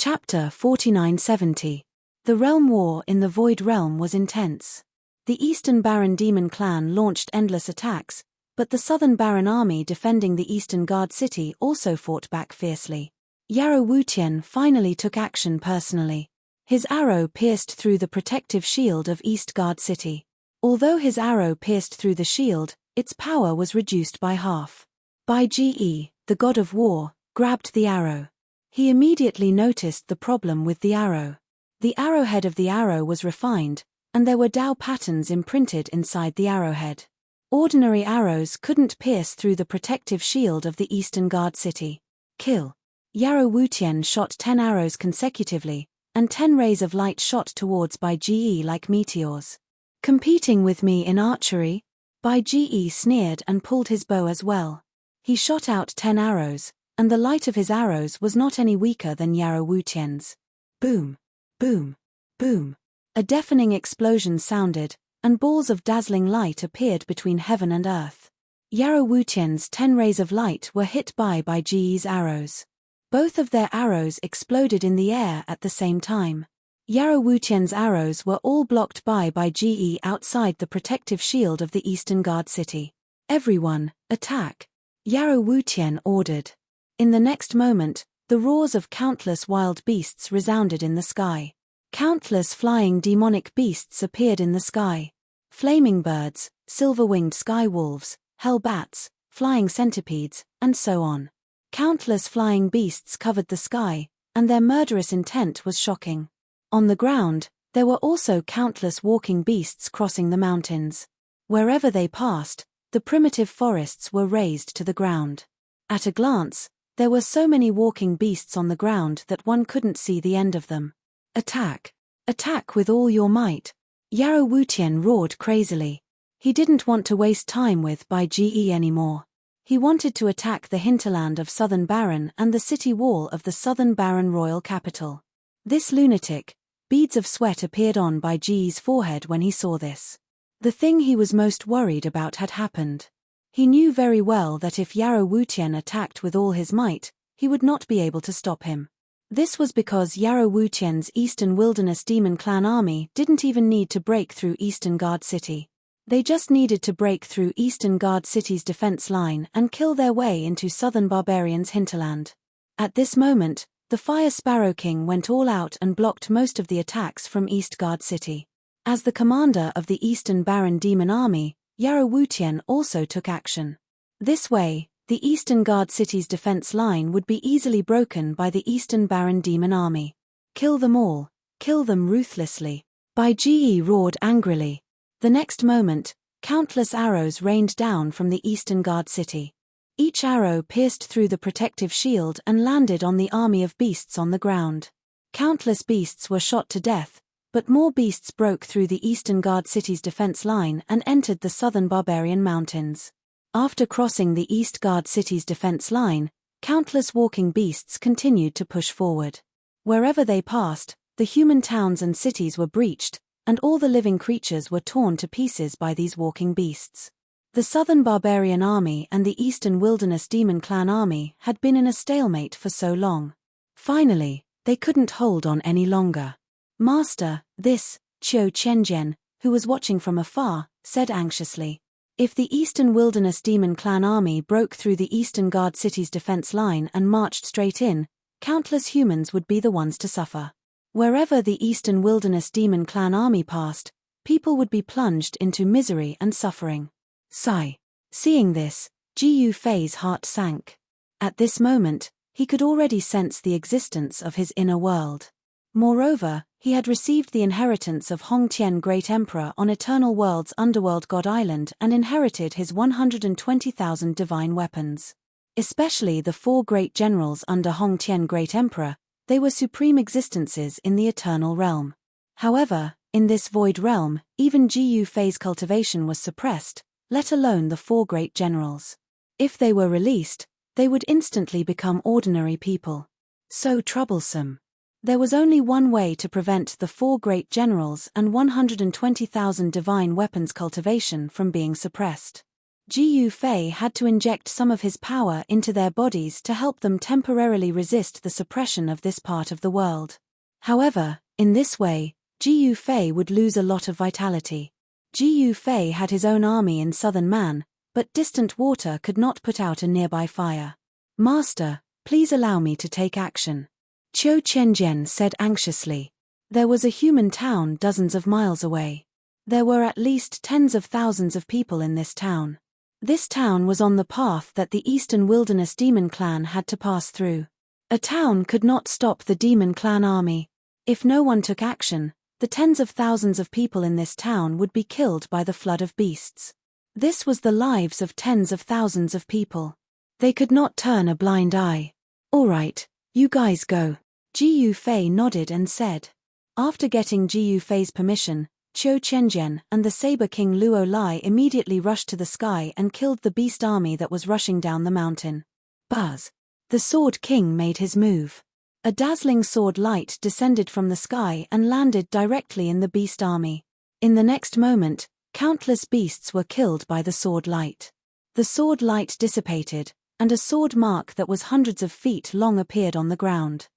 Chapter 4970. The Realm War in the Void Realm was intense. The Eastern Baron Demon Clan launched endless attacks, but the Southern Baron army defending the Eastern Guard City also fought back fiercely. Yarrow Wutian finally took action personally. His arrow pierced through the protective shield of East Guard City. Although his arrow pierced through the shield, its power was reduced by half. Bai Ge, the god of war, grabbed the arrow. He immediately noticed the problem with the arrow. The arrowhead of the arrow was refined, and there were Dao patterns imprinted inside the arrowhead. Ordinary arrows couldn't pierce through the protective shield of the Eastern Guard City. Kill. Yarrow Wutian shot 10 arrows consecutively, and 10 rays of light shot towards Bai Ge like meteors. Competing with me in archery? Bai Ge sneered and pulled his bow as well. He shot out 10 arrows, and the light of his arrows was not any weaker than Yarrow Wutian's. Boom, boom, boom. A deafening explosion sounded, and balls of dazzling light appeared between heaven and earth. Yarrow Wutian's 10 rays of light were hit by Bai Ge's arrows. Both of their arrows exploded in the air at the same time. Yarrow Wutian's arrows were all blocked by Bai Ge outside the protective shield of the Eastern Guard City. Everyone, attack! Yarrow Wutian ordered. In the next moment, the roars of countless wild beasts resounded in the sky. Countless flying demonic beasts appeared in the sky. Flaming birds, silver-winged sky wolves, hell bats, flying centipedes, and so on. Countless flying beasts covered the sky, and their murderous intent was shocking. On the ground, there were also countless walking beasts crossing the mountains. Wherever they passed, the primitive forests were razed to the ground. At a glance, there were so many walking beasts on the ground that one couldn't see the end of them. Attack! Attack with all your might! Yarrow Wutian roared crazily. He didn't want to waste time with Bai Ge anymore. He wanted to attack the hinterland of Southern Baron and the city wall of the Southern Baron royal capital. This lunatic! Beads of sweat appeared on Bai Ge's forehead when he saw this. The thing he was most worried about had happened. He knew very well that if Yarrow Wutian attacked with all his might, he would not be able to stop him. This was because Yarrow Wutian's Eastern Wilderness Demon Clan army didn't even need to break through Eastern Guard City. They just needed to break through Eastern Guard City's defense line and kill their way into Southern Barbarians' hinterland. At this moment, the Fire Sparrow King went all out and blocked most of the attacks from East Guard City. As the commander of the Eastern Baron Demon Army, Yarrow Wutian also took action. This way, the Eastern Guard City's defense line would be easily broken by the Eastern Baron Demon Army. Kill them all, kill them ruthlessly. Bai Ge roared angrily. The next moment, countless arrows rained down from the Eastern Guard City. Each arrow pierced through the protective shield and landed on the army of beasts on the ground. Countless beasts were shot to death, but more beasts broke through the Eastern Guard City's defense line and entered the Southern Barbarian Mountains. After crossing the East Guard City's defense line, countless walking beasts continued to push forward. Wherever they passed, the human towns and cities were breached, and all the living creatures were torn to pieces by these walking beasts. The Southern Barbarian Army and the Eastern Wilderness Demon Clan Army had been in a stalemate for so long. Finally, they couldn't hold on any longer. Master, this, Qiu Qianjian, who was watching from afar, said anxiously. If the Eastern Wilderness Demon Clan army broke through the Eastern Guard City's defense line and marched straight in, countless humans would be the ones to suffer. Wherever the Eastern Wilderness Demon Clan army passed, people would be plunged into misery and suffering. Sigh. Seeing this, Ji Yufei's heart sank. At this moment, he could already sense the existence of his inner world. Moreover, he had received the inheritance of Hongtian Great Emperor on Eternal World's Underworld God Island and inherited his 120,000 divine weapons. Especially the 4 great generals under Hongtian Great Emperor, they were supreme existences in the Eternal Realm. However, in this void realm, even Ji Yufei's cultivation was suppressed, let alone the 4 great generals. If they were released, they would instantly become ordinary people. So troublesome. There was only one way to prevent the 4 great generals and 120,000 divine weapons cultivation from being suppressed. Jiu Fei had to inject some of his power into their bodies to help them temporarily resist the suppression of this part of the world. However, in this way, Jiu Fei would lose a lot of vitality. Jiu Fei had his own army in southern Man, but distant water could not put out a nearby fire. "Master, please allow me to take action," Qiu Qianjian said anxiously. There was a human town dozens of miles away. There were at least tens of thousands of people in this town. This town was on the path that the Eastern Wilderness Demon Clan had to pass through. A town could not stop the Demon Clan army. If no one took action, the tens of thousands of people in this town would be killed by the flood of beasts. This was the lives of tens of thousands of people. They could not turn a blind eye. "All right, you guys go," Jiu Fei nodded and said. After getting Jiu Fei's permission, Qiu Qianjian and the Saber King Luo Lai immediately rushed to the sky and killed the beast army that was rushing down the mountain. Buzz! The Sword King made his move. A dazzling sword light descended from the sky and landed directly in the beast army. In the next moment, countless beasts were killed by the sword light. The sword light dissipated, and a sword mark that was hundreds of feet long appeared on the ground.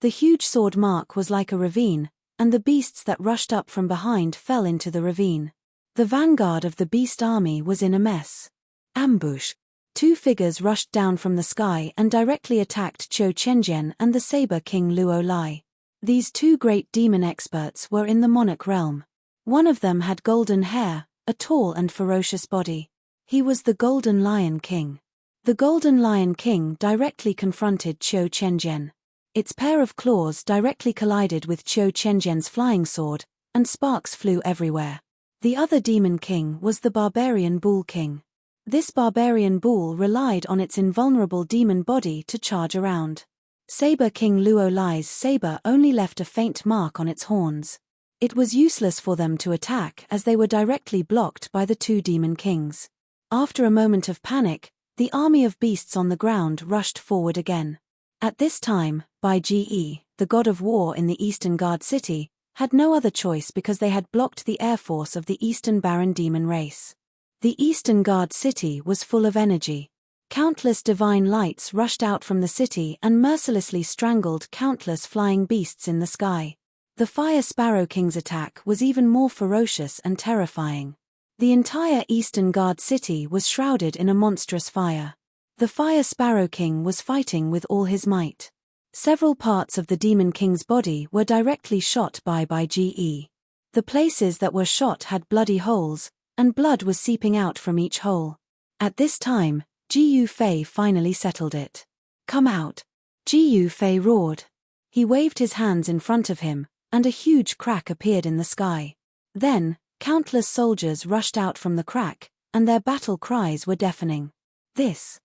The huge sword mark was like a ravine, and the beasts that rushed up from behind fell into the ravine. The vanguard of the beast army was in a mess. Ambush! Two figures rushed down from the sky and directly attacked Qiu Qianjian and the Saber King Luo Lai. These two great demon experts were in the monarch realm. One of them had golden hair, a tall and ferocious body. He was the Golden Lion King. The Golden Lion King directly confronted Qiu Qianjian. Its pair of claws directly collided with Qiu Qianjian's flying sword, and sparks flew everywhere. The other demon king was the Barbarian Bull King. This barbarian bull relied on its invulnerable demon body to charge around. Saber King Luo Lai's saber only left a faint mark on its horns. It was useless for them to attack as they were directly blocked by the two demon kings. After a moment of panic, the army of beasts on the ground rushed forward again. At this time, Bai Ge, the god of war in the Eastern Guard city, had no other choice because they had blocked the air force of the Eastern Baron demon race. The Eastern Guard city was full of energy. Countless divine lights rushed out from the city and mercilessly strangled countless flying beasts in the sky. The Fire Sparrow King's attack was even more ferocious and terrifying. The entire Eastern Guard city was shrouded in a monstrous fire. The Fire Sparrow King was fighting with all his might. Several parts of the Demon King's body were directly shot by Bai Ge. The places that were shot had bloody holes, and blood was seeping out from each hole. At this time, Jiu Fei finally settled it. "Come out!" Jiu Fei roared. He waved his hands in front of him, and a huge crack appeared in the sky. Then, countless soldiers rushed out from the crack, and their battle cries were deafening. This.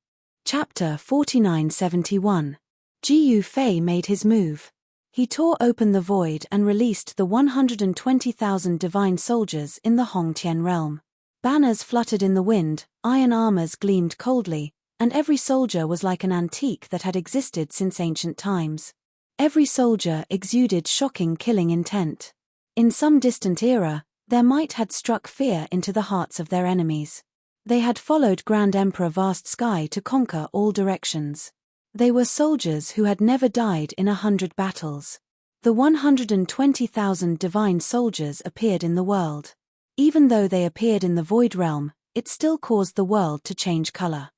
Chapter 4971. Jiu Fei made his move. He tore open the void and released the 120,000 divine soldiers in the Hongtian realm. Banners fluttered in the wind, iron armors gleamed coldly, and every soldier was like an antique that had existed since ancient times. Every soldier exuded shocking killing intent. In some distant era, their might had struck fear into the hearts of their enemies. They had followed Grand Emperor Vast Sky to conquer all directions. They were soldiers who had never died in 100 battles. The 120,000 divine soldiers appeared in the world. Even though they appeared in the Void Realm, it still caused the world to change color.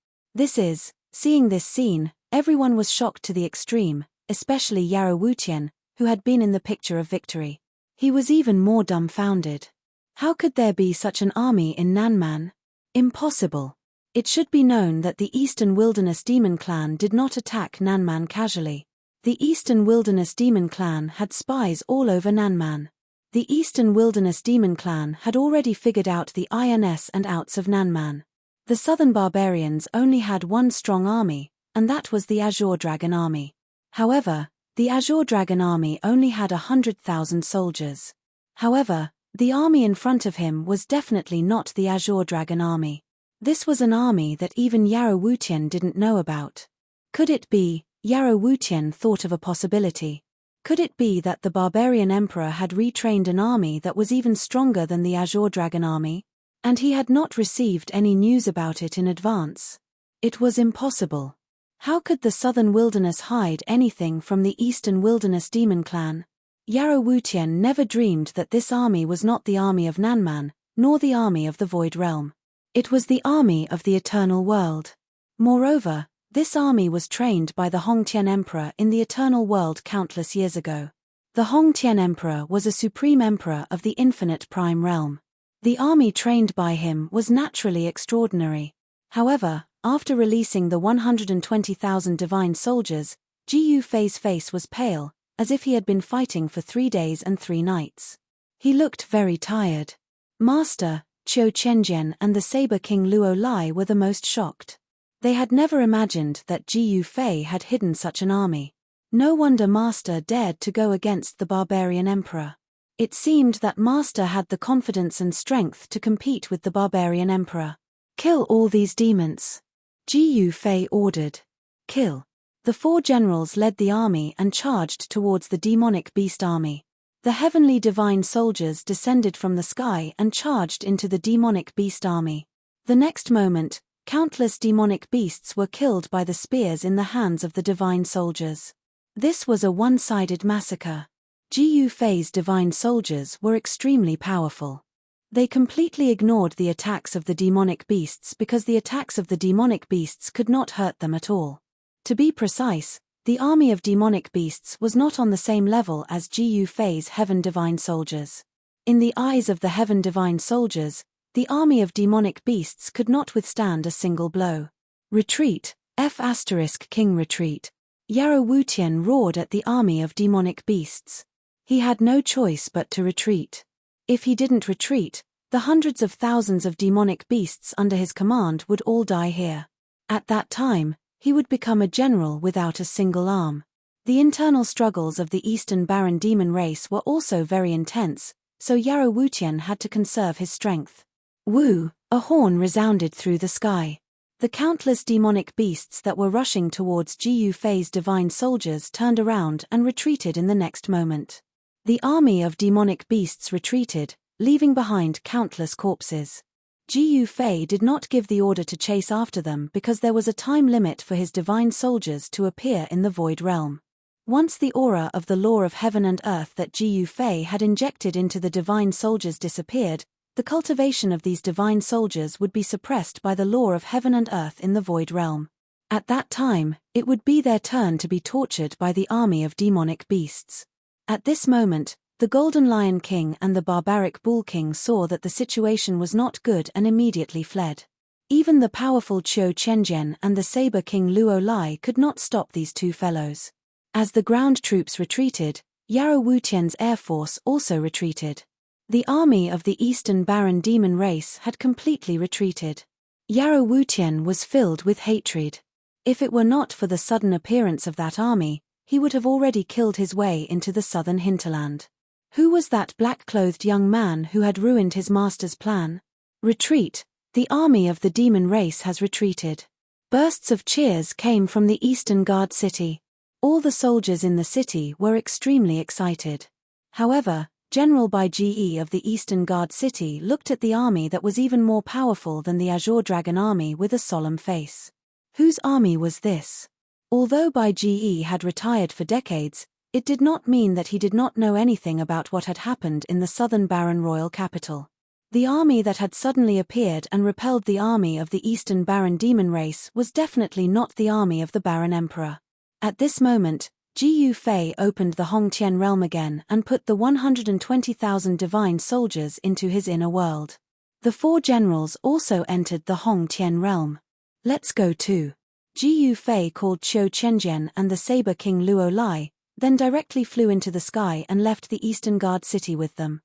Seeing this scene, everyone was shocked to the extreme, especially Yarrow Wutian, who had been in the picture of victory. He was even more dumbfounded. How could there be such an army in Nanman? Impossible. It should be known that the Eastern Wilderness Demon Clan did not attack Nanman casually. The Eastern Wilderness Demon Clan had spies all over Nanman. The Eastern Wilderness Demon Clan had already figured out the ins and outs of Nanman. The Southern Barbarians only had one strong army, and that was the Azure Dragon Army. However, the Azure Dragon Army only had 100,000 soldiers. However, the army in front of him was definitely not the Azure Dragon Army. This was an army that even Yarrow Wutian didn't know about. Could it be? Yarrow Wutian thought of a possibility. Could it be that the Barbarian Emperor had retrained an army that was even stronger than the Azure Dragon Army? And he had not received any news about it in advance. It was impossible. How could the southern wilderness hide anything from the eastern wilderness demon clan? Yarrow Wutian never dreamed that this army was not the army of Nanman, nor the army of the Void Realm. It was the army of the Eternal World. Moreover, this army was trained by the Hongtian Emperor in the Eternal World countless years ago. The Hongtian Emperor was a supreme emperor of the infinite Prime Realm. The army trained by him was naturally extraordinary. However, after releasing the 120,000 divine soldiers, Ji Yufei's face was pale, as if he had been fighting for 3 days and 3 nights. He looked very tired. Master, Qiu Chenjian and the Saber King Luo Lai were the most shocked. They had never imagined that Ji Yufei had hidden such an army. No wonder Master dared to go against the barbarian emperor. It seemed that Master had the confidence and strength to compete with the barbarian emperor. Kill all these demons. Ji Yufei ordered. Kill. The 4 generals led the army and charged towards the demonic beast army. The heavenly divine soldiers descended from the sky and charged into the demonic beast army. The next moment, countless demonic beasts were killed by the spears in the hands of the divine soldiers. This was a one-sided massacre. Ji Yufei's divine soldiers were extremely powerful. They completely ignored the attacks of the demonic beasts because the attacks of the demonic beasts could not hurt them at all. To be precise, the army of demonic beasts was not on the same level as Ji Yufei's heaven divine soldiers. In the eyes of the heaven divine soldiers, the army of demonic beasts could not withstand a single blow. Retreat, King retreat. Yarrow Wutian roared at the army of demonic beasts. He had no choice but to retreat. If he didn't retreat, the hundreds of thousands of demonic beasts under his command would all die here. At that time, he would become a general without a single arm. The internal struggles of the Eastern Baron demon race were also very intense, so Yarrow Wutian had to conserve his strength. Woo! A horn resounded through the sky. The countless demonic beasts that were rushing towards Ji Yufei's divine soldiers turned around and retreated in the next moment. The army of demonic beasts retreated, leaving behind countless corpses. Ji Yufei did not give the order to chase after them because there was a time limit for his divine soldiers to appear in the Void Realm. Once the aura of the law of heaven and earth that Ji Yufei had injected into the divine soldiers disappeared, the cultivation of these divine soldiers would be suppressed by the law of heaven and earth in the Void Realm. At that time, it would be their turn to be tortured by the army of demonic beasts. At this moment, the Golden Lion King and the Barbaric Bull King saw that the situation was not good and immediately fled. Even the powerful Qiu Chenjian and the Saber King Luo Lai could not stop these 2 fellows. As the ground troops retreated, Yarrow Wutian's air force also retreated. The army of the Eastern Baron demon race had completely retreated. Yarrow Wutian was filled with hatred. If it were not for the sudden appearance of that army, he would have already killed his way into the southern hinterland. Who was that black-clothed young man who had ruined his master's plan? Retreat! The army of the demon race has retreated. Bursts of cheers came from the Eastern Guard city. All the soldiers in the city were extremely excited. However, General Bai Ge of the Eastern Guard city looked at the army that was even more powerful than the Azure Dragon army with a solemn face. Whose army was this? Although Bai Ge had retired for decades, it did not mean that he did not know anything about what had happened in the southern Baron royal capital. The army that had suddenly appeared and repelled the army of the Eastern Baron demon race was definitely not the army of the Baron Emperor. At this moment, Ji Yufei opened the Hongtian realm again and put the 120,000 divine soldiers into his inner world. The 4 generals also entered the Hongtian realm. Let's go too. Ji Yufei called Qiu Chenjian and the Saber King Luo Lai, then directly flew into the sky and left the Eastern Guard city with them.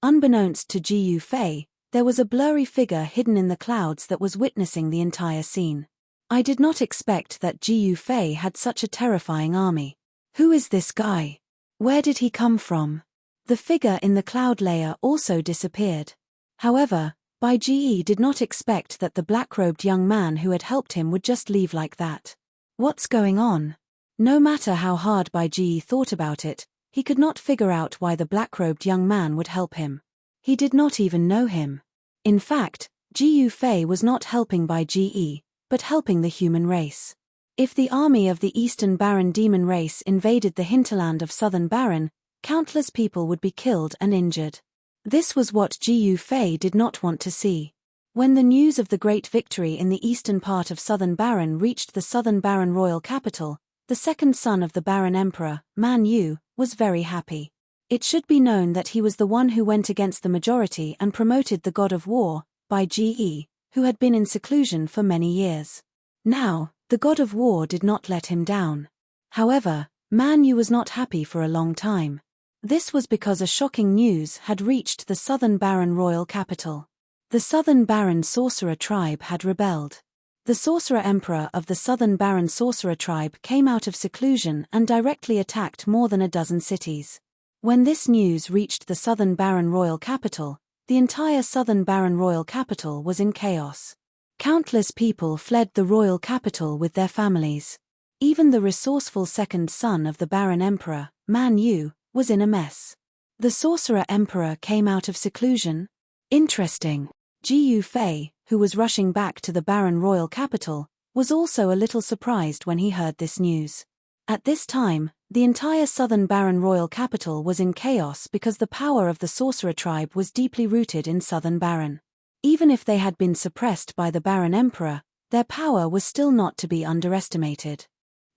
Unbeknownst to Ji Yufei, there was a blurry figure hidden in the clouds that was witnessing the entire scene. I did not expect that Ji Yufei had such a terrifying army. Who is this guy? Where did he come from? The figure in the cloud layer also disappeared. However, Bai Ge did not expect that the black-robed young man who had helped him would just leave like that. What's going on? No matter how hard Bai Ge thought about it, he could not figure out why the black-robed young man would help him. He did not even know him. In fact, Gu Fei was not helping by GE, but helping the human race. If the army of the Eastern Baron demon race invaded the hinterland of Southern Baron, countless people would be killed and injured. This was what Gu Fei did not want to see. When the news of the great victory in the eastern part of Southern Baron reached the Southern Baron royal capital, the second son of the Baron Emperor, Man Yu, was very happy. It should be known that he was the one who went against the majority and promoted the god of war, by GE, who had been in seclusion for many years. Now, the god of war did not let him down. However, Man Yu was not happy for a long time. This was because a shocking news had reached the Southern Baron royal capital. The Southern Baron sorcerer tribe had rebelled. The sorcerer emperor of the Southern Baron sorcerer tribe came out of seclusion and directly attacked more than a dozen cities. When this news reached the Southern Baron royal capital, the entire Southern Baron royal capital was in chaos. Countless people fled the royal capital with their families. Even the resourceful second son of the Baron Emperor, Man Yu, was in a mess. The sorcerer emperor came out of seclusion? Interesting. Gu Fei, who was rushing back to the Baron royal capital, was also a little surprised when he heard this news. At this time, the entire Southern Baron royal capital was in chaos because the power of the sorcerer tribe was deeply rooted in Southern Baron. Even if they had been suppressed by the Baron Emperor, their power was still not to be underestimated.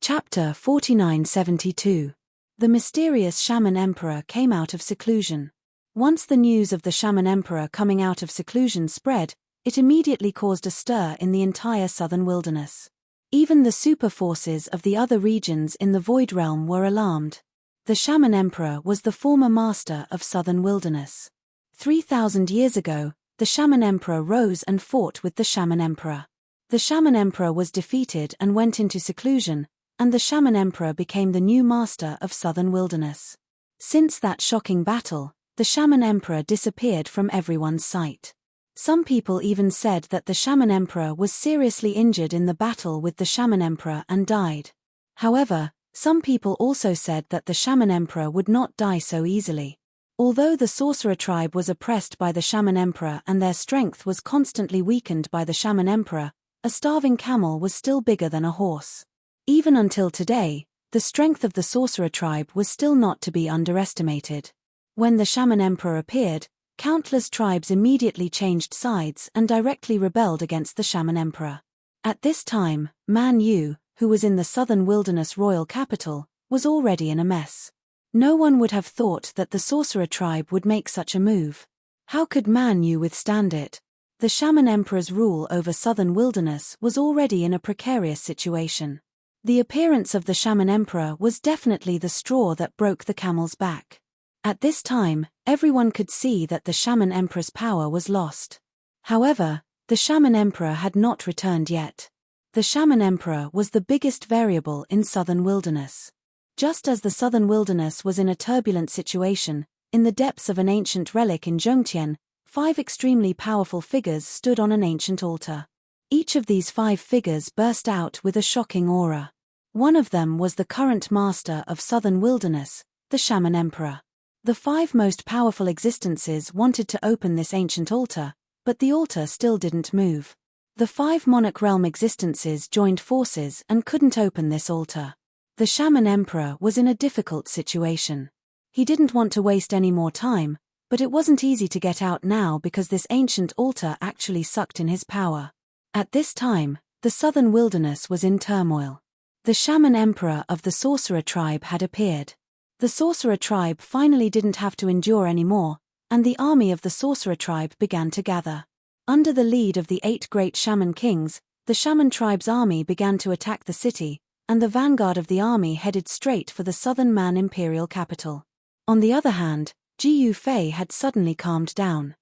Chapter 4972. The mysterious Shaman Emperor came out of seclusion. Once the news of the Shaman Emperor coming out of seclusion spread, it immediately caused a stir in the entire southern wilderness. Even the super forces of the other regions in the Void Realm were alarmed. The Shaman Emperor was the former master of southern wilderness. 3,000 years ago, the Shaman Emperor rose and fought with the Shaman Emperor. The Shaman Emperor was defeated and went into seclusion, and the Shaman Emperor became the new master of southern wilderness. Since that shocking battle, the Shaman Emperor disappeared from everyone's sight. Some people even said that the Shaman Emperor was seriously injured in the battle with the Shaman Emperor and died. However, some people also said that the Shaman Emperor would not die so easily. Although the sorcerer tribe was oppressed by the Shaman Emperor and their strength was constantly weakened by the Shaman Emperor, a starving camel was still bigger than a horse. Even until today, the strength of the sorcerer tribe was still not to be underestimated. When the Shaman Emperor appeared, countless tribes immediately changed sides and directly rebelled against the Shaman Emperor. At this time, Man Yu, who was in the southern wilderness royal capital, was already in a mess. No one would have thought that the sorcerer tribe would make such a move. How could Man Yu withstand it? The Shaman Emperor's rule over southern wilderness was already in a precarious situation. The appearance of the Shaman Emperor was definitely the straw that broke the camel's back. At this time, everyone could see that the Shaman Emperor's power was lost. However, the Shaman Emperor had not returned yet. The Shaman Emperor was the biggest variable in southern wilderness. Just as the southern wilderness was in a turbulent situation, in the depths of an ancient relic in Zhongtian, 5 extremely powerful figures stood on an ancient altar. Each of these 5 figures burst out with a shocking aura. One of them was the current master of southern wilderness, the Shaman Emperor. The 5 most powerful existences wanted to open this ancient altar, but the altar still didn't move. The 5 monarch realm existences joined forces and couldn't open this altar. The Shaman Emperor was in a difficult situation. He didn't want to waste any more time, but it wasn't easy to get out now because this ancient altar actually sucked in his power. At this time, the southern wilderness was in turmoil. The Shaman Emperor of the sorcerer tribe had appeared. The sorcerer tribe finally didn't have to endure anymore, and the army of the sorcerer tribe began to gather. Under the lead of the 8 great shaman kings, the shaman tribe's army began to attack the city, and the vanguard of the army headed straight for the southern Man imperial capital. On the other hand, Gu Fei had suddenly calmed down.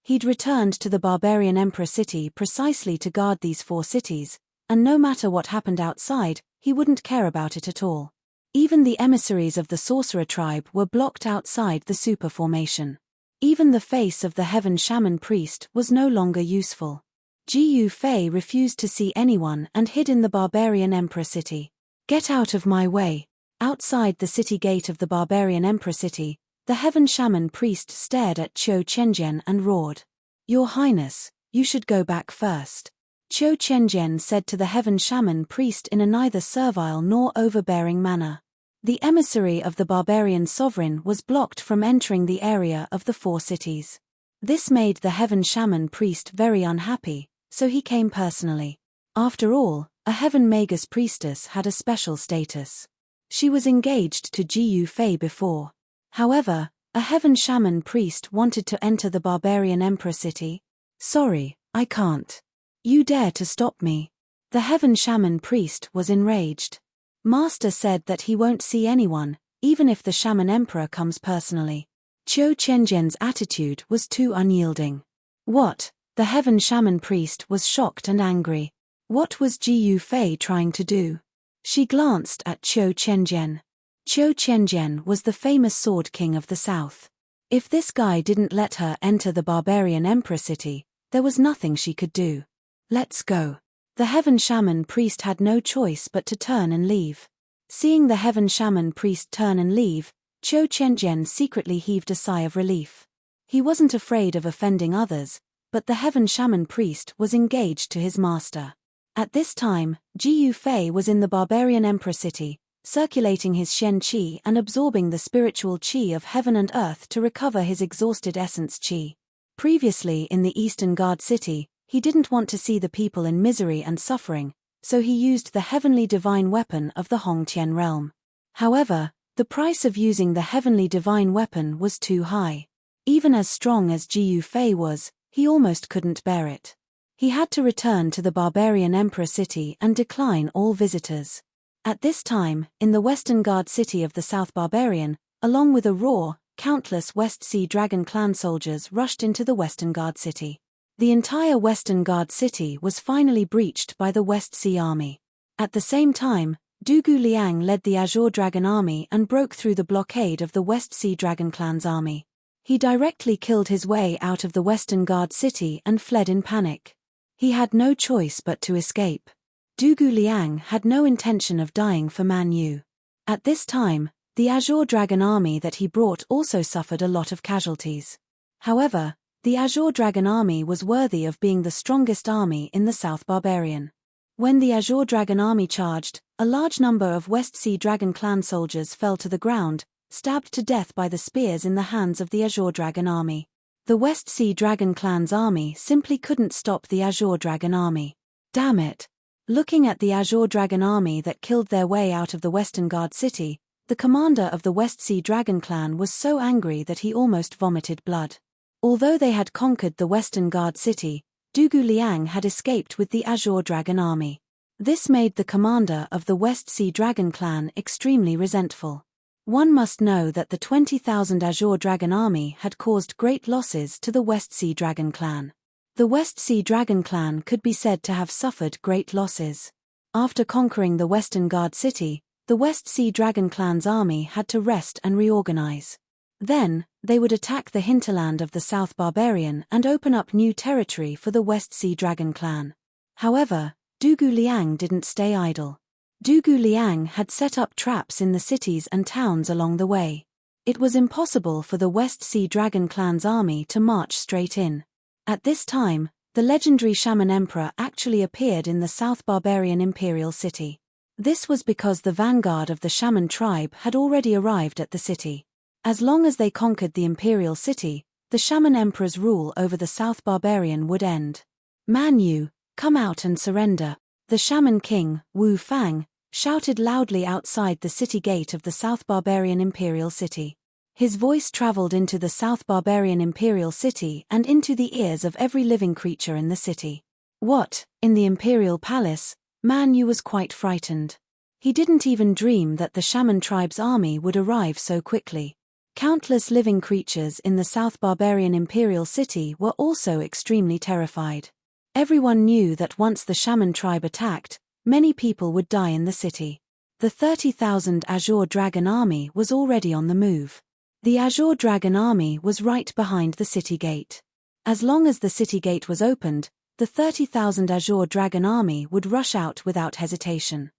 He'd returned to the barbarian emperor city precisely to guard these 4 cities, and no matter what happened outside, he wouldn't care about it at all. Even the emissaries of the sorcerer tribe were blocked outside the super formation. Even the face of the heaven shaman priest was no longer useful. Gu Fei refused to see anyone and hid in the barbarian emperor city. "Get out of my way." Outside the city gate of the barbarian emperor city, the heaven shaman priest stared at Qiu Qianjian and roared. "Your Highness, you should go back first," Qiu Qianjian said to the heaven shaman priest in a neither servile nor overbearing manner. The emissary of the barbarian sovereign was blocked from entering the area of the 4 cities. This made the heaven shaman priest very unhappy, so he came personally. After all, a heaven magus priestess had a special status. She was engaged to Ji Yufei before. However, a heaven shaman priest wanted to enter the barbarian emperor city. "Sorry, I can't. You dare to stop me?" The heaven shaman priest was enraged. Master said that he won't see anyone, even if the shaman emperor comes personally. Qiu Qianjian's attitude was too unyielding. What? The heaven shaman priest was shocked and angry. What was Ji Yufei trying to do? She glanced at Qiu Qianjian. Qiu Qianjian was the famous sword king of the south. If this guy didn't let her enter the barbarian emperor city, there was nothing she could do. "Let's go." The heaven shaman priest had no choice but to turn and leave. Seeing the heaven shaman priest turn and leave, Qiu Qianjian secretly heaved a sigh of relief. He wasn't afraid of offending others, but the heaven shaman priest was engaged to his master. At this time, Ji Yufei was in the barbarian emperor city, circulating his Shen Qi and absorbing the spiritual Qi of heaven and earth to recover his exhausted essence Qi. Previously in the Eastern Guard city, he didn't want to see the people in misery and suffering, so he used the heavenly divine weapon of the Hongtian realm. However, the price of using the heavenly divine weapon was too high. Even as strong as Ji Yufei was, he almost couldn't bear it. He had to return to the barbarian emperor city and decline all visitors. At this time, in the Western Guard city of the South Barbarian, along with a roar, countless West Sea Dragon clan soldiers rushed into the Western Guard city. The entire Western Guard city was finally breached by the West Sea army. At the same time, Dugu Liang led the Azure Dragon army and broke through the blockade of the West Sea Dragon clan's army. He directly killed his way out of the Western Guard city and fled in panic. He had no choice but to escape. Dugu Liang had no intention of dying for Man Yu. At this time, the Azure Dragon army that he brought also suffered a lot of casualties. However, the Azure Dragon army was worthy of being the strongest army in the South Barbarian. When the Azure Dragon army charged, a large number of West Sea Dragon clan soldiers fell to the ground, stabbed to death by the spears in the hands of the Azure Dragon army. The West Sea Dragon clan's army simply couldn't stop the Azure Dragon army. Damn it! Looking at the Azure Dragon army that killed their way out of the Western Guard city, the commander of the West Sea Dragon clan was so angry that he almost vomited blood. Although they had conquered the Western Guard city, Dugu Liang had escaped with the Azure Dragon army. This made the commander of the West Sea Dragon clan extremely resentful. One must know that the 20,000 Azure Dragon army had caused great losses to the West Sea Dragon clan. The West Sea Dragon clan could be said to have suffered great losses. After conquering the Western Guard city, the West Sea Dragon clan's army had to rest and reorganize. Then, they would attack the hinterland of the South Barbarian and open up new territory for the West Sea Dragon clan. However, Dugu Liang didn't stay idle. Dugu Liang had set up traps in the cities and towns along the way. It was impossible for the West Sea Dragon clan's army to march straight in. At this time, the legendary Shaman Emperor actually appeared in the South Barbarian Imperial City. This was because the vanguard of the Shaman tribe had already arrived at the city. As long as they conquered the Imperial City, the Shaman Emperor's rule over the South Barbarian would end. "Man Yu, come out and surrender," the Shaman King, Wu Fang, shouted loudly outside the city gate of the South Barbarian Imperial City. His voice traveled into the South Barbarian Imperial City and into the ears of every living creature in the city. What, in the Imperial Palace, Man Yu was quite frightened. He didn't even dream that the Shaman tribe's army would arrive so quickly. Countless living creatures in the South Barbarian Imperial City were also extremely terrified. Everyone knew that once the Shaman tribe attacked, many people would die in the city. The 30,000 Azure Dragon army was already on the move. The Azure Dragon army was right behind the city gate. As long as the city gate was opened, the 30,000 Azure Dragon army would rush out without hesitation.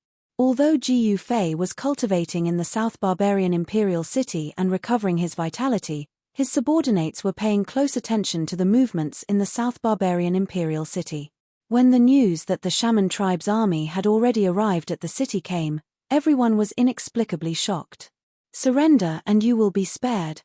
Although Ji Yufei was cultivating in the South Barbarian Imperial City and recovering his vitality, His subordinates were paying close attention to the movements in the South Barbarian imperial city. When the news that the Shaman tribe's army had already arrived at the city came, everyone was inexplicably shocked. Surrender and you will be spared.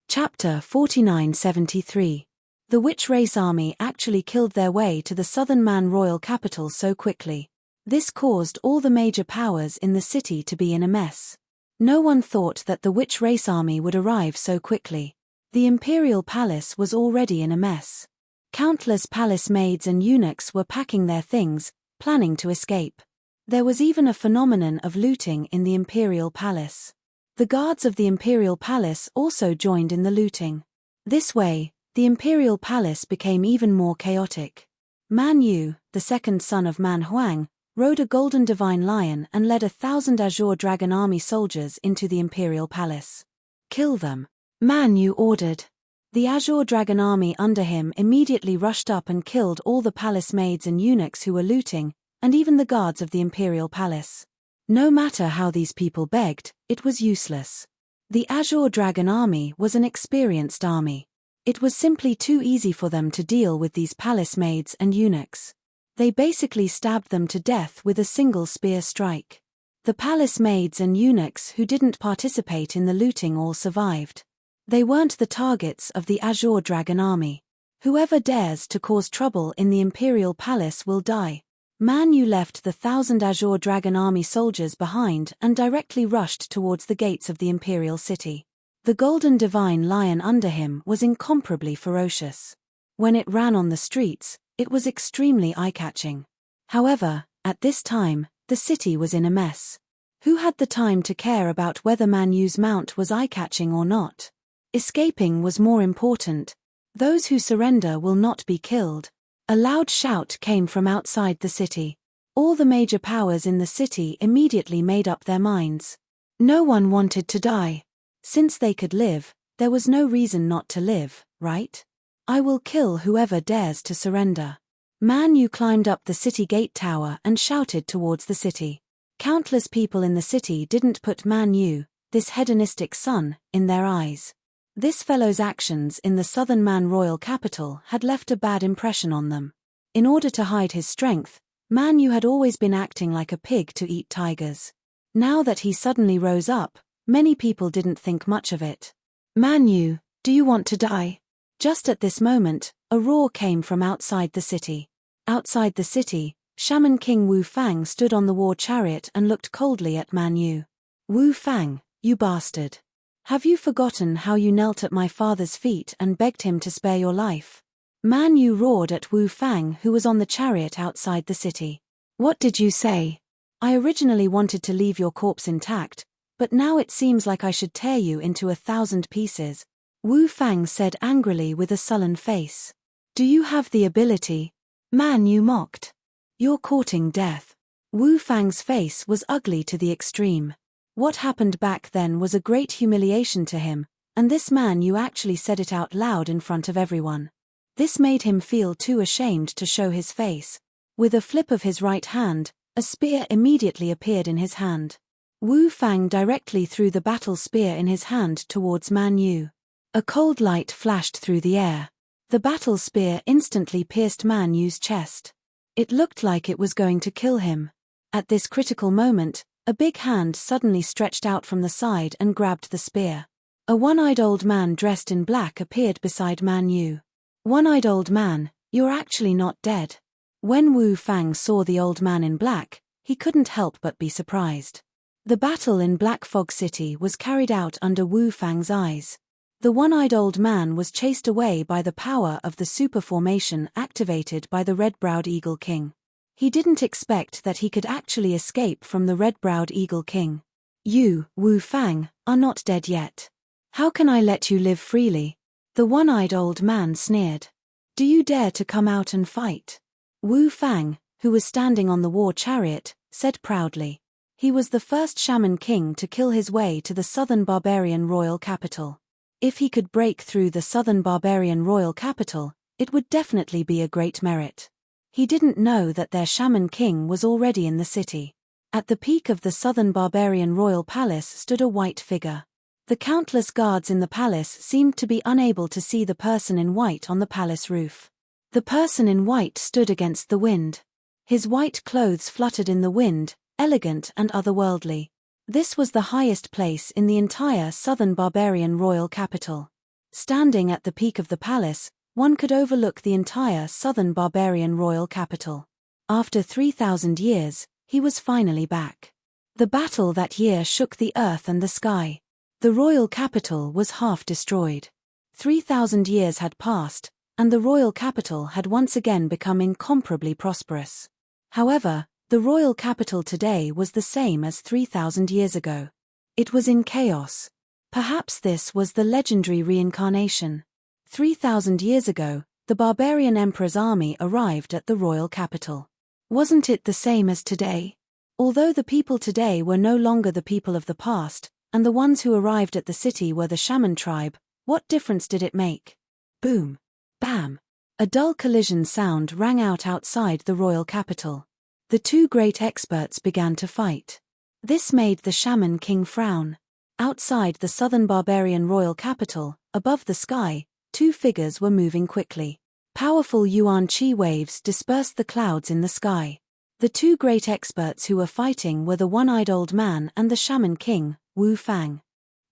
Chapter 4973. The Witch Race Army actually killed their way to the southern Man royal capital so quickly. This caused all the major powers in the city to be in a mess. No one thought that the Witch Race Army would arrive so quickly. The imperial palace was already in a mess. Countless palace maids and eunuchs were packing their things, planning to escape. There was even a phenomenon of looting in the imperial palace. The guards of the imperial palace also joined in the looting. This way, the imperial palace became even more chaotic. Man Yu, the second son of Man Huang, rode a golden divine lion and led 1,000 azure dragon army soldiers into the imperial palace. Kill them, Man Yu ordered. The azure dragon army under him immediately rushed up and killed all the palace maids and eunuchs who were looting, and even the guards of the imperial palace. No matter how these people begged, it was useless. The azure dragon army was an experienced army. It was simply too easy for them to deal with these palace maids and eunuchs. They basically stabbed them to death with a single spear strike. The palace maids and eunuchs who didn't participate in the looting all survived. They weren't the targets of the azure dragon army. Whoever dares to cause trouble in the imperial palace will die. Man Yu left the 1,000 azure dragon army soldiers behind and directly rushed towards the gates of the imperial city. The golden divine lion under him was incomparably ferocious. When it ran on the streets, it was extremely eye-catching. However, at this time, the city was in a mess. Who had the time to care about whether Man Yu's mount was eye-catching or not? Escaping was more important. Those who surrender will not be killed. A loud shout came from outside the city. All the major powers in the city immediately made up their minds. No one wanted to die. Since they could live, there was no reason not to live, right? I will kill whoever dares to surrender. Man Yu climbed up the city gate tower and shouted towards the city. Countless people in the city didn't put Man Yu, this hedonistic son, in their eyes. This fellow's actions in the southern Man royal capital had left a bad impression on them. In order to hide his strength, Man Yu had always been acting like a pig to eat tigers. Now that he suddenly rose up, many people didn't think much of it. Man Yu, do you want to die? Just at this moment, a roar came from outside the city. Outside the city, Shaman King Wu Fang stood on the war chariot and looked coldly at Man Yu. Wu Fang, you bastard. Have you forgotten how you knelt at my father's feet and begged him to spare your life? Man Yu roared at Wu Fang, who was on the chariot outside the city. What did you say? I originally wanted to leave your corpse intact, but now it seems like I should tear you into 1,000 pieces. Wu Fang said angrily with a sullen face. Do you have the ability? Man Yu mocked. You're courting death. Wu Fang's face was ugly to the extreme. What happened back then was a great humiliation to him, and this Man Yu actually said it out loud in front of everyone. This made him feel too ashamed to show his face. With a flip of his right hand, a spear immediately appeared in his hand. Wu Fang directly threw the battle spear in his hand towards Man Yu. A cold light flashed through the air. The battle spear instantly pierced Man Yu's chest. It looked like it was going to kill him. At this critical moment, a big hand suddenly stretched out from the side and grabbed the spear. A one-eyed old man dressed in black appeared beside Man Yu. One-eyed old man, you're actually not dead. When Wu Fang saw the old man in black, he couldn't help but be surprised. The battle in Black Fog City was carried out under Wu Fang's eyes. The one-eyed old man was chased away by the power of the super formation activated by the red-browed Eagle King. He didn't expect that he could actually escape from the red-browed Eagle King. You, Wu Fang, are not dead yet. How can I let you live freely? The one-eyed old man sneered. Do you dare to come out and fight? Wu Fang, who was standing on the war chariot, said proudly. He was the first Shaman King to kill his way to the southern barbarian royal capital. If he could break through the southern barbarian royal capital, it would definitely be a great merit. He didn't know that their Shaman King was already in the city. At the peak of the southern barbarian royal palace stood a white figure. The countless guards in the palace seemed to be unable to see the person in white on the palace roof. The person in white stood against the wind. His white clothes fluttered in the wind, elegant and otherworldly. This was the highest place in the entire southern barbarian royal capital. Standing at the peak of the palace, one could overlook the entire southern barbarian royal capital. After 3,000 years, he was finally back. The battle that year shook the earth and the sky. The royal capital was half destroyed. 3,000 years had passed, and the royal capital had once again become incomparably prosperous. However, the royal capital today was the same as 3,000 years ago. It was in chaos. Perhaps this was the legendary reincarnation. 3,000 years ago, the barbarian emperor's army arrived at the royal capital. Wasn't it the same as today? Although the people today were no longer the people of the past, and the ones who arrived at the city were the shaman tribe, what difference did it make? Boom! Bam! A dull collision sound rang out outside the royal capital. The two great experts began to fight. This made the shaman king frown. Outside the southern barbarian royal capital, above the sky, two figures were moving quickly. Powerful yuan qi waves dispersed the clouds in the sky. The two great experts who were fighting were the one-eyed old man and the shaman king, Wu Fang.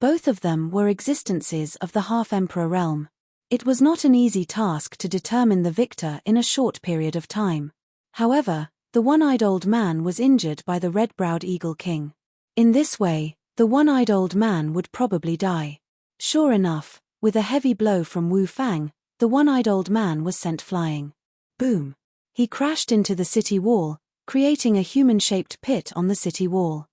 Both of them were existences of the half-emperor realm. It was not an easy task to determine the victor in a short period of time. However, the one-eyed old man was injured by the red-browed eagle king. In this way, the one-eyed old man would probably die. Sure enough, with a heavy blow from Wu Fang, the one-eyed old man was sent flying. Boom! He crashed into the city wall, creating a human-shaped pit on the city wall.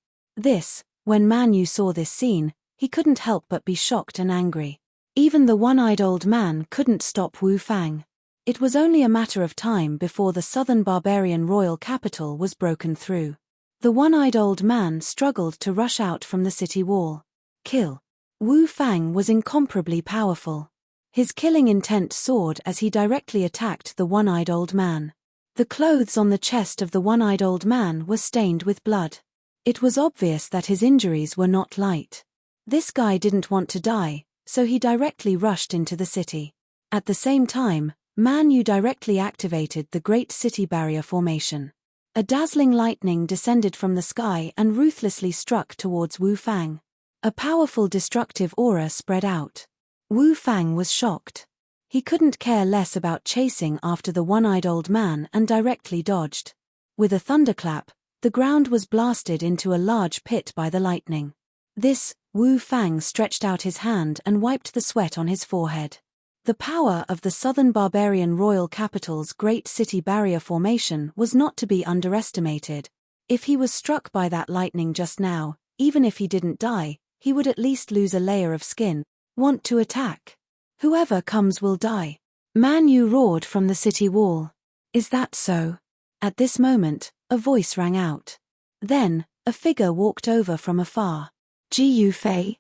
When Man Yu saw this scene, he couldn't help but be shocked and angry. Even the one-eyed old man couldn't stop Wu Fang. It was only a matter of time before the southern barbarian royal capital was broken through. The one-eyed old man struggled to rush out from the city wall. Kill. Wu Fang was incomparably powerful. His killing intent soared as he directly attacked the one-eyed old man. The clothes on the chest of the one-eyed old man were stained with blood. It was obvious that his injuries were not light. This guy didn't want to die, so he directly rushed into the city. At the same time, Man Yu directly activated the Great City Barrier Formation. A dazzling lightning descended from the sky and ruthlessly struck towards Wu Fang. A powerful destructive aura spread out. Wu Fang was shocked. He couldn't care less about chasing after the one-eyed old man and directly dodged. With a thunderclap, the ground was blasted into a large pit by the lightning. Wu Fang stretched out his hand and wiped the sweat on his forehead. The power of the southern barbarian royal capital's Great City Barrier Formation was not to be underestimated. If he was struck by that lightning just now, even if he didn't die, he would at least lose a layer of skin. Want to attack? Whoever comes will die. Man Yu roared from the city wall. Is that so? At this moment, a voice rang out. Then, a figure walked over from afar. Ji Yu Fei?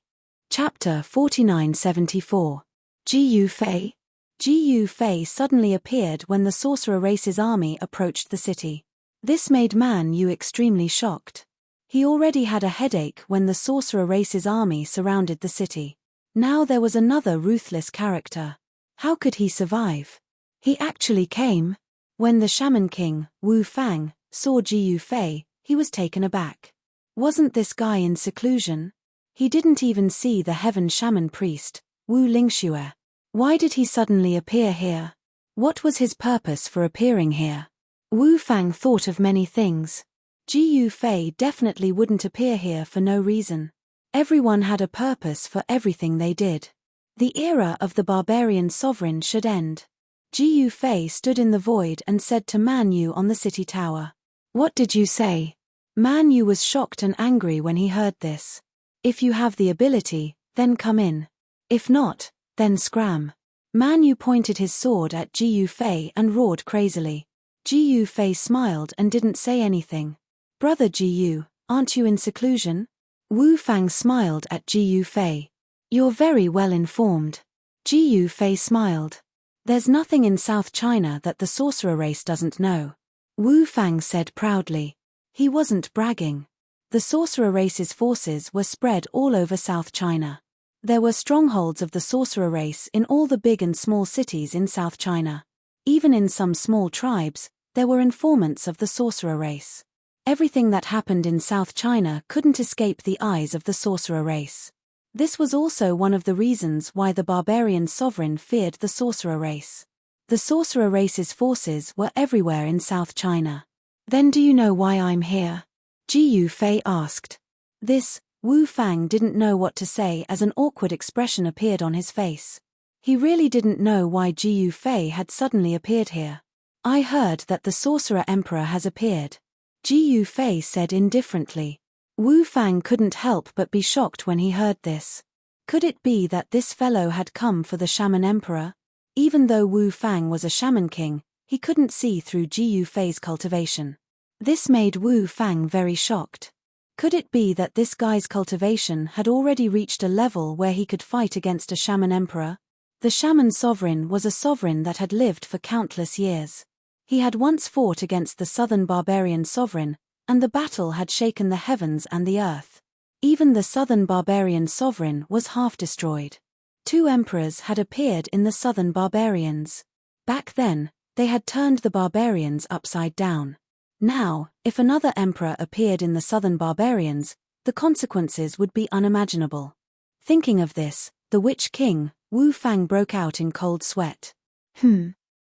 Chapter 4974. Ji Yu Fei? Ji Yu Fei suddenly appeared when the sorcerer race's army approached the city. This made Man Yu extremely shocked. He already had a headache when the sorcerer race's army surrounded the city. Now there was another ruthless character. How could he survive? He actually came. When the shaman king, Wu Fang, saw Ji Yu Fei, he was taken aback. Wasn't this guy in seclusion? He didn't even see the heaven shaman priest, Wu Lingxue. Why did he suddenly appear here? What was his purpose for appearing here? Wu Fang thought of many things. Ji Yu Fei definitely wouldn't appear here for no reason. Everyone had a purpose for everything they did. The era of the barbarian sovereign should end. Ji Yu Fei stood in the void and said to Man Yu on the city tower. What did you say? Man Yu was shocked and angry when he heard this. If you have the ability, then come in. If not, then scram. Man Yu pointed his sword at Ji Yu Fei and roared crazily. Ji Yu Fei smiled and didn't say anything. Brother Ji Yu, aren't you in seclusion? Wu Fang smiled at Ji Yu Fei. You're very well informed. Ji Yu Fei smiled. There's nothing in South China that the sorcerer race doesn't know. Wu Fang said proudly. He wasn't bragging. The sorcerer race's forces were spread all over South China. There were strongholds of the sorcerer race in all the big and small cities in South China. Even in some small tribes, there were informants of the sorcerer race. Everything that happened in South China couldn't escape the eyes of the sorcerer race. This was also one of the reasons why the barbarian sovereign feared the sorcerer race. The sorcerer race's forces were everywhere in South China. Then do you know why I'm here? Ji Fei asked. This, Wu Fang didn't know what to say as an awkward expression appeared on his face. He really didn't know why Ji Fei had suddenly appeared here. I heard that the sorcerer emperor has appeared. Ji Fei said indifferently. Wu Fang couldn't help but be shocked when he heard this. Could it be that this fellow had come for the shaman emperor? Even though Wu Fang was a shaman king, he couldn't see through Ji Fei's cultivation. This made Wu Fang very shocked. Could it be that this guy's cultivation had already reached a level where he could fight against a shaman emperor? The shaman sovereign was a sovereign that had lived for countless years. He had once fought against the southern barbarian sovereign, and the battle had shaken the heavens and the earth. Even the southern barbarian sovereign was half destroyed. Two emperors had appeared in the southern barbarians. Back then, they had turned the barbarians upside down. Now, if another emperor appeared in the southern barbarians, the consequences would be unimaginable. Thinking of this, the witch king, Wu Fang, broke out in cold sweat.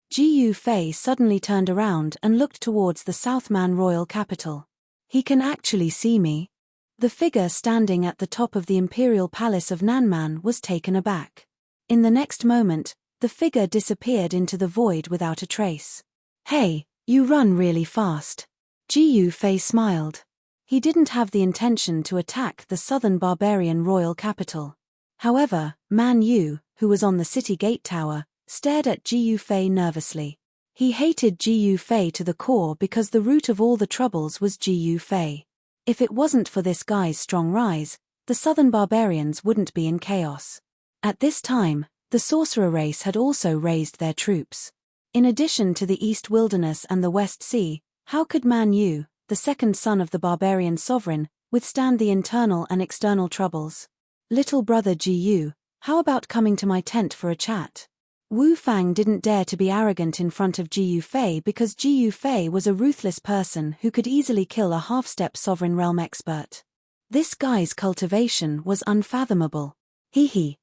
Ji Fei suddenly turned around and looked towards the Southman royal capital. He can actually see me. The figure standing at the top of the imperial palace of Nanman was taken aback. In the next moment, the figure disappeared into the void without a trace. Hey, you run really fast. Ji Fei smiled. He didn't have the intention to attack the southern barbarian royal capital. However, Man Yu, who was on the city gate tower, stared at Ji Fei nervously. He hated Ji Fei to the core because the root of all the troubles was Ji Fei. If it wasn't for this guy's strong rise, the southern barbarians wouldn't be in chaos. At this time, the sorcerer race had also raised their troops. In addition to the East Wilderness and the West Sea, how could Man Yu, the second son of the barbarian sovereign, withstand the internal and external troubles? Little brother Ji Yu, how about coming to my tent for a chat? Wu Fang didn't dare to be arrogant in front of Ji Fei because Ji Fei was a ruthless person who could easily kill a half-step sovereign realm expert. This guy's cultivation was unfathomable.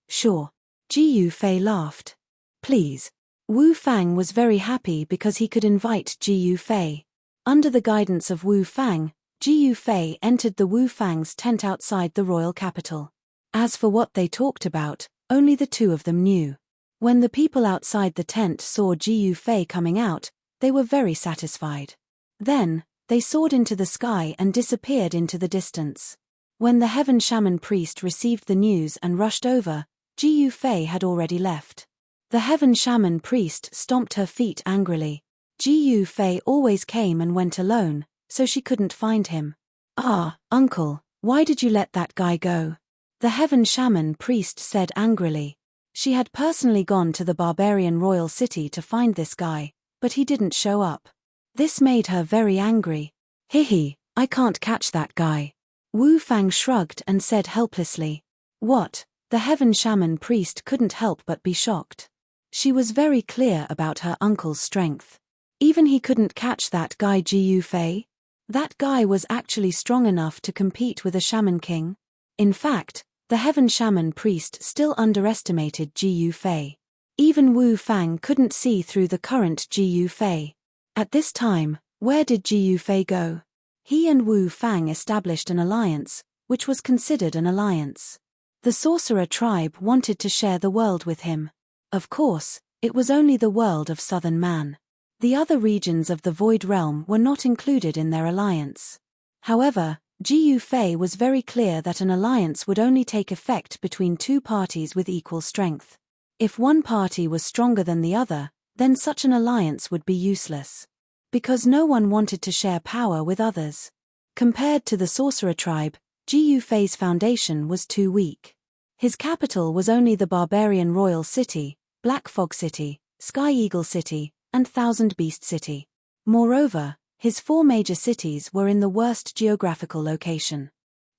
Sure. Ji Fei laughed. Please. Wu Fang was very happy because he could invite Ji Fei. Under the guidance of Wu Fang, Ji Fei entered the Wu Fang's tent outside the royal capital. As for what they talked about, only the two of them knew. When the people outside the tent saw Ji Fei coming out, they were very satisfied. Then, they soared into the sky and disappeared into the distance. When the heaven shaman priest received the news and rushed over, Ji Fei had already left. The heaven shaman priest stomped her feet angrily. Ji Fei always came and went alone, so she couldn't find him. Ah, uncle, why did you let that guy go? The heaven shaman priest said angrily. She had personally gone to the barbarian royal city to find this guy, but he didn't show up. This made her very angry. I can't catch that guy. Wu Fang shrugged and said helplessly. What? The heaven shaman priest couldn't help but be shocked. She was very clear about her uncle's strength. Even he couldn't catch that guy Ji Fei? That guy was actually strong enough to compete with a shaman king? In fact, the heaven shaman priest still underestimated Ji Fei. Even Wu Fang couldn't see through the current Ji Fei. At this time, where did Ji Fei go? He and Wu Fang established an alliance, which was considered an alliance. The sorcerer tribe wanted to share the world with him. Of course, it was only the world of southern Man. The other regions of the Void Realm were not included in their alliance. However, Ji Fei was very clear that an alliance would only take effect between two parties with equal strength. If one party was stronger than the other, then such an alliance would be useless. Because no one wanted to share power with others. Compared to the sorcerer tribe, Ji Fei's foundation was too weak. His capital was only the barbarian royal city, Black Fog City, Sky Eagle City, and Thousand Beast City. Moreover, his four major cities were in the worst geographical location.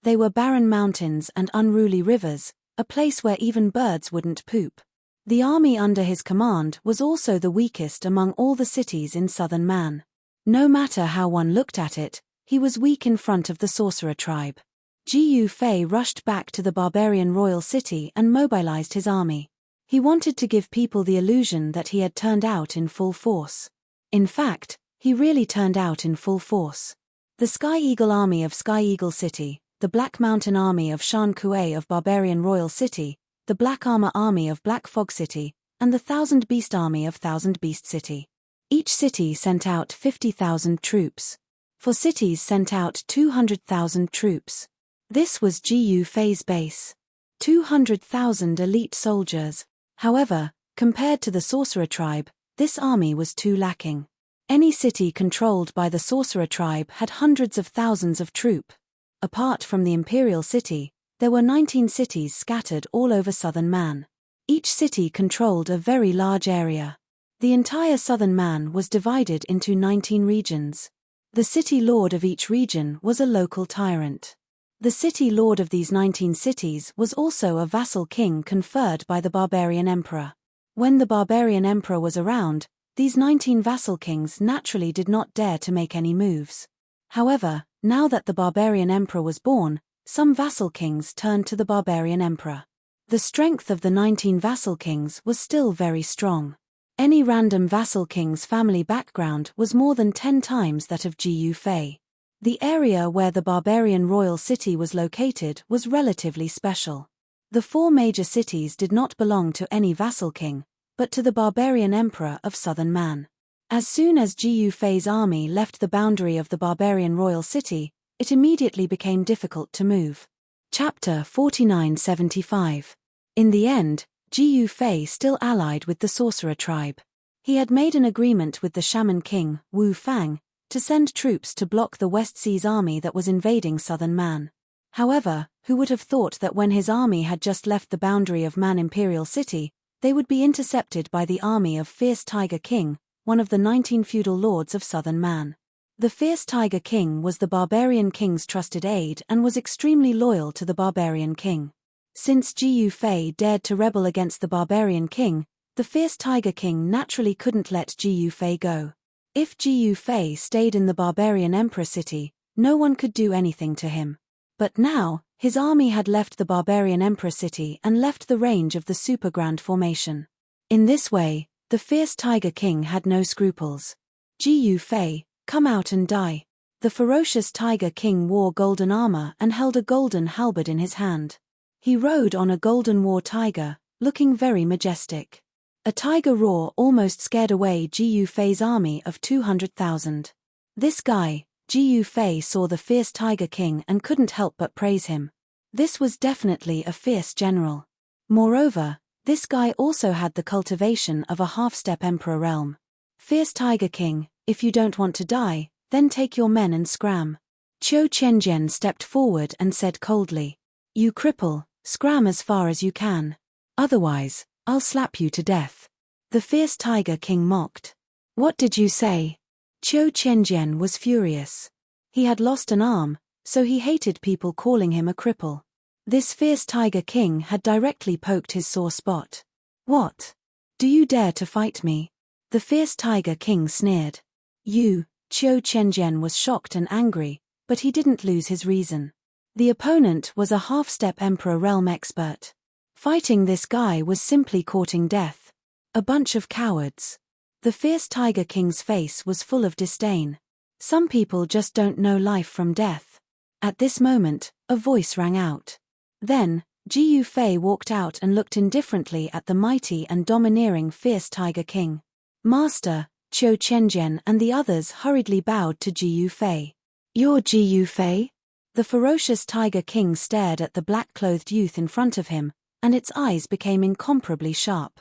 They were barren mountains and unruly rivers, a place where even birds wouldn't poop. The army under his command was also the weakest among all the cities in southern Man. No matter how one looked at it, he was weak in front of the sorcerer tribe. Jiyu Fei rushed back to the barbarian royal city and mobilized his army. He wanted to give people the illusion that he had turned out in full force. In fact, he really turned out in full force. The Sky Eagle Army of Sky Eagle City, the Black Mountain Army of Shan Kuei of Barbarian Royal City, the Black Armor Army of Black Fog City, and the Thousand Beast Army of Thousand Beast City. Each city sent out 50,000 troops. 4 cities sent out 200,000 troops. This was Jiyu Fei's base. 200,000 elite soldiers. However, compared to the sorcerer tribe, this army was too lacking. Any city controlled by the sorcerer tribe had hundreds of thousands of troops. Apart from the imperial city, there were 19 cities scattered all over southern Man. Each city controlled a very large area. The entire southern Man was divided into 19 regions. The city lord of each region was a local tyrant. The city lord of these 19 cities was also a vassal king conferred by the barbarian emperor. When the barbarian emperor was around, these 19 vassal kings naturally did not dare to make any moves. However, now that the barbarian emperor was born, some vassal kings turned to the barbarian emperor. The strength of the 19 vassal kings was still very strong. Any random vassal king's family background was more than 10 times that of Jiyu Fei. The area where the barbarian royal city was located was relatively special. The 4 major cities did not belong to any vassal king, but to the barbarian emperor of southern Man. As soon as Jiyu Fei's army left the boundary of the barbarian royal city, it immediately became difficult to move. Chapter 4975. In the end, Jiyu Fei still allied with the sorcerer tribe. He had made an agreement with the shaman king, Wu Fang, to send troops to block the West Sea's army that was invading southern Man. However, who would have thought that when his army had just left the boundary of Man Imperial City, they would be intercepted by the army of Fierce Tiger King, one of the 19 feudal lords of southern Man. The Fierce Tiger King was the barbarian king's trusted aide and was extremely loyal to the barbarian king. Since Jiyu Fei dared to rebel against the barbarian king, the Fierce Tiger King naturally couldn't let Jiyu Fei go. If Jiyu Fei stayed in the barbarian emperor city, no one could do anything to him. But now, his army had left the barbarian emperor city and left the range of the Super Grand Formation. In this way, the Fierce Tiger King had no scruples. Jiyu Fei, come out and die. The ferocious Tiger King wore golden armor and held a golden halberd in his hand. He rode on a golden war tiger, looking very majestic. A tiger roar almost scared away Jiyu Fei's army of 200,000. This guy, Jiyu Fei, saw the Fierce Tiger King and couldn't help but praise him. This was definitely a fierce general. Moreover, this guy also had the cultivation of a half-step emperor realm. Fierce Tiger King, if you don't want to die, then take your men and scram. Qiu Qianjian stepped forward and said coldly, "You cripple, scram as far as you can. Otherwise, I'll slap you to death." The Fierce Tiger King mocked. "What did you say?" Qiu Qianjian was furious. He had lost an arm, so he hated people calling him a cripple. This Fierce Tiger King had directly poked his sore spot. "What? Do you dare to fight me?" The Fierce Tiger King sneered. "You," Qiu Qianjian was shocked and angry, but he didn't lose his reason. The opponent was a half-step emperor realm expert. Fighting this guy was simply courting death. A bunch of cowards. The Fierce Tiger King's face was full of disdain. Some people just don't know life from death. At this moment, a voice rang out. Then, Jiyu Fei walked out and looked indifferently at the mighty and domineering Fierce Tiger King. Master, Qiu Qianjian and the others hurriedly bowed to Jiyu Fei. "You're Jiyu Fei?" The ferocious Tiger King stared at the black-clothed youth in front of him, and its eyes became incomparably sharp.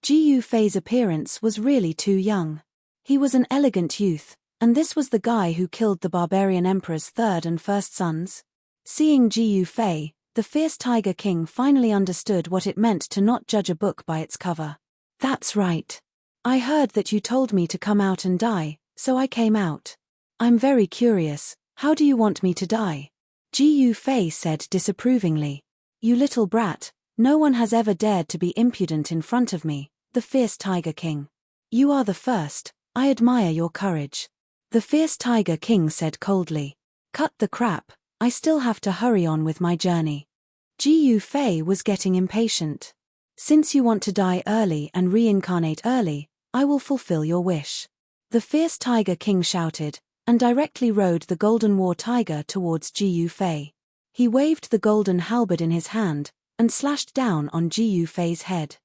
Jiyu Fei's appearance was really too young. He was an elegant youth, and this was the guy who killed the barbarian emperor's third and first sons. Seeing Jiyu Fei, the Fierce Tiger King finally understood what it meant to not judge a book by its cover. "That's right. I heard that you told me to come out and die, so I came out. I'm very curious, how do you want me to die?" Jiyu Fei said disapprovingly. "You little brat, No one has ever dared to be impudent in front of me, the fierce Tiger King. You are the first. I admire your courage. The fierce Tiger King said coldly. Cut the crap, I still have to hurry on with my journey. Jiu Fei was getting impatient. Since you want to die early and reincarnate early, I will fulfill your wish. The fierce Tiger King shouted, and directly rode the golden war tiger towards Jiu Fei. He waved the golden halberd in his hand, and slashed down on Jiu Fei's head.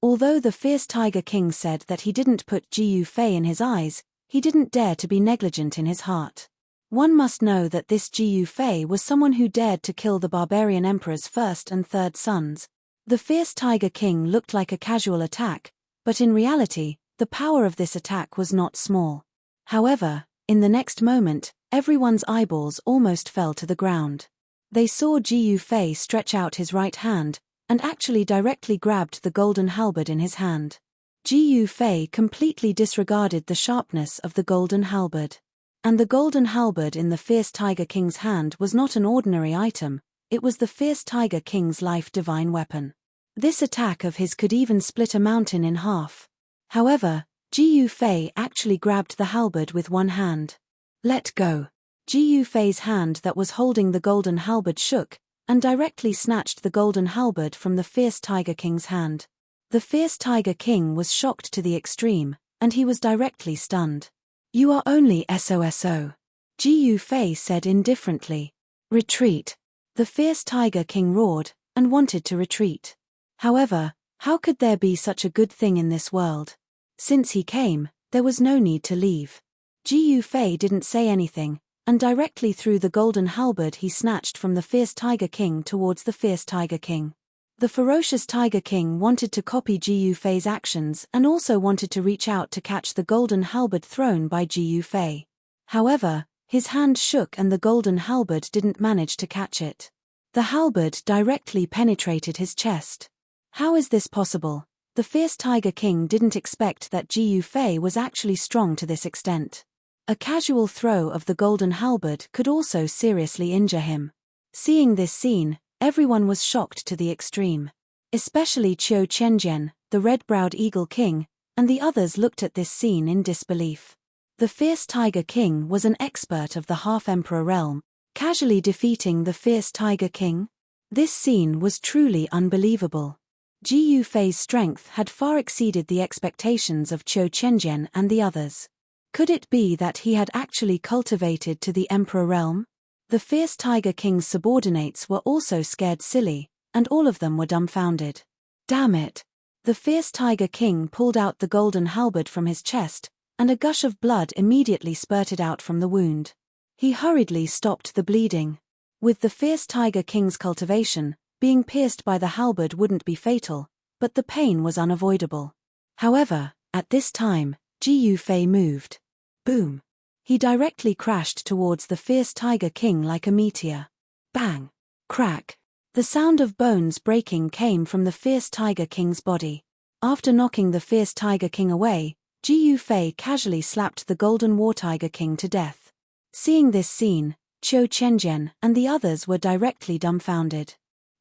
Although the fierce Tiger King said that he didn't put Jiu Fei in his eyes, he didn't dare to be negligent in his heart. One must know that this Jiu Fei was someone who dared to kill the barbarian emperor's first and third sons. The fierce Tiger King looked like a casual attack, but in reality, the power of this attack was not small. However, in the next moment, everyone's eyeballs almost fell to the ground. They saw Jiu Fei stretch out his right hand, and actually directly grabbed the golden halberd in his hand. Jiu Fei completely disregarded the sharpness of the golden halberd. And the golden halberd in the fierce Tiger King's hand was not an ordinary item, it was the fierce Tiger King's life-divine weapon. This attack of his could even split a mountain in half. However, Jiu Fei actually grabbed the halberd with one hand. Let go. Jiu Fei's hand that was holding the golden halberd shook, and directly snatched the golden halberd from the fierce Tiger King's hand. The fierce Tiger King was shocked to the extreme, and he was directly stunned. You are only SOSO. Jiu Fei said indifferently. Retreat. The fierce Tiger King roared, and wanted to retreat. However, how could there be such a good thing in this world? Since he came, there was no need to leave. Jiu Fei didn't say anything, and directly threw the golden halberd he snatched from the fierce Tiger King towards the fierce Tiger King. The ferocious Tiger King wanted to copy Jiu Fei's actions and also wanted to reach out to catch the golden halberd thrown by Jiu Fei. However, his hand shook and the golden halberd didn't manage to catch it. The halberd directly penetrated his chest. How is this possible? The fierce Tiger King didn't expect that Jiu Fei was actually strong to this extent. A casual throw of the golden halberd could also seriously injure him. Seeing this scene, everyone was shocked to the extreme. Especially Qiu Qianjian, the red-browed Eagle King, and the others looked at this scene in disbelief. The fierce Tiger King was an expert of the half-emperor realm, casually defeating the fierce Tiger King. This scene was truly unbelievable. Jiu Fei's strength had far exceeded the expectations of Qiu Qianjian and the others. Could it be that he had actually cultivated to the emperor realm? The fierce Tiger King's subordinates were also scared silly, and all of them were dumbfounded. Damn it! The fierce Tiger King pulled out the golden halberd from his chest, and a gush of blood immediately spurted out from the wound. He hurriedly stopped the bleeding. With the fierce Tiger King's cultivation, being pierced by the halberd wouldn't be fatal, but the pain was unavoidable. However, at this time, Jiu Fei moved. Boom! He directly crashed towards the fierce Tiger King like a meteor. Bang! Crack! The sound of bones breaking came from the fierce Tiger King's body. After knocking the fierce Tiger King away, Jiu Fei casually slapped the golden war Tiger King to death. Seeing this scene, Qiu Qianjian and the others were directly dumbfounded.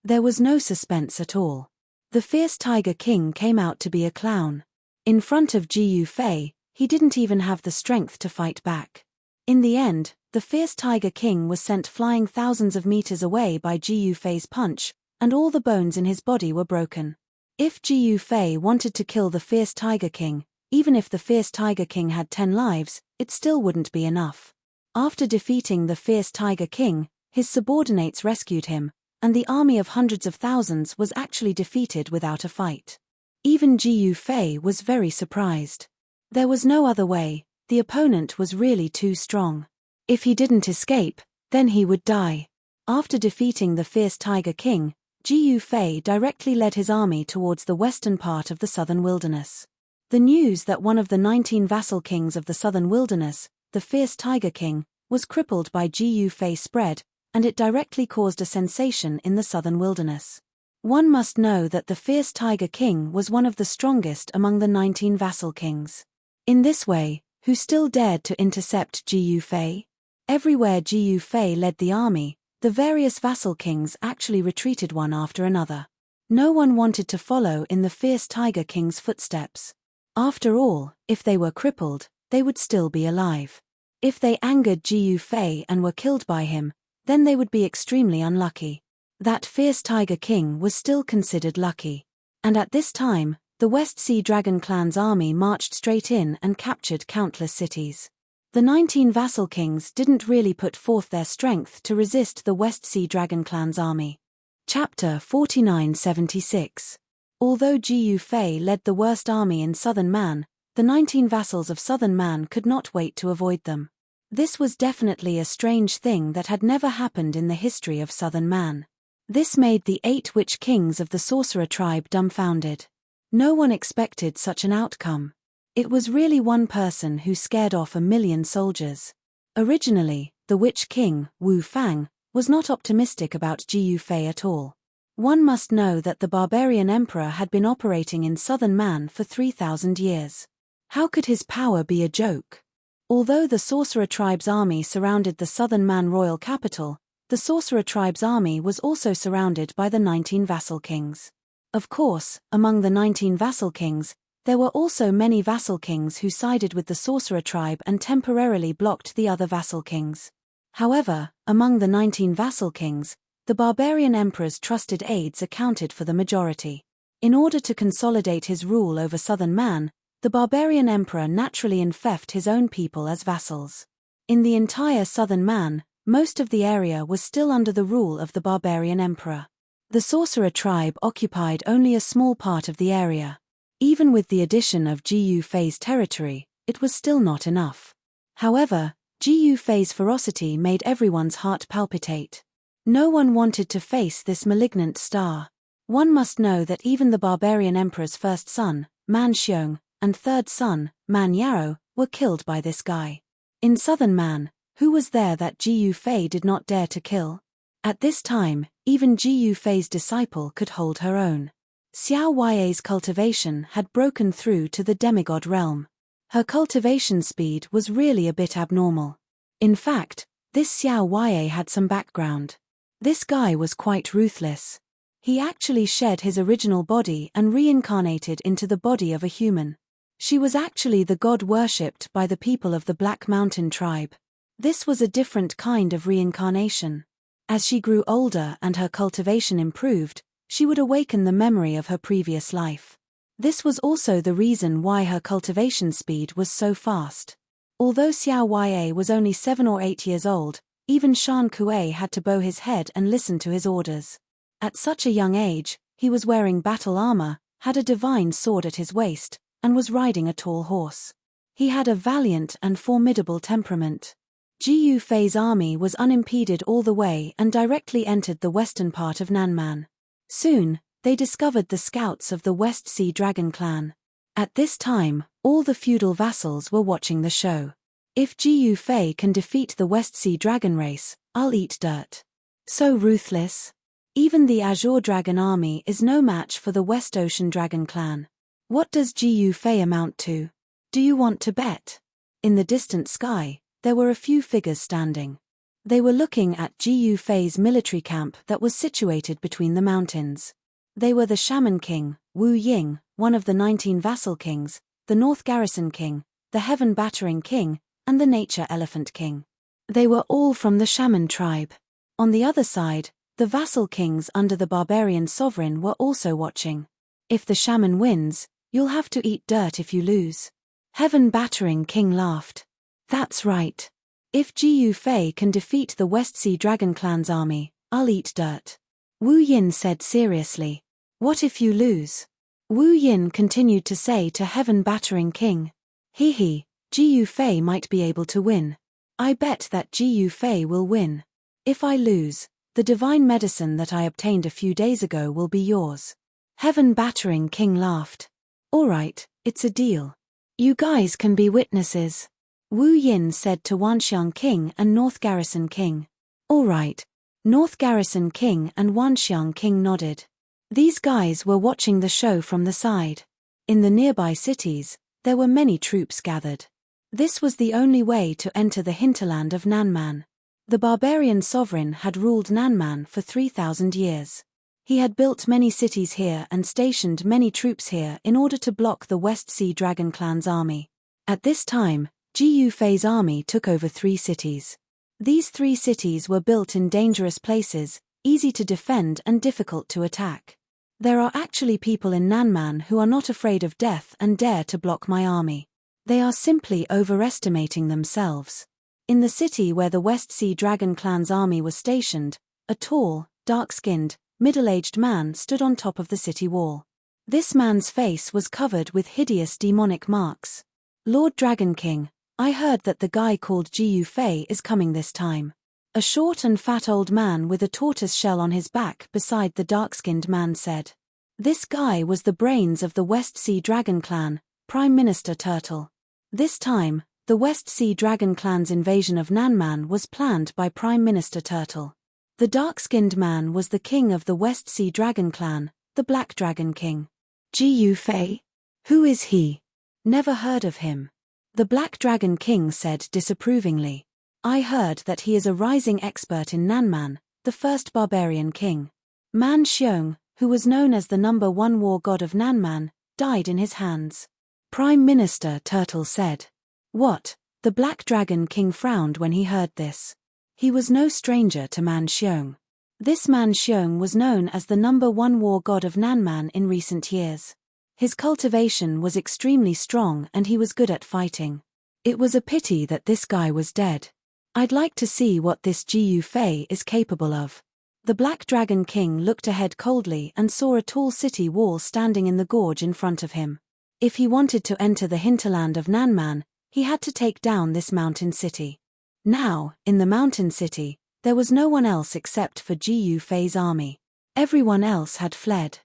There was no suspense at all. The fierce Tiger King came out to be a clown. In front of Jiu Fei, he didn't even have the strength to fight back. In the end, the fierce Tiger King was sent flying thousands of meters away by Jiu Fei's punch, and all the bones in his body were broken. If Jiu Fei wanted to kill the fierce Tiger King, even if the fierce Tiger King had 10 lives, it still wouldn't be enough. After defeating the fierce Tiger King, his subordinates rescued him, and the army of hundreds of thousands was actually defeated without a fight. Even Jiu Fei was very surprised. There was no other way, the opponent was really too strong. If he didn't escape, then he would die. After defeating the fierce Tiger King, Jiu Fei directly led his army towards the western part of the southern wilderness. The news that one of the 19 vassal kings of the southern wilderness, the fierce Tiger King, was crippled by Jiu Fei spread, and it directly caused a sensation in the southern wilderness. One must know that the fierce Tiger King was one of the strongest among the 19 vassal kings. In this way, who still dared to intercept Jiu Fei? Everywhere Jiu Fei led the army, the various vassal kings actually retreated one after another. No one wanted to follow in the fierce Tiger King's footsteps. After all, if they were crippled, they would still be alive. If they angered Jiu Fei and were killed by him, then they would be extremely unlucky. That fierce Tiger King was still considered lucky. And at this time, the West Sea Dragon clan's army marched straight in and captured countless cities. The 19 vassal kings didn't really put forth their strength to resist the West Sea Dragon clan's army. Chapter 4976. Although Jiu Fei led the worst army in southern Man, the 19 vassals of southern Man could not wait to avoid them. This was definitely a strange thing that had never happened in the history of southern Man. This made the 8 witch kings of the sorcerer tribe dumbfounded. No one expected such an outcome. It was really one person who scared off 1,000,000 soldiers. Originally, the witch king, Wu Fang, was not optimistic about Jiu Fei at all. One must know that the barbarian emperor had been operating in southern Man for 3,000 years. How could his power be a joke? Although the sorcerer tribe's army surrounded the southern Man royal capital, the sorcerer tribe's army was also surrounded by the 19 vassal kings. Of course, among the 19 vassal kings, there were also many vassal kings who sided with the sorcerer tribe and temporarily blocked the other vassal kings. However, among the 19 vassal kings, the barbarian emperor's trusted aides accounted for the majority. In order to consolidate his rule over southern Man, the barbarian emperor naturally infected his own people as vassals. In the entire southern Man, most of the area was still under the rule of the barbarian emperor. The sorcerer tribe occupied only a small part of the area. Even with the addition of Jiu Fei's territory, it was still not enough. However, Jiu Fei's ferocity made everyone's heart palpitate. No one wanted to face this malignant star. One must know that even the barbarian emperor's first son, Man Xiong, and third son, Man Yao, were killed by this guy. In southern Man, who was there that Jiu Fei did not dare to kill? At this time, even Jiu Fei's disciple could hold her own. Xiao Huai's cultivation had broken through to the demigod realm. Her cultivation speed was really a bit abnormal. In fact, this Xiao Huai had some background. This guy was quite ruthless. He actually shed his original body and reincarnated into the body of a human. She was actually the god worshipped by the people of the Black Mountain tribe. This was a different kind of reincarnation. As she grew older and her cultivation improved, she would awaken the memory of her previous life. This was also the reason why her cultivation speed was so fast. Although Xiao Huai was only 7 or 8 years old, even Shan Kuei had to bow his head and listen to his orders. At such a young age, he was wearing battle armor, had a divine sword at his waist, and was riding a tall horse. He had a valiant and formidable temperament. Jiu Fei's army was unimpeded all the way and directly entered the western part of Nanman. Soon, they discovered the scouts of the West Sea Dragon clan. At this time, all the feudal vassals were watching the show. If Jiu Fei can defeat the West Sea Dragon race, I'll eat dirt. So ruthless. Even the Azure Dragon army is no match for the West Ocean Dragon clan. What does Jiu Fei amount to? Do you want to bet? In the distant sky, there were a few figures standing. They were looking at Jiu Fei's military camp that was situated between the mountains. They were the Shaman King, Wu Ying, one of the 19 vassal kings, the North Garrison King, the Heaven Battering King, and the Nature Elephant King. They were all from the Shaman tribe. On the other side, the vassal kings under the barbarian sovereign were also watching. If the Shaman wins, you'll have to eat dirt if you lose. Heaven Battering King laughed. That's right. If Jiu Fei can defeat the West Sea Dragon clan's army, I'll eat dirt. Wu Yin said seriously. What if you lose? Wu Yin continued to say to Heaven Battering King. He, Jiu Fei might be able to win. I bet that Jiu Fei will win. If I lose, the divine medicine that I obtained a few days ago will be yours. Heaven Battering King laughed. All right, it's a deal. You guys can be witnesses. Wu Yin said to Wanxiang King and North Garrison King. All right. North Garrison King and Wanxiang King nodded. These guys were watching the show from the side. In the nearby cities, there were many troops gathered. This was the only way to enter the hinterland of Nanman. The barbarian sovereign had ruled Nanman for 3,000 years. He had built many cities here and stationed many troops here in order to block the West Sea Dragon Clan's army. At this time, Ji Yufei's army took over 3 cities. These 3 cities were built in dangerous places, easy to defend and difficult to attack. There are actually people in Nanman who are not afraid of death and dare to block my army. They are simply overestimating themselves. In the city where the West Sea Dragon Clan's army was stationed, a tall, dark-skinned, middle-aged man stood on top of the city wall. This man's face was covered with hideous demonic marks. Lord Dragon King, I heard that the guy called Ji Yufei is coming this time. A short and fat old man with a tortoise shell on his back beside the dark-skinned man said. This guy was the brains of the West Sea Dragon Clan, Prime Minister Turtle. This time, the West Sea Dragon Clan's invasion of Nanman was planned by Prime Minister Turtle. The dark-skinned man was the king of the West Sea Dragon Clan, the Black Dragon King. Ji Yufei? Who is he? Never heard of him. The Black Dragon King said disapprovingly. I heard that he is a rising expert in Nanman, the first barbarian king. Man Xiong, who was known as the #1 war god of Nanman, died in his hands. Prime Minister Turtle said. What? The Black Dragon King frowned when he heard this. He was no stranger to Man Xiong. This Man Xiong was known as the #1 war god of Nanman in recent years. His cultivation was extremely strong and he was good at fighting. It was a pity that this guy was dead. I'd like to see what this Ji Yufei is capable of. The Black Dragon King looked ahead coldly and saw a tall city wall standing in the gorge in front of him. If he wanted to enter the hinterland of Nanman, he had to take down this mountain city. Now, in the mountain city, there was no one else except for Ji Yufei's army. Everyone else had fled.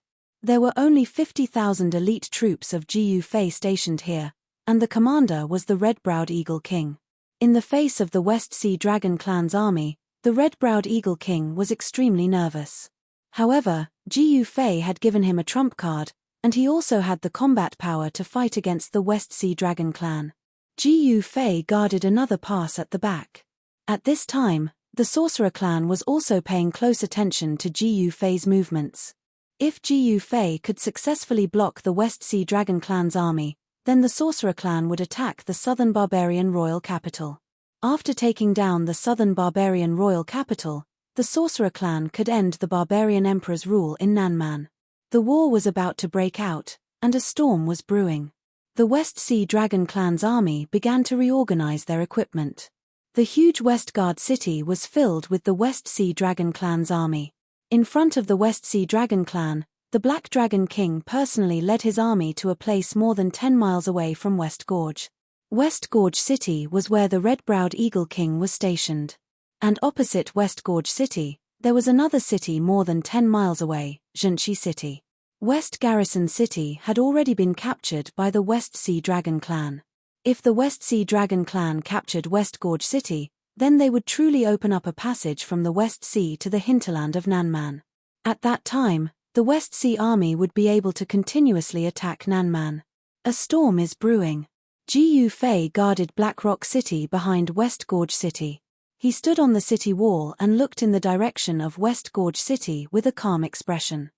There were only 50,000 elite troops of Ji Yufei stationed here, and the commander was the Red-Browed Eagle King. In the face of the West Sea Dragon Clan's army, the Red-Browed Eagle King was extremely nervous. However, Ji Yufei had given him a trump card, and he also had the combat power to fight against the West Sea Dragon Clan. Ji Yufei guarded another pass at the back. At this time, the Sorcerer Clan was also paying close attention to Ji Yufei's movements. If Ji Yufei could successfully block the West Sea Dragon Clan's army, then the Sorcerer Clan would attack the southern barbarian royal capital. After taking down the southern barbarian royal capital, the Sorcerer Clan could end the barbarian emperor's rule in Nanman. The war was about to break out, and a storm was brewing. The West Sea Dragon Clan's army began to reorganize their equipment. The huge Westguard city was filled with the West Sea Dragon Clan's army. In front of the West Sea Dragon Clan, the Black Dragon King personally led his army to a place more than 10 miles away from West Gorge. West Gorge City was where the Red-Browed Eagle King was stationed. And opposite West Gorge City, there was another city more than 10 miles away, Zhenqi City. West Garrison City had already been captured by the West Sea Dragon Clan. If the West Sea Dragon Clan captured West Gorge City, then they would truly open up a passage from the West Sea to the hinterland of Nanman. At that time, the West Sea army would be able to continuously attack Nanman. A storm is brewing. Ji Yufei guarded Black Rock City behind West Gorge City. He stood on the city wall and looked in the direction of West Gorge City with a calm expression.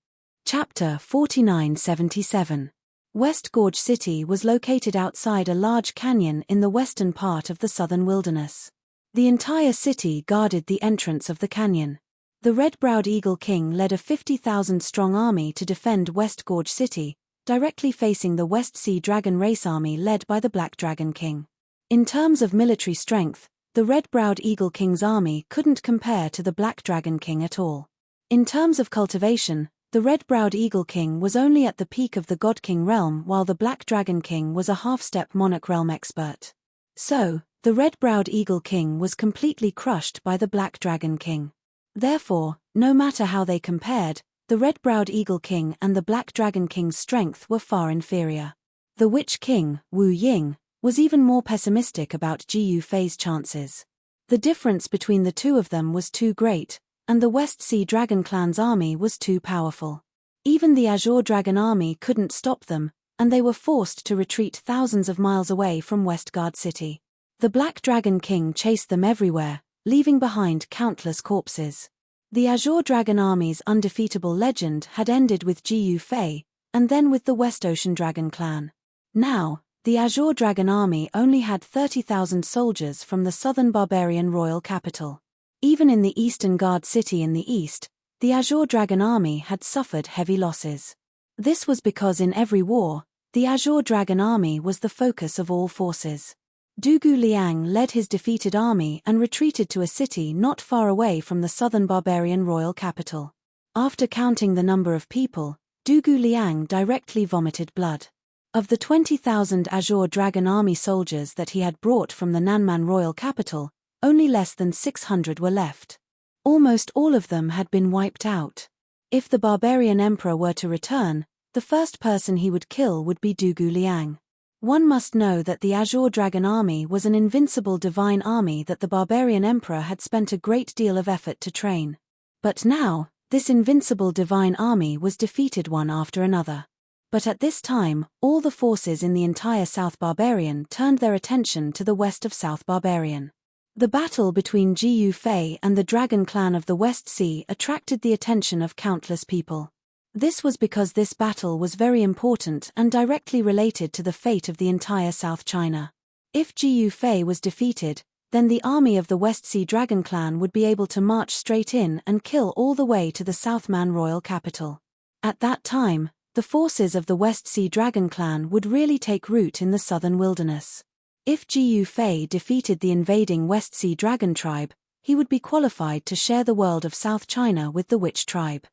Chapter 4977. West Gorge City was located outside a large canyon in the western part of the southern wilderness. The entire city guarded the entrance of the canyon. The Red-Browed Eagle King led a 50,000-strong army to defend West Gorge City, directly facing the West Sea Dragon Race army led by the Black Dragon King. In terms of military strength, the Red-Browed Eagle King's army couldn't compare to the Black Dragon King at all. In terms of cultivation, the Red-Browed Eagle King was only at the peak of the God King realm while the Black Dragon King was a half-step monarch realm expert. So, the Red-Browed Eagle King was completely crushed by the Black Dragon King. Therefore, no matter how they compared, the Red-Browed Eagle King and the Black Dragon King's strength were far inferior. The Witch King, Wu Ying, was even more pessimistic about Ji Yufei's chances. The difference between the two of them was too great, and the West Sea Dragon Clan's army was too powerful. Even the Azure Dragon army couldn't stop them, and they were forced to retreat thousands of miles away from Westguard City. The Black Dragon King chased them everywhere, leaving behind countless corpses. The Azure Dragon Army's undefeatable legend had ended with Jiyu Fei, and then with the West Ocean Dragon clan. Now, the Azure Dragon Army only had 30,000 soldiers from the southern barbarian royal capital. Even in the Eastern Guard city in the east, the Azure Dragon Army had suffered heavy losses. This was because in every war, the Azure Dragon Army was the focus of all forces. Dugu Liang led his defeated army and retreated to a city not far away from the southern barbarian royal capital. After counting the number of people, Dugu Liang directly vomited blood. Of the 20,000 Azure Dragon Army soldiers that he had brought from the Nanman royal capital, only less than 600 were left. Almost all of them had been wiped out. If the barbarian emperor were to return, the first person he would kill would be Dugu Liang. One must know that the Azure Dragon Army was an invincible divine army that the barbarian emperor had spent a great deal of effort to train. But now, this invincible divine army was defeated one after another. But at this time, all the forces in the entire South Barbarian turned their attention to the west of South Barbarian. The battle between Jiyu Fei and the Dragon clan of the West Sea attracted the attention of countless people. This was because this battle was very important and directly related to the fate of the entire South China. If Jiyu Fei was defeated, then the army of the West Sea Dragon clan would be able to march straight in and kill all the way to the Southman royal capital. At that time, the forces of the West Sea Dragon clan would really take root in the southern wilderness. If Jiyu Fei defeated the invading West Sea Dragon tribe, he would be qualified to share the world of South China with the Witch tribe.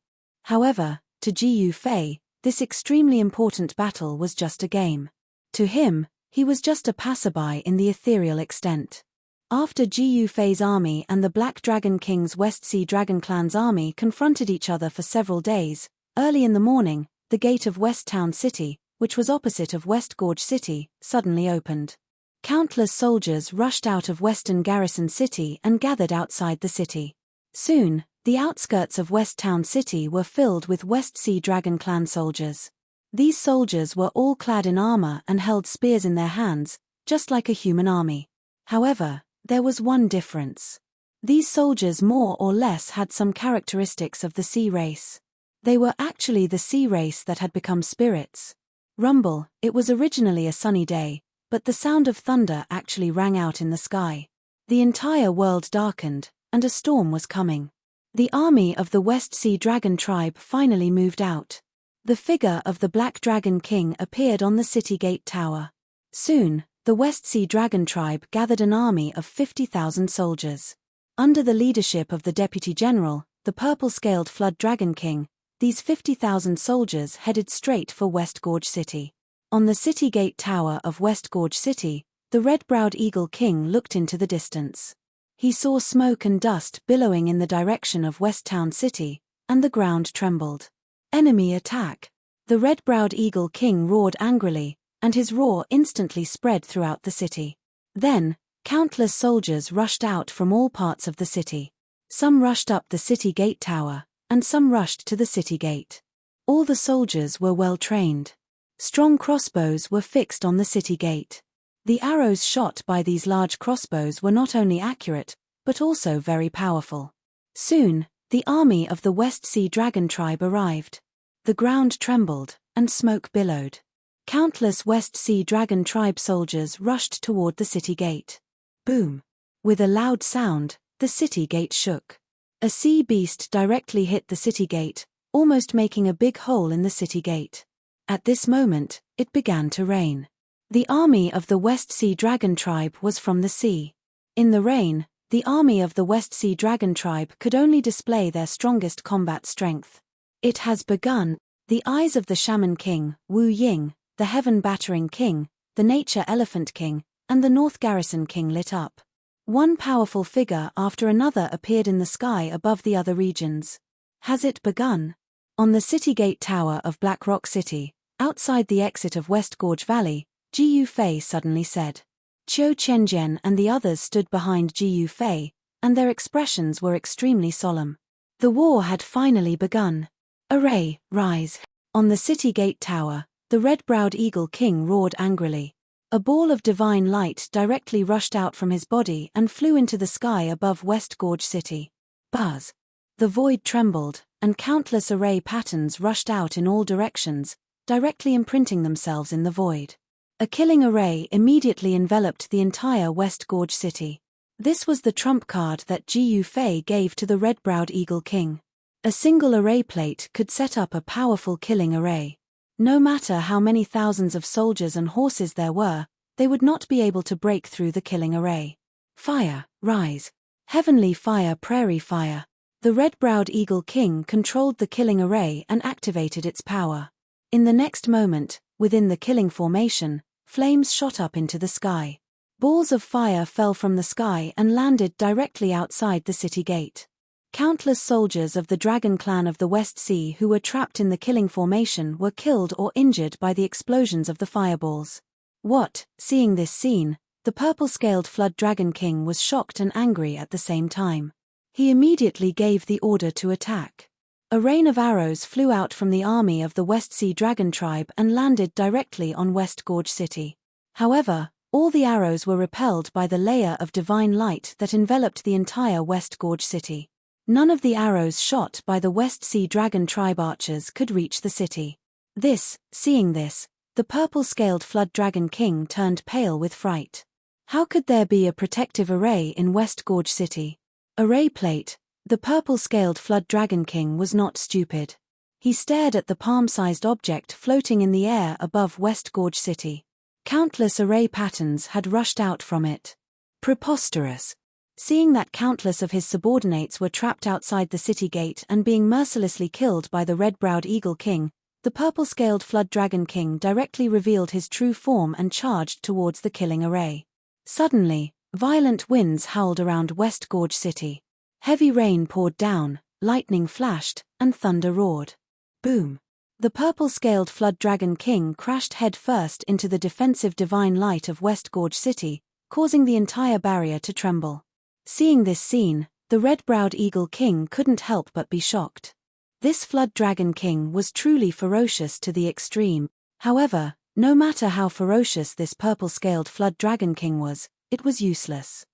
However, to Jiyu Fei, this extremely important battle was just a game. To him, he was just a passerby in the ethereal extent. After Jiyu Fei's army and the Black Dragon King's West Sea Dragon clan's army confronted each other for several days, early in the morning, the gate of West Town City, which was opposite of West Gorge City, suddenly opened. Countless soldiers rushed out of Western Garrison City and gathered outside the city. Soon, the outskirts of West Town City were filled with West Sea Dragon clan soldiers. These soldiers were all clad in armor and held spears in their hands, just like a human army. However, there was one difference. These soldiers more or less had some characteristics of the sea race. They were actually the sea race that had become spirits. Rumble, it was originally a sunny day, but the sound of thunder actually rang out in the sky. The entire world darkened, and a storm was coming. The army of the West Sea Dragon tribe finally moved out. The figure of the Black Dragon King appeared on the city gate tower. Soon, the West Sea Dragon tribe gathered an army of 50,000 soldiers. Under the leadership of the Deputy General, the purple-scaled Flood Dragon King, these 50,000 soldiers headed straight for West Gorge City. On the city gate tower of West Gorge City, the red-browed Eagle King looked into the distance. He saw smoke and dust billowing in the direction of West Town City, and the ground trembled. Enemy attack! The red-browed Eagle King roared angrily, and his roar instantly spread throughout the city. Then, countless soldiers rushed out from all parts of the city. Some rushed up the city gate tower, and some rushed to the city gate. All the soldiers were well trained. Strong crossbows were fixed on the city gate. The arrows shot by these large crossbows were not only accurate, but also very powerful. Soon, the army of the West Sea Dragon tribe arrived. The ground trembled, and smoke billowed. Countless West Sea Dragon tribe soldiers rushed toward the city gate. Boom! With a loud sound, the city gate shook. A sea beast directly hit the city gate, almost making a big hole in the city gate. At this moment, it began to rain. The army of the West Sea Dragon tribe was from the sea. In the rain, the army of the West Sea Dragon tribe could only display their strongest combat strength. It has begun. The eyes of the Shaman King, Wu Ying, the Heaven Battering King, the Nature Elephant King, and the North Garrison King lit up. One powerful figure after another appeared in the sky above the other regions. Has it begun? On the city gate tower of Black Rock City, outside the exit of West Gorge Valley, Jiyu Fei suddenly said. Qiu Qianjian and the others stood behind Jiyu Fei, and their expressions were extremely solemn. The war had finally begun. Array, rise! On the city gate tower, the red-browed Eagle King roared angrily. A ball of divine light directly rushed out from his body and flew into the sky above West Gorge City. Buzz! The void trembled, and countless array patterns rushed out in all directions, directly imprinting themselves in the void. A killing array immediately enveloped the entire West Gorge city. This was the trump card that Gu Fei gave to the red-browed Eagle King. A single array plate could set up a powerful killing array. No matter how many thousands of soldiers and horses there were, they would not be able to break through the killing array. Fire, rise. Heavenly fire, prairie fire. The red-browed Eagle King controlled the killing array and activated its power. In the next moment, within the killing formation, flames shot up into the sky. Balls of fire fell from the sky and landed directly outside the city gate. Countless soldiers of the Dragon Clan of the West Sea who were trapped in the killing formation were killed or injured by the explosions of the fireballs. Seeing this scene, the purple-scaled Flood Dragon King was shocked and angry at the same time. He immediately gave the order to attack. A rain of arrows flew out from the army of the West Sea Dragon tribe and landed directly on West Gorge City. However, all the arrows were repelled by the layer of divine light that enveloped the entire West Gorge City. None of the arrows shot by the West Sea Dragon tribe archers could reach the city. Seeing this, the purple-scaled Flood Dragon King turned pale with fright. How could there be a protective array in West Gorge City? Array plate. The purple-scaled Flood Dragon King was not stupid. He stared at the palm-sized object floating in the air above West Gorge City. Countless array patterns had rushed out from it. Preposterous. Seeing that countless of his subordinates were trapped outside the city gate and being mercilessly killed by the red-browed Eagle King, the purple-scaled Flood Dragon King directly revealed his true form and charged towards the killing array. Suddenly, violent winds howled around West Gorge City. Heavy rain poured down, lightning flashed, and thunder roared. Boom! The purple-scaled Flood Dragon King crashed head-first into the defensive divine light of West Gorge City, causing the entire barrier to tremble. Seeing this scene, the red-browed Eagle King couldn't help but be shocked. This Flood Dragon King was truly ferocious to the extreme. However, no matter how ferocious this purple-scaled Flood Dragon King was, it was useless.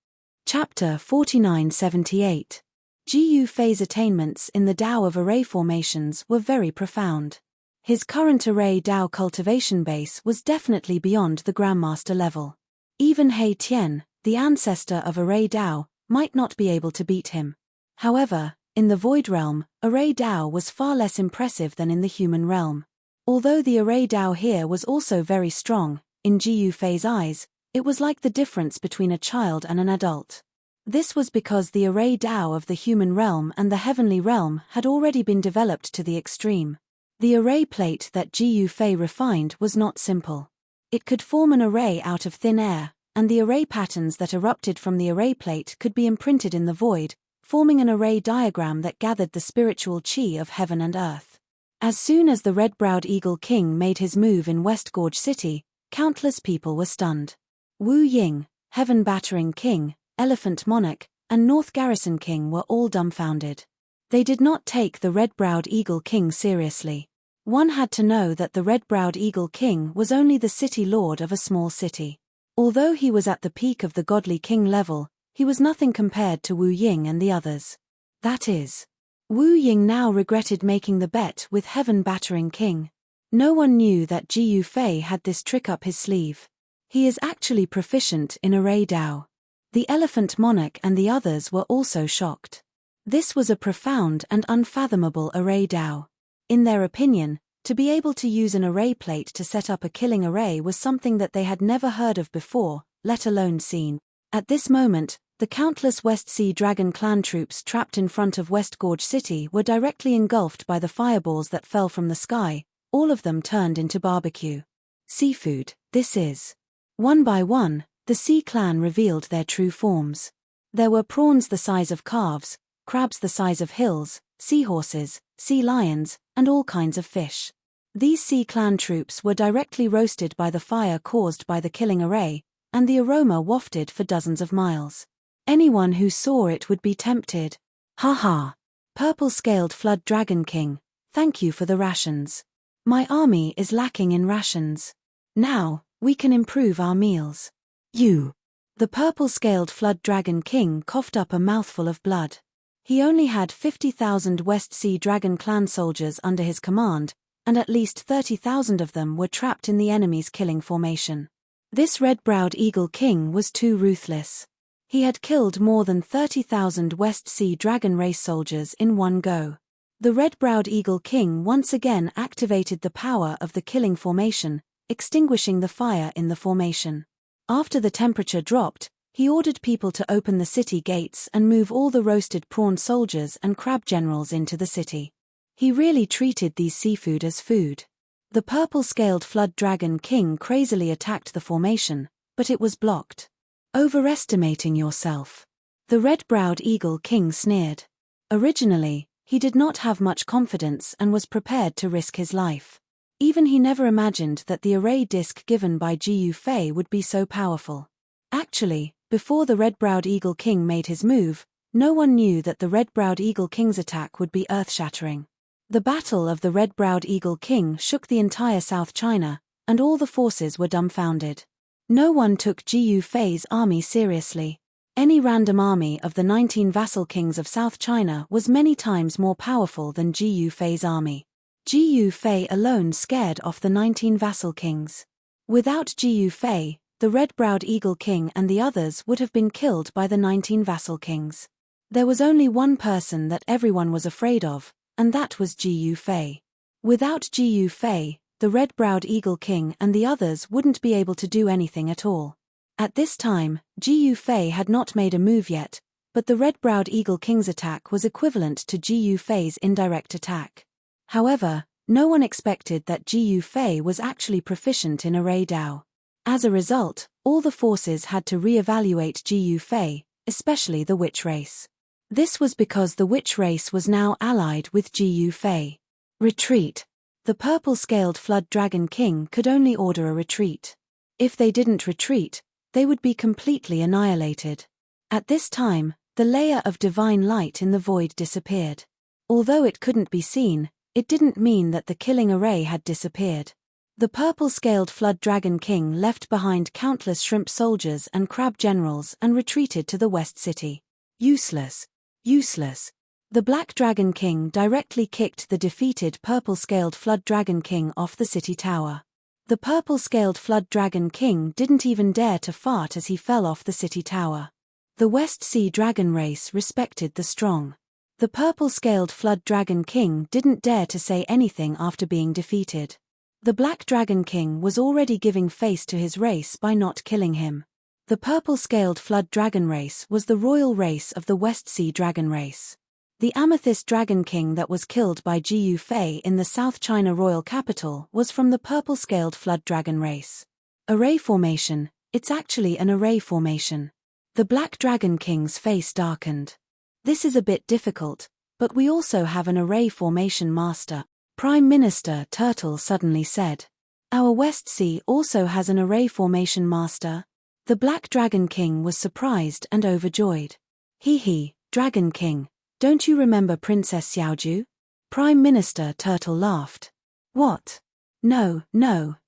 Chapter 4978. Gu Fei's attainments in the Tao of array formations were very profound. His current array Tao cultivation base was definitely beyond the Grandmaster level. Even He Tian, the ancestor of array Tao, might not be able to beat him. However, in the Void Realm, array Tao was far less impressive than in the human realm. Although the array Tao here was also very strong, in Gu Fei's eyes, it was like the difference between a child and an adult. This was because the array Tao of the human realm and the heavenly realm had already been developed to the extreme. The array plate that Gu Fei refined was not simple. It could form an array out of thin air, and the array patterns that erupted from the array plate could be imprinted in the void, forming an array diagram that gathered the spiritual chi of heaven and earth. As soon as the red-browed Eagle King made his move in West Gorge City, countless people were stunned. Wu Ying, Heaven Battering King, Elephant Monarch, and North Garrison King were all dumbfounded. They did not take the red-browed Eagle King seriously. One had to know that the red-browed Eagle King was only the city lord of a small city. Although he was at the peak of the godly king level, he was nothing compared to Wu Ying and the others. That is, Wu Ying now regretted making the bet with Heaven Battering King. No one knew that Gu Fei had this trick up his sleeve. He is actually proficient in array Tao. The Elephant Monarch and the others were also shocked. This was a profound and unfathomable array Tao. In their opinion, to be able to use an array plate to set up a killing array was something that they had never heard of before, let alone seen. At this moment, the countless West Sea Dragon clan troops trapped in front of West Gorge City were directly engulfed by the fireballs that fell from the sky. All of them turned into barbecue. Seafood, this is. One by one, the Sea clan revealed their true forms. There were prawns the size of calves, crabs the size of hills, seahorses, sea lions, and all kinds of fish. These Sea clan troops were directly roasted by the fire caused by the killing array, and the aroma wafted for dozens of miles. Anyone who saw it would be tempted. Ha ha! Purple-scaled Flood Dragon King, thank you for the rations. My army is lacking in rations. Now, we can improve our meals. You! The purple-scaled Flood Dragon King coughed up a mouthful of blood. He only had 50,000 West Sea Dragon clan soldiers under his command, and at least 30,000 of them were trapped in the enemy's killing formation. This red-browed eagle king was too ruthless. He had killed more than 30,000 West Sea Dragon race soldiers in one go. The red-browed eagle king once again activated the power of the killing formation, extinguishing the fire in the formation. After the temperature dropped, he ordered people to open the city gates and move all the roasted prawn soldiers and crab generals into the city. He really treated these seafood as food. The purple-scaled flood dragon king crazily attacked the formation, but it was blocked. Overestimating yourself. The red-browed eagle king sneered. Originally, he did not have much confidence and was prepared to risk his life. Even he never imagined that the array disc given by Gu Fei would be so powerful. Actually, before the red-browed eagle king made his move, no one knew that the red-browed eagle king's attack would be earth-shattering. The battle of the red-browed eagle king shook the entire South China, and all the forces were dumbfounded. No one took Gu Fei's army seriously. Any random army of the 19 vassal kings of South China was many times more powerful than Gu Fei's army. Gu Fei alone scared off the 19 vassal kings. Without Gu Fei, the red-browed eagle king and the others would have been killed by the 19 vassal kings. There was only one person that everyone was afraid of, and that was Gu Fei. Without Gu Fei, the red-browed eagle king and the others wouldn't be able to do anything at all. At this time, Gu Fei had not made a move yet, but the red-browed eagle king's attack was equivalent to Gu Fei's indirect attack. However, no one expected that Gu Fei was actually proficient in array Dao. As a result, all the forces had to re-evaluate Gu Fei, especially the witch race. This was because the witch race was now allied with Gu Fei. Retreat. The purple-scaled flood dragon king could only order a retreat. If they didn't retreat, they would be completely annihilated. At this time, the layer of divine light in the void disappeared. Although it couldn't be seen, it didn't mean that the killing array had disappeared. The purple-scaled flood dragon king left behind countless shrimp soldiers and crab generals and retreated to the west city. Useless. Useless. The black dragon king directly kicked the defeated purple-scaled flood dragon king off the city tower. The purple-scaled flood dragon king didn't even dare to fart as he fell off the city tower. The West Sea Dragon race respected the strong. The purple-scaled flood dragon king didn't dare to say anything after being defeated. The Black Dragon King was already giving face to his race by not killing him. The purple-scaled flood dragon race was the royal race of the West Sea Dragon race. The Amethyst Dragon King that was killed by Gu Fei in the South China royal capital was from the purple-scaled flood dragon race. Array formation, it's actually an array formation. The Black Dragon King's face darkened. This is a bit difficult, but we also have an array formation master. Prime Minister Turtle suddenly said. Our West Sea also has an array formation master. The Black Dragon King was surprised and overjoyed. Hee, Dragon King, don't you remember Princess Xiaoju? Prime Minister Turtle laughed. What? No,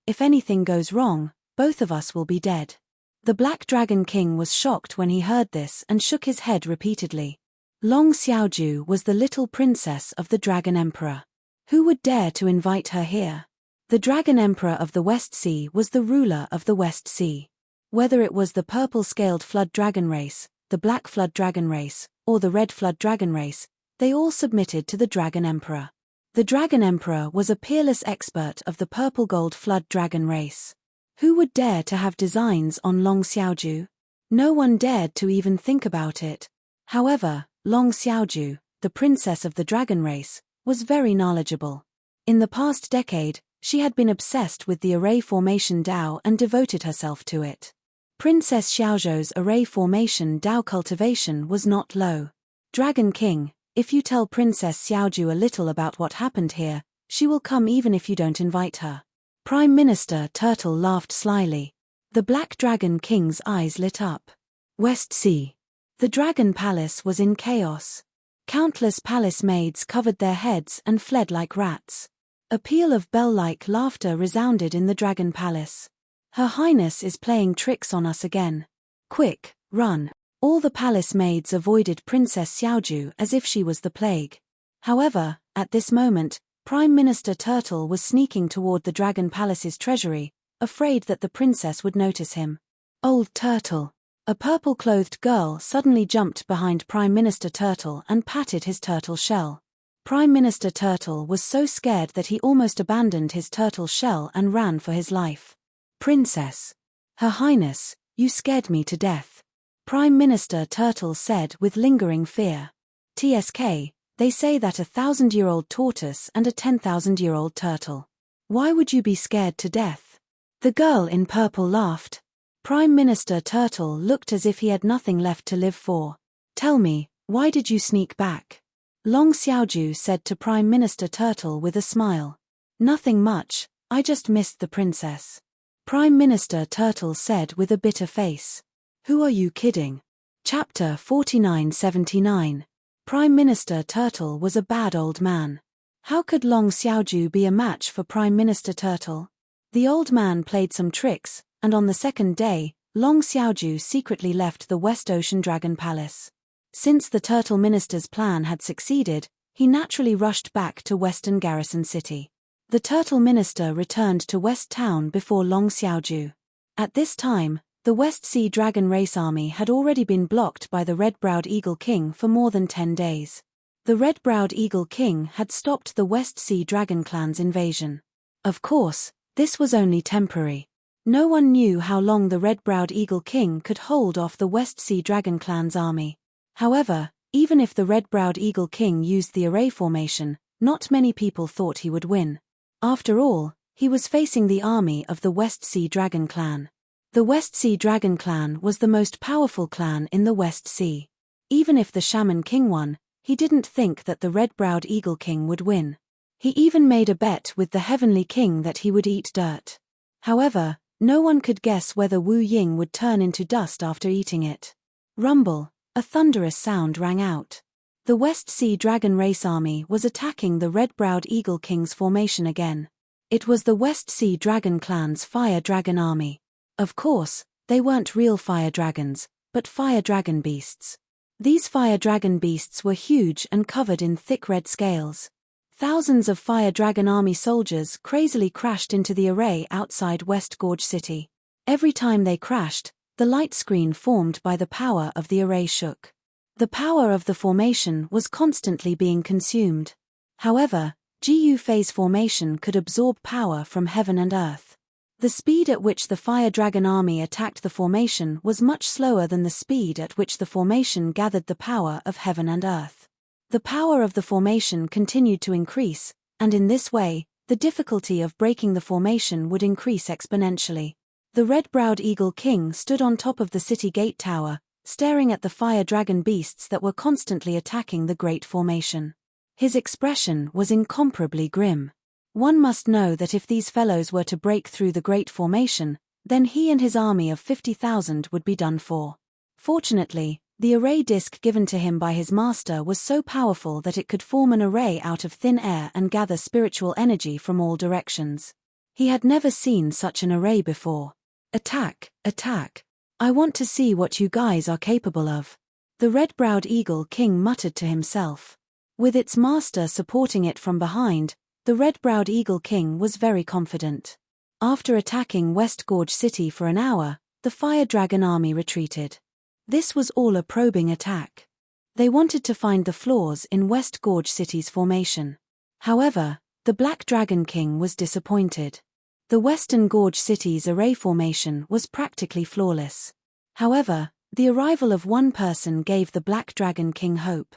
if anything goes wrong, both of us will be dead. The Black Dragon King was shocked when he heard this and shook his head repeatedly. Long Xiaoju was the little princess of the Dragon Emperor. Who would dare to invite her here? The Dragon Emperor of the West Sea was the ruler of the West Sea. Whether it was the purple-scaled flood dragon race, the black flood dragon race, or the red flood dragon race, they all submitted to the Dragon Emperor. The Dragon Emperor was a peerless expert of the purple-gold flood dragon race. Who would dare to have designs on Long Xiaoju? No one dared to even think about it. However, Long Xiaoju, the princess of the dragon race, was very knowledgeable. In the past decade, she had been obsessed with the array formation Dao and devoted herself to it. Princess Xiaozhou's array formation Dao cultivation was not low. Dragon King, if you tell Princess Xiaozhu a little about what happened here, she will come even if you don't invite her. Prime Minister Turtle laughed slyly. The Black Dragon King's eyes lit up. West Sea. The Dragon Palace was in chaos. Countless palace maids covered their heads and fled like rats. A peal of bell-like laughter resounded in the Dragon Palace. Her Highness is playing tricks on us again. Quick, run. All the palace maids avoided Princess Xiaoju as if she was the plague. However, at this moment, Prime Minister Turtle was sneaking toward the Dragon Palace's treasury, afraid that the princess would notice him. Old Turtle. A purple-clothed girl suddenly jumped behind Prime Minister Turtle and patted his turtle shell. Prime Minister Turtle was so scared that he almost abandoned his turtle shell and ran for his life. Princess. Her Highness, you scared me to death. Prime Minister Turtle said with lingering fear. TSK, they say that a 1,000-year-old tortoise and a 10,000-year-old turtle. Why would you be scared to death? The girl in purple laughed. Prime Minister Turtle looked as if he had nothing left to live for. Tell me, why did you sneak back? Long Xiaoju said to Prime Minister Turtle with a smile. Nothing much, I just missed the princess. Prime Minister Turtle said with a bitter face. Who are you kidding? Chapter 4979. Prime Minister Turtle was a bad old man. How could Long Xiaoju be a match for Prime Minister Turtle? The old man played some tricks, and on the second day, Long Xiaoju secretly left the West Ocean Dragon Palace. Since the Turtle Minister's plan had succeeded, he naturally rushed back to Western Garrison City. The Turtle Minister returned to West Town before Long Xiaoju. At this time, the West Sea Dragon Race Army had already been blocked by the Red-Browed Eagle King for more than 10 days. The Red-Browed Eagle King had stopped the West Sea Dragon Clan's invasion. Of course, this was only temporary. No one knew how long the Red-Browed Eagle King could hold off the West Sea Dragon Clan's army. However, even if the Red-Browed Eagle King used the array formation, not many people thought he would win. After all, he was facing the army of the West Sea Dragon Clan. The West Sea Dragon Clan was the most powerful clan in the West Sea. Even if the Shaman King won, he didn't think that the Red-Browed Eagle King would win. He even made a bet with the Heavenly King that he would eat dirt. However, no one could guess whether Wu Ying would turn into dust after eating it. Rumble, a thunderous sound rang out. The West Sea Dragon Race Army was attacking the Red-Browed Eagle King's formation again. It was the West Sea Dragon Clan's Fire Dragon Army. Of course, they weren't real fire dragons, but fire dragon beasts. These fire dragon beasts were huge and covered in thick red scales. Thousands of Fire Dragon Army soldiers crazily crashed into the array outside West Gorge City. Every time they crashed, the light screen formed by the power of the array shook. The power of the formation was constantly being consumed. However, GU phase formation could absorb power from heaven and earth. The speed at which the Fire Dragon Army attacked the formation was much slower than the speed at which the formation gathered the power of heaven and earth. The power of the formation continued to increase, and in this way, the difficulty of breaking the formation would increase exponentially. The Red-Browed Eagle King stood on top of the city gate tower, staring at the fire dragon beasts that were constantly attacking the Great Formation. His expression was incomparably grim. One must know that if these fellows were to break through the Great Formation, then he and his army of 50,000 would be done for. Fortunately, the array disc given to him by his master was so powerful that it could form an array out of thin air and gather spiritual energy from all directions. He had never seen such an array before. Attack, attack. I want to see what you guys are capable of. The Red-Browed Eagle King muttered to himself. With its master supporting it from behind, the Red-Browed Eagle King was very confident. After attacking West Gorge City for an hour, the Fire Dragon Army retreated. This was all a probing attack. They wanted to find the flaws in West Gorge City's formation. However, the Black Dragon King was disappointed. The Western Gorge City's array formation was practically flawless. However, the arrival of one person gave the Black Dragon King hope.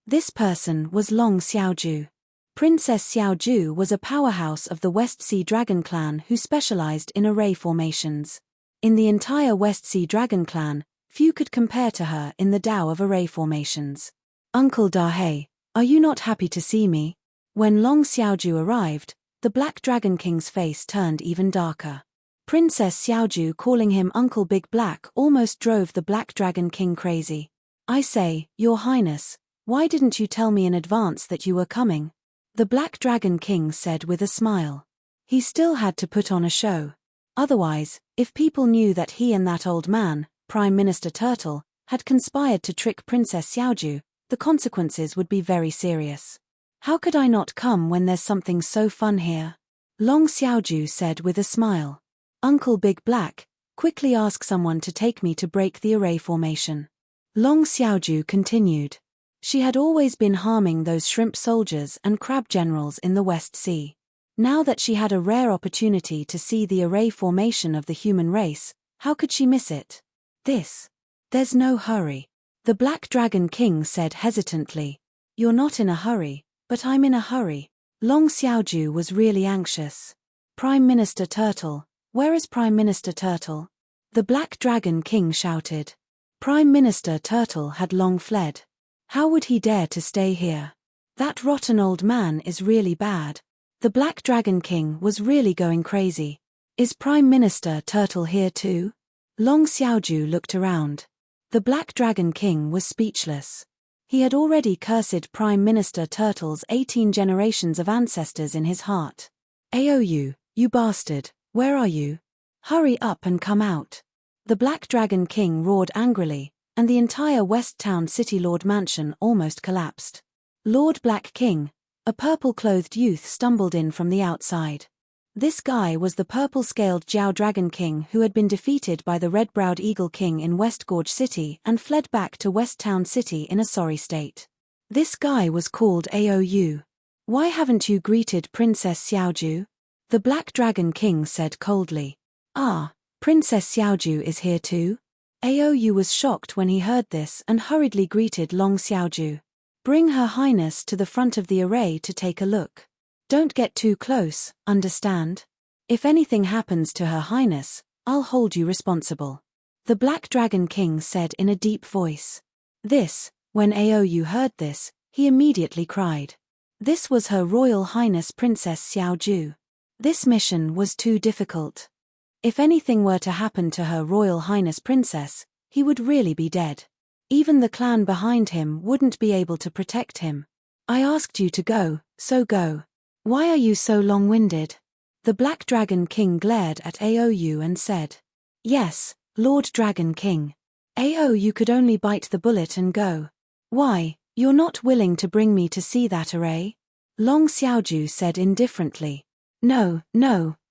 This person was Long Xiaoju. Princess Xiaoju was a powerhouse of the West Sea Dragon Clan who specialized in array formations. In the entire West Sea Dragon Clan, few could compare to her in the Tao of array formations. Uncle Dahe, are you not happy to see me? When Long Xiaoju arrived, the Black Dragon King's face turned even darker. Princess Xiaoju calling him Uncle Big Black almost drove the Black Dragon King crazy. I say, Your Highness, why didn't you tell me in advance that you were coming? The Black Dragon King said with a smile. He still had to put on a show. Otherwise, if people knew that he and that old man, Prime Minister Turtle, had conspired to trick Princess Xiaoju, the consequences would be very serious. How could I not come when there's something so fun here? Long Xiaoju said with a smile. Uncle Big Black, quickly ask someone to take me to break the array formation. Long Xiaoju continued. She had always been harming those shrimp soldiers and crab generals in the West Sea. Now that she had a rare opportunity to see the array formation of the human race, how could she miss it? There's no hurry. The Black Dragon King said hesitantly. You're not in a hurry, but I'm in a hurry. Long Xiaoju was really anxious. Prime Minister Turtle, where is Prime Minister Turtle? The Black Dragon King shouted. Prime Minister Turtle had long fled. How would he dare to stay here? That rotten old man is really bad. The Black Dragon King was really going crazy. Is Prime Minister Turtle here too? Long Xiaoju looked around. The Black Dragon King was speechless. He had already cursed Prime Minister Turtle's 18 generations of ancestors in his heart. Aou, you bastard, where are you? Hurry up and come out. The Black Dragon King roared angrily, and the entire West Town City Lord Mansion almost collapsed. Lord Black King, a purple-clothed youth stumbled in from the outside. This guy was the purple-scaled Jiao Dragon King who had been defeated by the red-browed Eagle King in West Gorge City and fled back to West Town City in a sorry state. This guy was called Aou. Why haven't you greeted Princess Xiaoju? The Black Dragon King said coldly. Ah, Princess Xiaoju is here too? Aou was shocked when he heard this and hurriedly greeted Long Xiaoju. Bring Her Highness to the front of the array to take a look. Don't get too close, understand? If anything happens to Her Highness, I'll hold you responsible. The Black Dragon King said in a deep voice. When Aou heard this, he immediately cried. This was Her Royal Highness Princess Xiaoju. This mission was too difficult. If anything were to happen to Her Royal Highness Princess, he would really be dead. Even the clan behind him wouldn't be able to protect him. I asked you to go, so go. Why are you so long-winded? The Black Dragon King glared at Aou and said. Yes, Lord Dragon King. Aou could only bite the bullet and go. Why, you're not willing to bring me to see that array? Long Xiaoju said indifferently. No,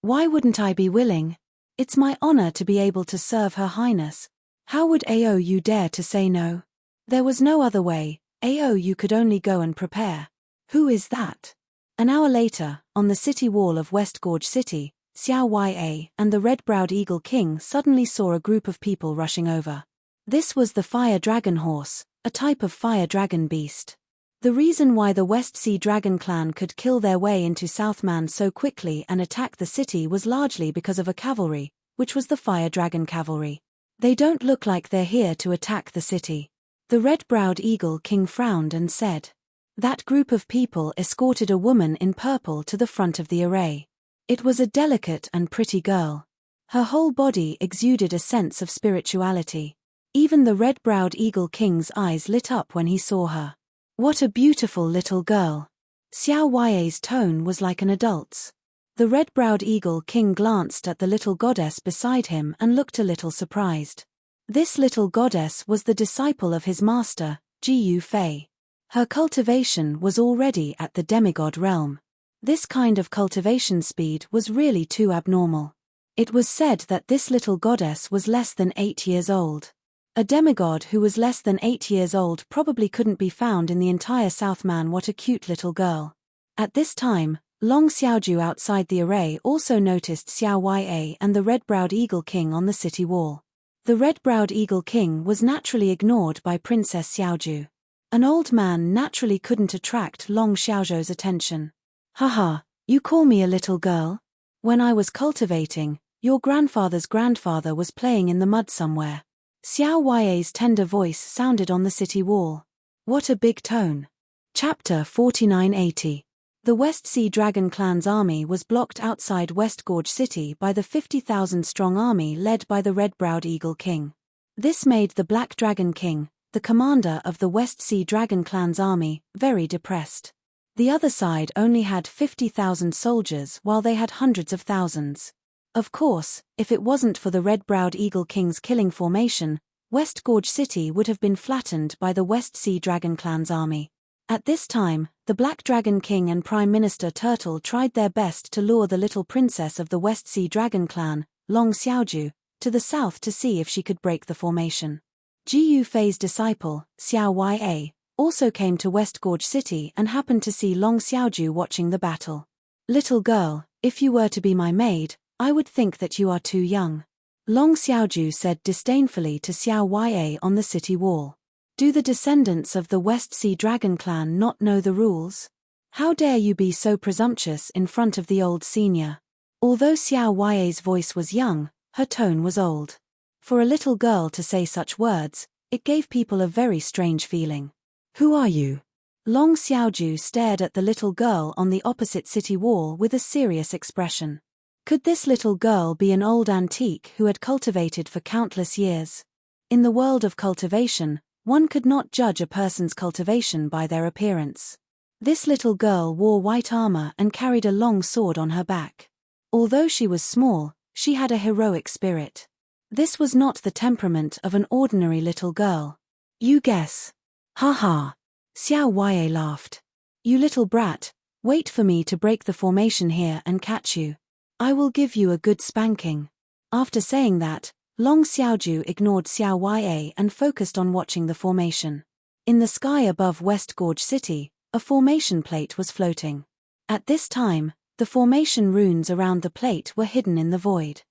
why wouldn't I be willing? It's my honor to be able to serve Her Highness. How would Aou dare to say no? There was no other way. Aou could only go and prepare. Who is that? An hour later, on the city wall of West Gorge City, Xiao Ya and the red-browed Eagle King suddenly saw a group of people rushing over. This was the Fire Dragon Horse, a type of fire dragon beast. The reason why the West Sea Dragon clan could kill their way into Southman so quickly and attack the city was largely because of a cavalry, which was the Fire Dragon Cavalry. They don't look like they're here to attack the city. The red-browed Eagle King frowned and said. That group of people escorted a woman in purple to the front of the array. It was a delicate and pretty girl. Her whole body exuded a sense of spirituality. Even the red-browed Eagle King's eyes lit up when he saw her. What a beautiful little girl. Xiao Ya's tone was like an adult's. The red-browed Eagle King glanced at the little goddess beside him and looked a little surprised. This little goddess was the disciple of his master, Jiyu Fei. Her cultivation was already at the demigod realm. This kind of cultivation speed was really too abnormal. It was said that this little goddess was less than 8 years old. A demigod who was less than 8 years old probably couldn't be found in the entire Southman. What a cute little girl. At this time, Long Xiaoju outside the array also noticed Xiao Ya and the red-browed Eagle King on the city wall. The red-browed Eagle King was naturally ignored by Princess Xiaoju. An old man naturally couldn't attract Long Xiaoju's attention. Haha, you call me a little girl? When I was cultivating, your grandfather's grandfather was playing in the mud somewhere. Xiao Ya's tender voice sounded on the city wall. What a big tone. Chapter 4980. The West Sea Dragon clan's army was blocked outside West Gorge City by the 50,000-strong army led by the red-browed Eagle King. This made the Black Dragon King, the commander of the West Sea Dragon clan's army, very depressed. The other side only had 50,000 soldiers while they had hundreds of thousands. Of course, if it wasn't for the red-browed Eagle King's killing formation, West Gorge City would have been flattened by the West Sea Dragon Clan's army. At this time, the Black Dragon King and Prime Minister Turtle tried their best to lure the little princess of the West Sea Dragon Clan, Long Xiaoju, to the south to see if she could break the formation. Ji Yufei's disciple, Xiao Ya, also came to West Gorge City and happened to see Long Xiaoju watching the battle. "Little girl, if you were to be my maid, I would think that you are too young," Long Xiaoju said disdainfully to Xiao Ya on the city wall. "Do the descendants of the West Sea Dragon Clan not know the rules? How dare you be so presumptuous in front of the old senior?" Although Xiao Ya's voice was young, her tone was old. For a little girl to say such words, it gave people a very strange feeling. "Who are you?" Long Xiaoju stared at the little girl on the opposite city wall with a serious expression. Could this little girl be an old antique who had cultivated for countless years? In the world of cultivation, one could not judge a person's cultivation by their appearance. This little girl wore white armor and carried a long sword on her back. Although she was small, she had a heroic spirit. This was not the temperament of an ordinary little girl. "You guess." "Ha ha." Xiao Ya laughed. "You little brat, wait for me to break the formation here and catch you. I will give you a good spanking." After saying that, Long Xiaoju ignored Xiao Ya and focused on watching the formation. In the sky above West Gorge City, a formation plate was floating. At this time, the formation runes around the plate were hidden in the void.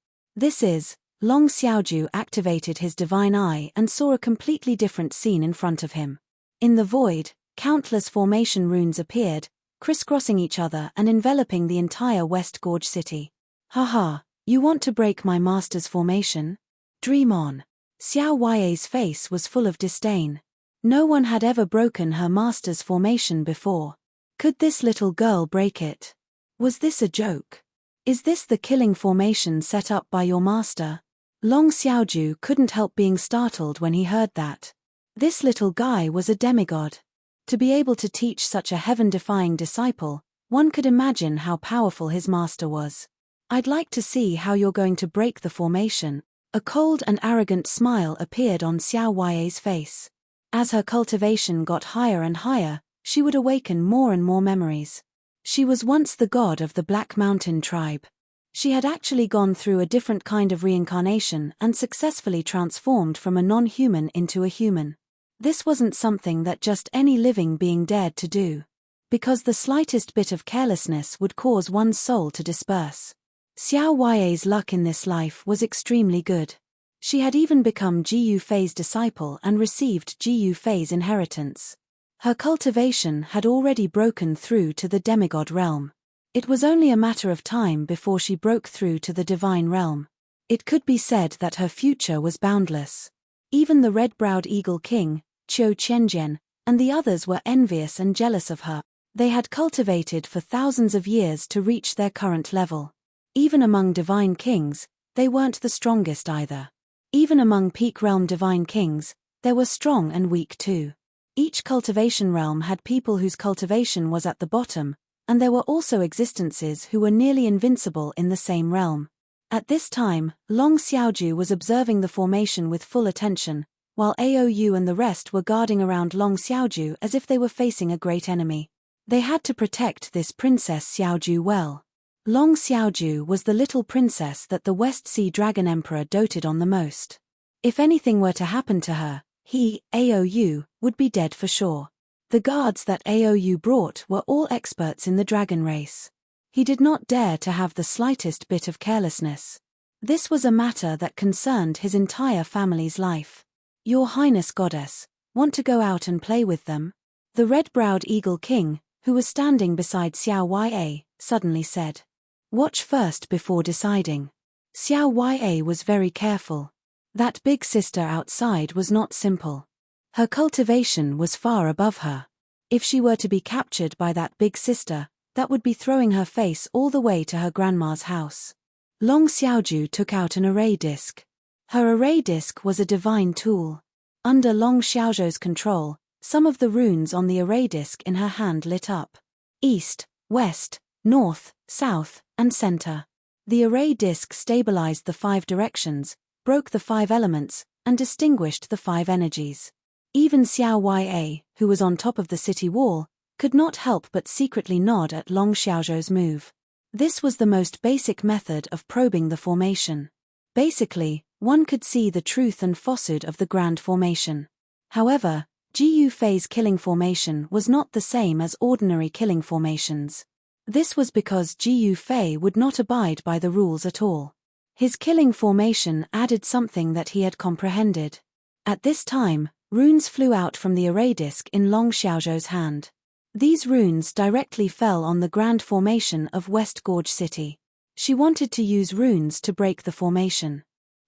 Long Xiaoju activated his divine eye and saw a completely different scene in front of him. In the void, countless formation runes appeared, crisscrossing each other and enveloping the entire West Gorge City. "Haha, you want to break my master's formation? Dream on." Xiao Ya's face was full of disdain. No one had ever broken her master's formation before. Could this little girl break it? Was this a joke? Is this the killing formation set up by your master? Long Xiaoju couldn't help being startled when he heard that. This little guy was a demigod. To be able to teach such a heaven-defying disciple, one could imagine how powerful his master was. "I'd like to see how you're going to break the formation." A cold and arrogant smile appeared on Xiao Ya's face. As her cultivation got higher and higher, she would awaken more and more memories. She was once the god of the Black Mountain tribe. She had actually gone through a different kind of reincarnation and successfully transformed from a non-human into a human. This wasn't something that just any living being dared to do, because the slightest bit of carelessness would cause one's soul to disperse. Xiao Ya's luck in this life was extremely good. She had even become Ji Yufei's disciple and received Ji Yufei's inheritance. Her cultivation had already broken through to the demigod realm. It was only a matter of time before she broke through to the divine realm. It could be said that her future was boundless. Even the red-browed eagle king, Qiu Qianjian, and the others were envious and jealous of her. They had cultivated for thousands of years to reach their current level. Even among divine kings, they weren't the strongest either. Even among peak realm divine kings, there were strong and weak too. Each cultivation realm had people whose cultivation was at the bottom, and there were also existences who were nearly invincible in the same realm. At this time, Long Xiaoju was observing the formation with full attention, while Aou and the rest were guarding around Long Xiaoju as if they were facing a great enemy. They had to protect this Princess Xiaoju well. Long Xiaoju was the little princess that the West Sea Dragon Emperor doted on the most. If anything were to happen to her, he, Aou, would be dead for sure. The guards that Aou brought were all experts in the dragon race. He did not dare to have the slightest bit of carelessness. This was a matter that concerned his entire family's life. "Your Highness Goddess, want to go out and play with them?" The red-browed eagle king, who was standing beside Xiao Ya, suddenly said. "Watch first before deciding." Xiao Ya was very careful. That big sister outside was not simple. Her cultivation was far above her. If she were to be captured by that big sister, that would be throwing her face all the way to her grandma's house. Long Xiaoju took out an array disc. Her array disc was a divine tool. Under Long Xiaozhou's control, some of the runes on the array disc in her hand lit up. East, west, north, south, and center. The array disc stabilized the 5 directions, broke the 5 elements, and distinguished the 5 energies. Even Xiao Ya, who was on top of the city wall, could not help but secretly nod at Long Xiaozhou's move. This was the most basic method of probing the formation. Basically, one could see the truth and falsehood of the grand formation. However, Ji Yufei's killing formation was not the same as ordinary killing formations. This was because Ji Yufei would not abide by the rules at all. His killing formation added something that he had comprehended. At this time, runes flew out from the array disc in Long Xiaozhou's hand. These runes directly fell on the grand formation of West Gorge City. She wanted to use runes to break the formation.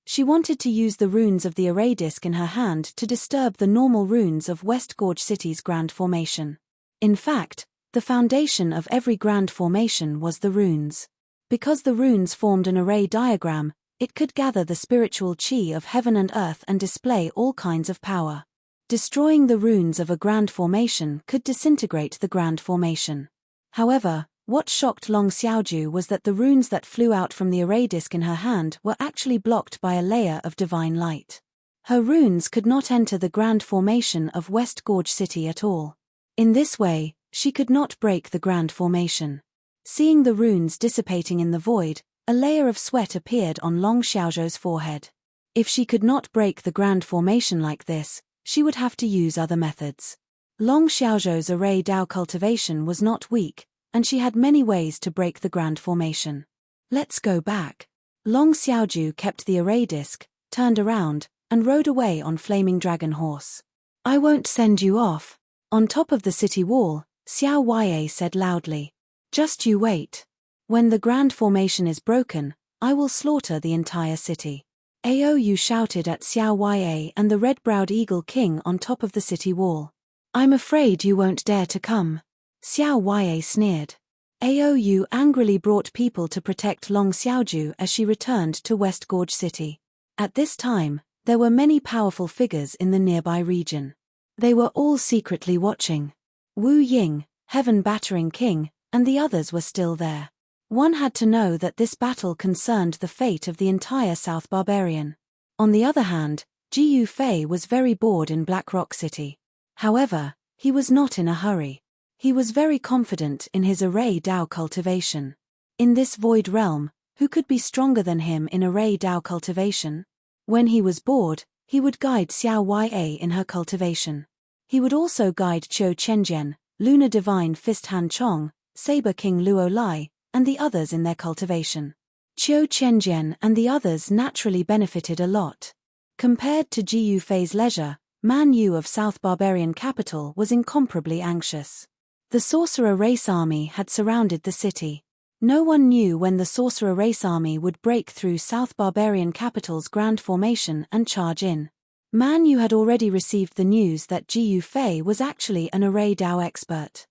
She wanted to use the runes of the array disc in her hand to disturb the normal runes of West Gorge City's grand formation. In fact, the foundation of every grand formation was the runes. Because the runes formed an array diagram, it could gather the spiritual chi of heaven and earth and display all kinds of power. Destroying the runes of a grand formation could disintegrate the grand formation. However, what shocked Long Xiaozhou was that the runes that flew out from the array disc in her hand were actually blocked by a layer of divine light. Her runes could not enter the grand formation of West Gorge City at all. In this way, she could not break the grand formation. Seeing the runes dissipating in the void, a layer of sweat appeared on Long Xiaozhou's forehead. If she could not break the grand formation like this, she would have to use other methods. Long Xiaozhou's array Dao cultivation was not weak, and she had many ways to break the grand formation. Let's go back. Long Xiaozhou kept the array disc, turned around, and rode away on Flaming Dragon Horse. I won't send you off. On top of the city wall, Xiao Ya said loudly. Just you wait. When the grand formation is broken, I will slaughter the entire city. Aou shouted at Xiao Ya and the red-browed eagle king on top of the city wall. I'm afraid you won't dare to come. Xiao Ya sneered. Aou angrily brought people to protect Long Xiaozhou as she returned to West Gorge City. At this time, there were many powerful figures in the nearby region. They were all secretly watching. Wu Ying, Heaven Battering King, and the others were still there. One had to know that this battle concerned the fate of the entire South Barbarian. On the other hand, Ji Yufei was very bored in Black Rock City. However, he was not in a hurry. He was very confident in his array Dao cultivation. In this void realm, who could be stronger than him in array Dao cultivation? When he was bored, he would guide Xiao Ya in her cultivation. He would also guide Qiu Chenjian, Lunar Divine Fist Han Chong, Saber King Luo Lai, and the others in their cultivation. Qiu Chenjian and the others naturally benefited a lot. Compared to Ji Yufei's leisure, Man Yu of South Barbarian capital was incomparably anxious. The Sorcerer Race Army had surrounded the city. No one knew when the Sorcerer Race Army would break through South Barbarian capital's grand formation and charge in. Man Yu had already received the news that Ji Yufei was actually an array Dao expert.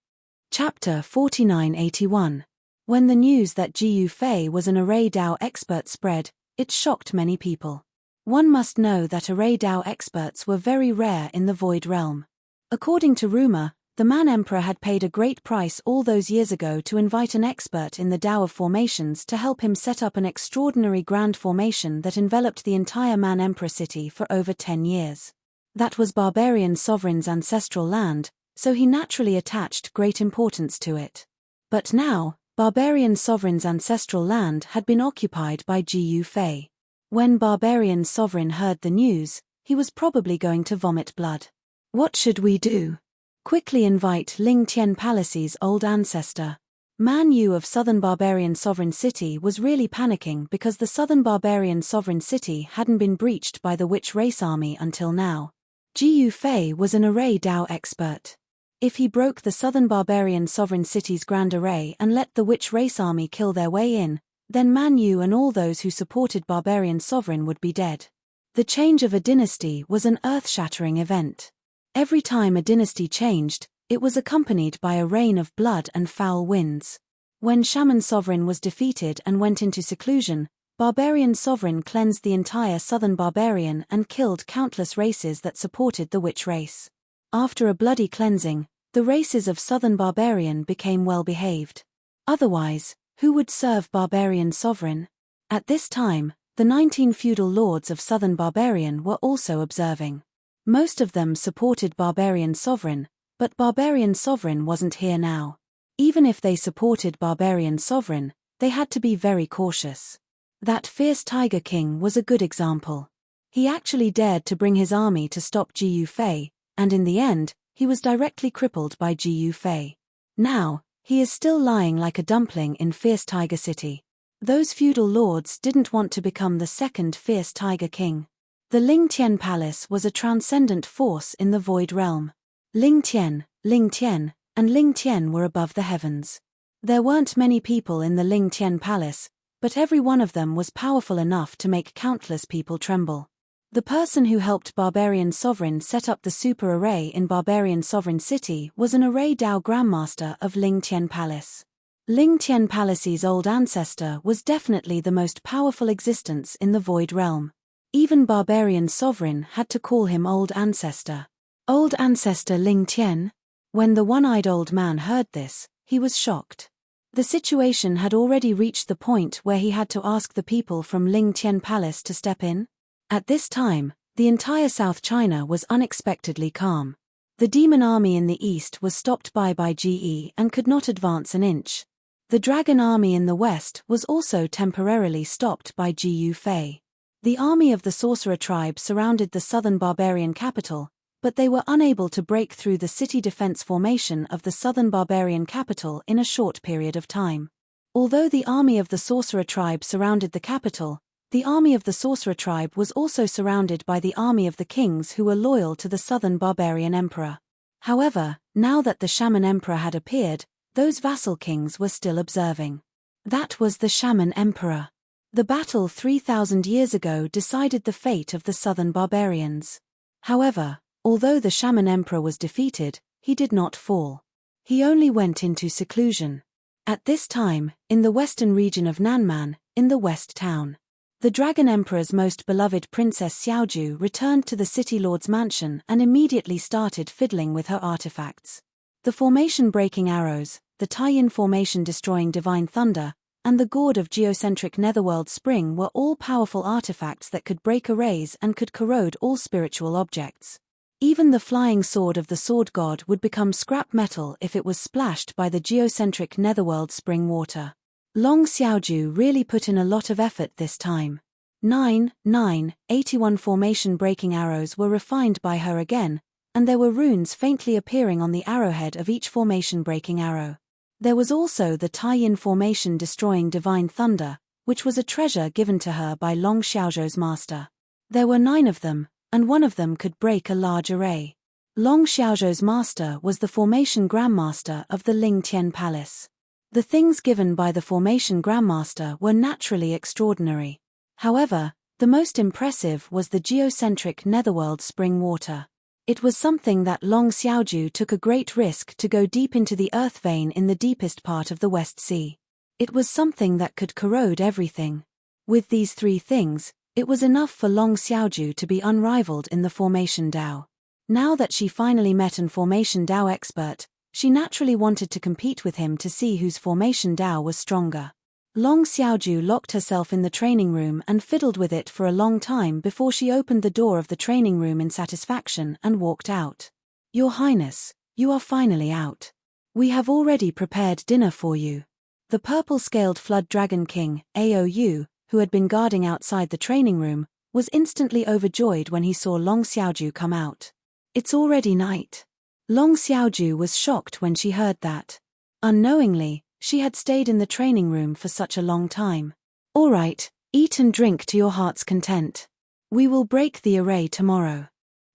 Chapter 4981. When the news that Ji Yufei was an array Dao expert spread, it shocked many people. One must know that array Dao experts were very rare in the Void Realm. According to rumor, the Man Emperor had paid a great price all those years ago to invite an expert in the Dao of formations to help him set up an extraordinary grand formation that enveloped the entire Man Emperor city for over 10 years. That was Barbarian Sovereign's ancestral land, so he naturally attached great importance to it. But now, Barbarian Sovereign's ancestral land had been occupied by Ji Yufei. When Barbarian Sovereign heard the news, he was probably going to vomit blood. What should we do? Quickly invite Ling Tian Palace's old ancestor. Man Yu of Southern Barbarian Sovereign City was really panicking because the Southern Barbarian Sovereign City hadn't been breached by the Witch Race Army until now. Ji Yufei was an array Dao expert. If he broke the Southern Barbarian Sovereign City's grand array and let the Witch Race Army kill their way in, then Man Yu and all those who supported Barbarian Sovereign would be dead. The change of a dynasty was an earth-shattering event. Every time a dynasty changed, it was accompanied by a rain of blood and foul winds. When Shaman Sovereign was defeated and went into seclusion, Barbarian Sovereign cleansed the entire Southern Barbarian and killed countless races that supported the Witch race. After a bloody cleansing, the races of Southern Barbarian became well-behaved. Otherwise, who would serve Barbarian Sovereign? At this time, The 19 feudal lords of southern Barbarian were also observing. Most of them supported Barbarian Sovereign, but Barbarian Sovereign wasn't here now. Even if they supported Barbarian Sovereign, they had to be very cautious. That fierce Tiger King was a good example. He actually dared to bring his army to stop Jiu Fei, and in the end, he was directly crippled by Jiu Fei. Now, he is still lying like a dumpling in Fierce Tiger City. Those feudal lords didn't want to become the second Fierce Tiger King. The Ling Tian Palace was a transcendent force in the Void Realm. Ling Tian, and Ling Tian were above the heavens. There weren't many people in the Ling Tian Palace, but every one of them was powerful enough to make countless people tremble. The person who helped Barbarian Sovereign set up the super array in Barbarian Sovereign City was an array Dao Grandmaster of Ling Tian Palace. Ling Tian Palace's old ancestor was definitely the most powerful existence in the Void Realm. Even Barbarian Sovereign had to call him Old Ancestor. Old Ancestor Ling Tian? When the one-eyed old man heard this, he was shocked. The situation had already reached the point where he had to ask the people from Ling Tian Palace to step in. At this time, the entire South China was unexpectedly calm. The demon army in the east was stopped by GE and could not advance an inch. The dragon army in the west was also temporarily stopped by Jiu Fei. The army of the sorcerer tribe surrounded the southern barbarian capital, but they were unable to break through the city defense formation of the southern barbarian capital in a short period of time. Although the army of the sorcerer tribe surrounded the capital, the army of the sorcerer tribe was also surrounded by the army of the kings who were loyal to the southern barbarian emperor. However, now that the shaman emperor had appeared, those vassal kings were still observing. That was the shaman emperor. The battle 3,000 years ago decided the fate of the southern barbarians. However, although the shaman emperor was defeated, he did not fall. He only went into seclusion. At this time, in the western region of Nanman, in the West Town, the Dragon Emperor's most beloved Princess Xiaoju returned to the City Lord's mansion and immediately started fiddling with her artifacts. The formation-breaking arrows, the tie-in formation-destroying divine thunder, and the gourd of geocentric netherworld spring were all powerful artifacts that could break arrays and could corrode all spiritual objects. Even the flying sword of the sword god would become scrap metal if it was splashed by the geocentric netherworld spring water. Long Xiaoju really put in a lot of effort this time. 81 formation-breaking arrows were refined by her again, and there were runes faintly appearing on the arrowhead of each formation-breaking arrow. There was also the tie-in formation-destroying divine thunder, which was a treasure given to her by Long Xiaozhou's master. There were 9 of them, and one of them could break a large array. Long Xiaozhou's master was the formation grandmaster of the Ling Tian Palace. The things given by the formation grandmaster were naturally extraordinary. However, the most impressive was the geocentric netherworld spring water. It was something that Long Xiaoju took a great risk to go deep into the earth vein in the deepest part of the West Sea. It was something that could corrode everything. With these 3 things, it was enough for Long Xiaoju to be unrivaled in the Formation Dao. Now that she finally met an Formation Dao expert, she naturally wanted to compete with him to see whose Formation Dao was stronger. Long Xiaoju locked herself in the training room and fiddled with it for a long time before she opened the door of the training room in satisfaction and walked out. "Your Highness, you are finally out. We have already prepared dinner for you." The purple-scaled Flood Dragon King, AOU, who had been guarding outside the training room, was instantly overjoyed when he saw Long Xiaoju come out. "It's already night." Long Xiaoju was shocked when she heard that. Unknowingly, she had stayed in the training room for such a long time. "All right, eat and drink to your heart's content. We will break the array tomorrow."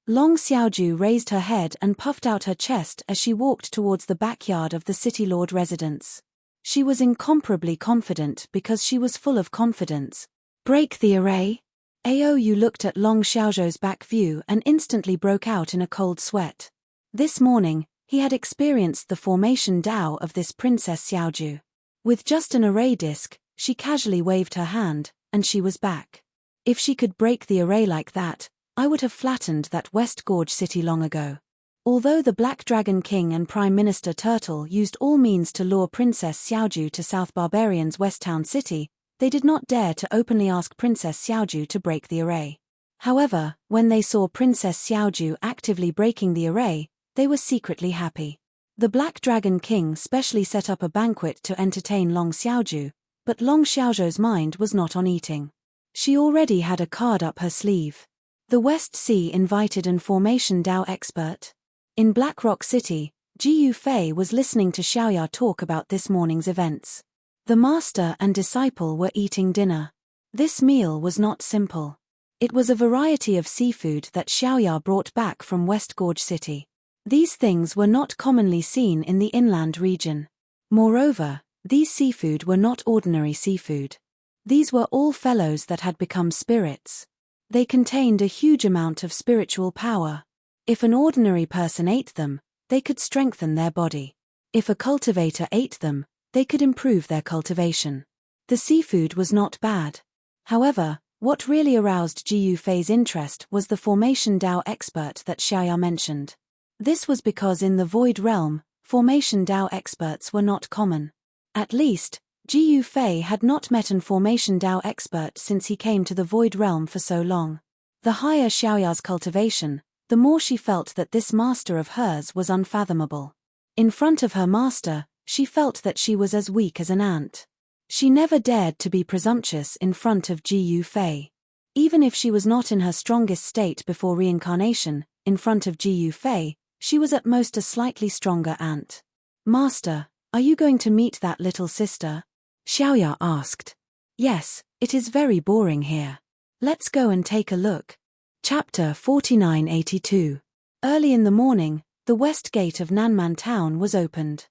Long Xiaoju raised her head and puffed out her chest as she walked towards the backyard of the City Lord residence. She was incomparably confident because she was full of confidence. "Break the array?" AOU looked at Long Xiaozhou's back view and instantly broke out in a cold sweat. This morning, he had experienced the formation Dao of this Princess Xiaoju. With just an array disc, she casually waved her hand, and she was back. "If she could break the array like that, I would have flattened that West Gorge city long ago." Although the Black Dragon King and Prime Minister Turtle used all means to lure Princess Xiaoju to South Barbarian's West Town City, they did not dare to openly ask Princess Xiaoju to break the array. However, when they saw Princess Xiaoju actively breaking the array, they were secretly happy. The Black Dragon King specially set up a banquet to entertain Long Xiaoju, but Long Xiaoju's mind was not on eating. She already had a card up her sleeve. The West Sea invited an formation Dao expert. In Black Rock City, Ji Yufei was listening to Xiaoya talk about this morning's events. The master and disciple were eating dinner. This meal was not simple. It was a variety of seafood that Xiaoya brought back from West Gorge City. These things were not commonly seen in the inland region. Moreover, these seafood were not ordinary seafood. These were all fellows that had become spirits. They contained a huge amount of spiritual power. If an ordinary person ate them, they could strengthen their body. If a cultivator ate them, they could improve their cultivation. The seafood was not bad. However, what really aroused Ji Yufei's interest was the formation Dao expert that Xiaoya mentioned. This was because in the Void Realm, formation Dao experts were not common. At least, Ji Yufei had not met an formation Dao expert since he came to the Void Realm for so long. The higher Xiaoya's cultivation, the more she felt that this master of hers was unfathomable. In front of her master, she felt that she was as weak as an ant. She never dared to be presumptuous in front of Ji Yufei. Even if she was not in her strongest state before reincarnation, in front of Ji Yufei, she was at most a slightly stronger ant. "Master, are you going to meet that little sister?" Xiaoya asked. "Yes, it is very boring here. Let's go and take a look." Chapter 4982. Early in the morning, the west gate of Nanman town was opened.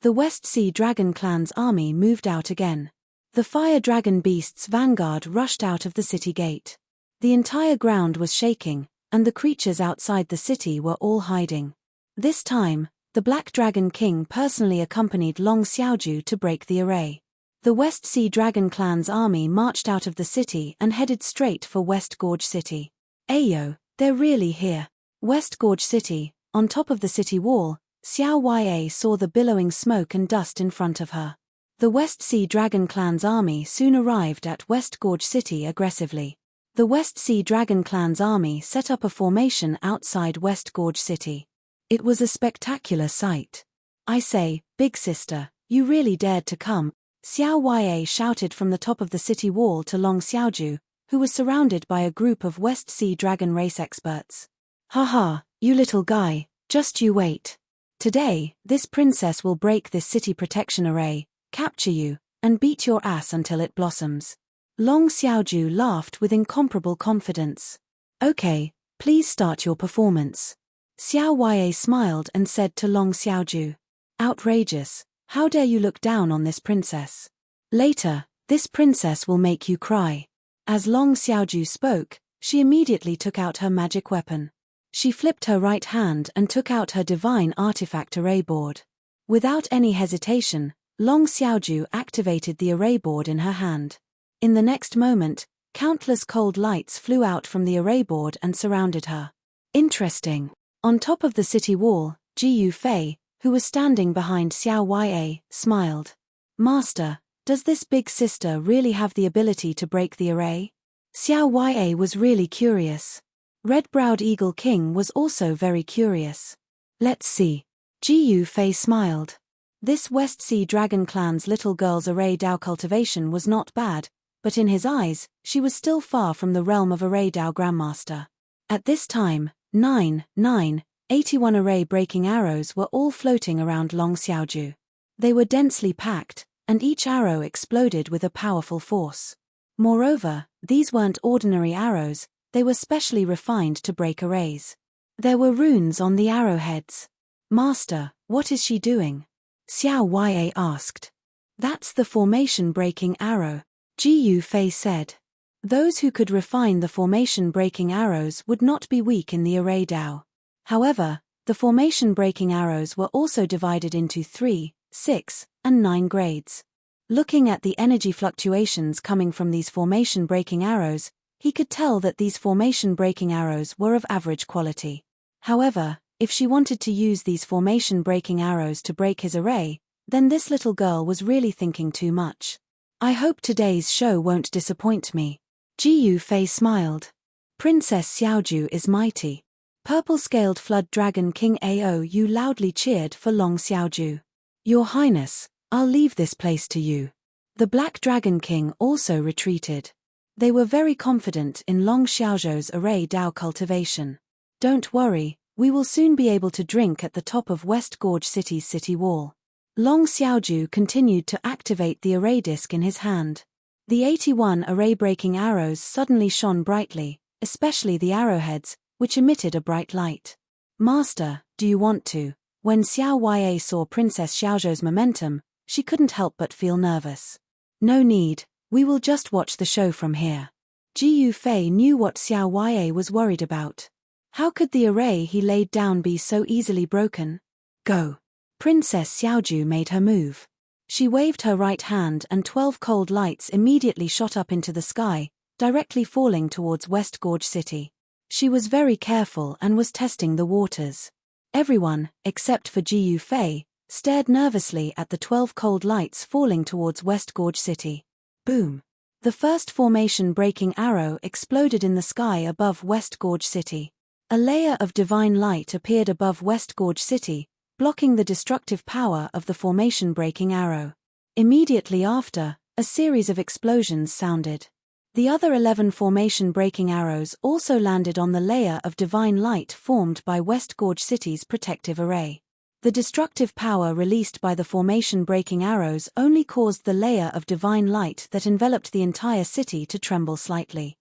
The West Sea Dragon Clan's army moved out again. The Fire Dragon Beast's vanguard rushed out of the city gate. The entire ground was shaking, and the creatures outside the city were all hiding. This time, the Black Dragon King personally accompanied Long Xiaoju to break the array. The West Sea Dragon Clan's army marched out of the city and headed straight for West Gorge City. "Ayo, they're really here." West Gorge City, on top of the city wall, Xiao Ya saw the billowing smoke and dust in front of her. The West Sea Dragon Clan's army soon arrived at West Gorge City aggressively. The West Sea Dragon Clan's army set up a formation outside West Gorge City. It was a spectacular sight. "I say, big sister, you really dared to come," Xiao Ya shouted from the top of the city wall to Long Xiaoju, who was surrounded by a group of West Sea Dragon race experts. "Haha, you little guy, just you wait. Today, this princess will break this city protection array, capture you, and beat your ass until it blossoms." Long Xiaoju laughed with incomparable confidence. "Okay, please start your performance." Xiao Ya smiled and said to Long Xiaoju, "Outrageous, how dare you look down on this princess? Later, this princess will make you cry." As Long Xiaoju spoke, she immediately took out her magic weapon. She flipped her right hand and took out her divine artifact array board. Without any hesitation, Long Xiaoju activated the array board in her hand. In the next moment, countless cold lights flew out from the array board and surrounded her. Interesting. On top of the city wall, Ji Yufei, who was standing behind Xiao Ya, smiled. "Master, does this big sister really have the ability to break the array?" Xiao Ya was really curious. Red-browed Eagle King was also very curious. "Let's see." Ji Yufei smiled. This West Sea Dragon Clan's little girl's array Dao cultivation was not bad, but in his eyes, she was still far from the realm of array Dao Grandmaster. At this time, 81 array breaking arrows were all floating around Long Xiaoju. They were densely packed, and each arrow exploded with a powerful force. Moreover, these weren't ordinary arrows, they were specially refined to break arrays. There were runes on the arrowheads. "Master, what is she doing?" Xiao Ya asked. "That's the formation-breaking arrow," Ji Yufei said. Those who could refine the formation-breaking arrows would not be weak in the array Dao. However, the formation-breaking arrows were also divided into 3, 6, and 9 grades. Looking at the energy fluctuations coming from these formation-breaking arrows, he could tell that these formation-breaking arrows were of average quality. However, if she wanted to use these formation-breaking arrows to break his array, then this little girl was really thinking too much. I hope today's show won't disappoint me. Ji Fei smiled. Princess Xiaoju is mighty. Purple-scaled flood dragon King Aou loudly cheered for Long Xiaoju. Your Highness, I'll leave this place to you. The Black Dragon King also retreated. They were very confident in Long Xiaoju's array Dao cultivation. Don't worry, we will soon be able to drink at the top of West Gorge City's city wall. Long Xiaoju continued to activate the array disc in his hand. The 81 array-breaking arrows suddenly shone brightly, especially the arrowheads, which emitted a bright light. Master, do you want to? When Xiao Ya saw Princess Xiaoju's momentum, she couldn't help but feel nervous. No need, we will just watch the show from here. Ji Fei knew what Xiao Ya was worried about. How could the array he laid down be so easily broken? Go. Princess Xiaoju made her move. She waved her right hand and 12 cold lights immediately shot up into the sky, directly falling towards West Gorge City. She was very careful and was testing the waters. Everyone, except for Ji Fei, stared nervously at the 12 cold lights falling towards West Gorge City. Boom! The first formation-breaking arrow exploded in the sky above West Gorge City. A layer of divine light appeared above West Gorge City, blocking the destructive power of the formation-breaking arrow. Immediately after, a series of explosions sounded. The other 11 formation-breaking arrows also landed on the layer of divine light formed by West Gorge City's protective array. The destructive power released by the formation-breaking arrows only caused the layer of divine light that enveloped the entire city to tremble slightly.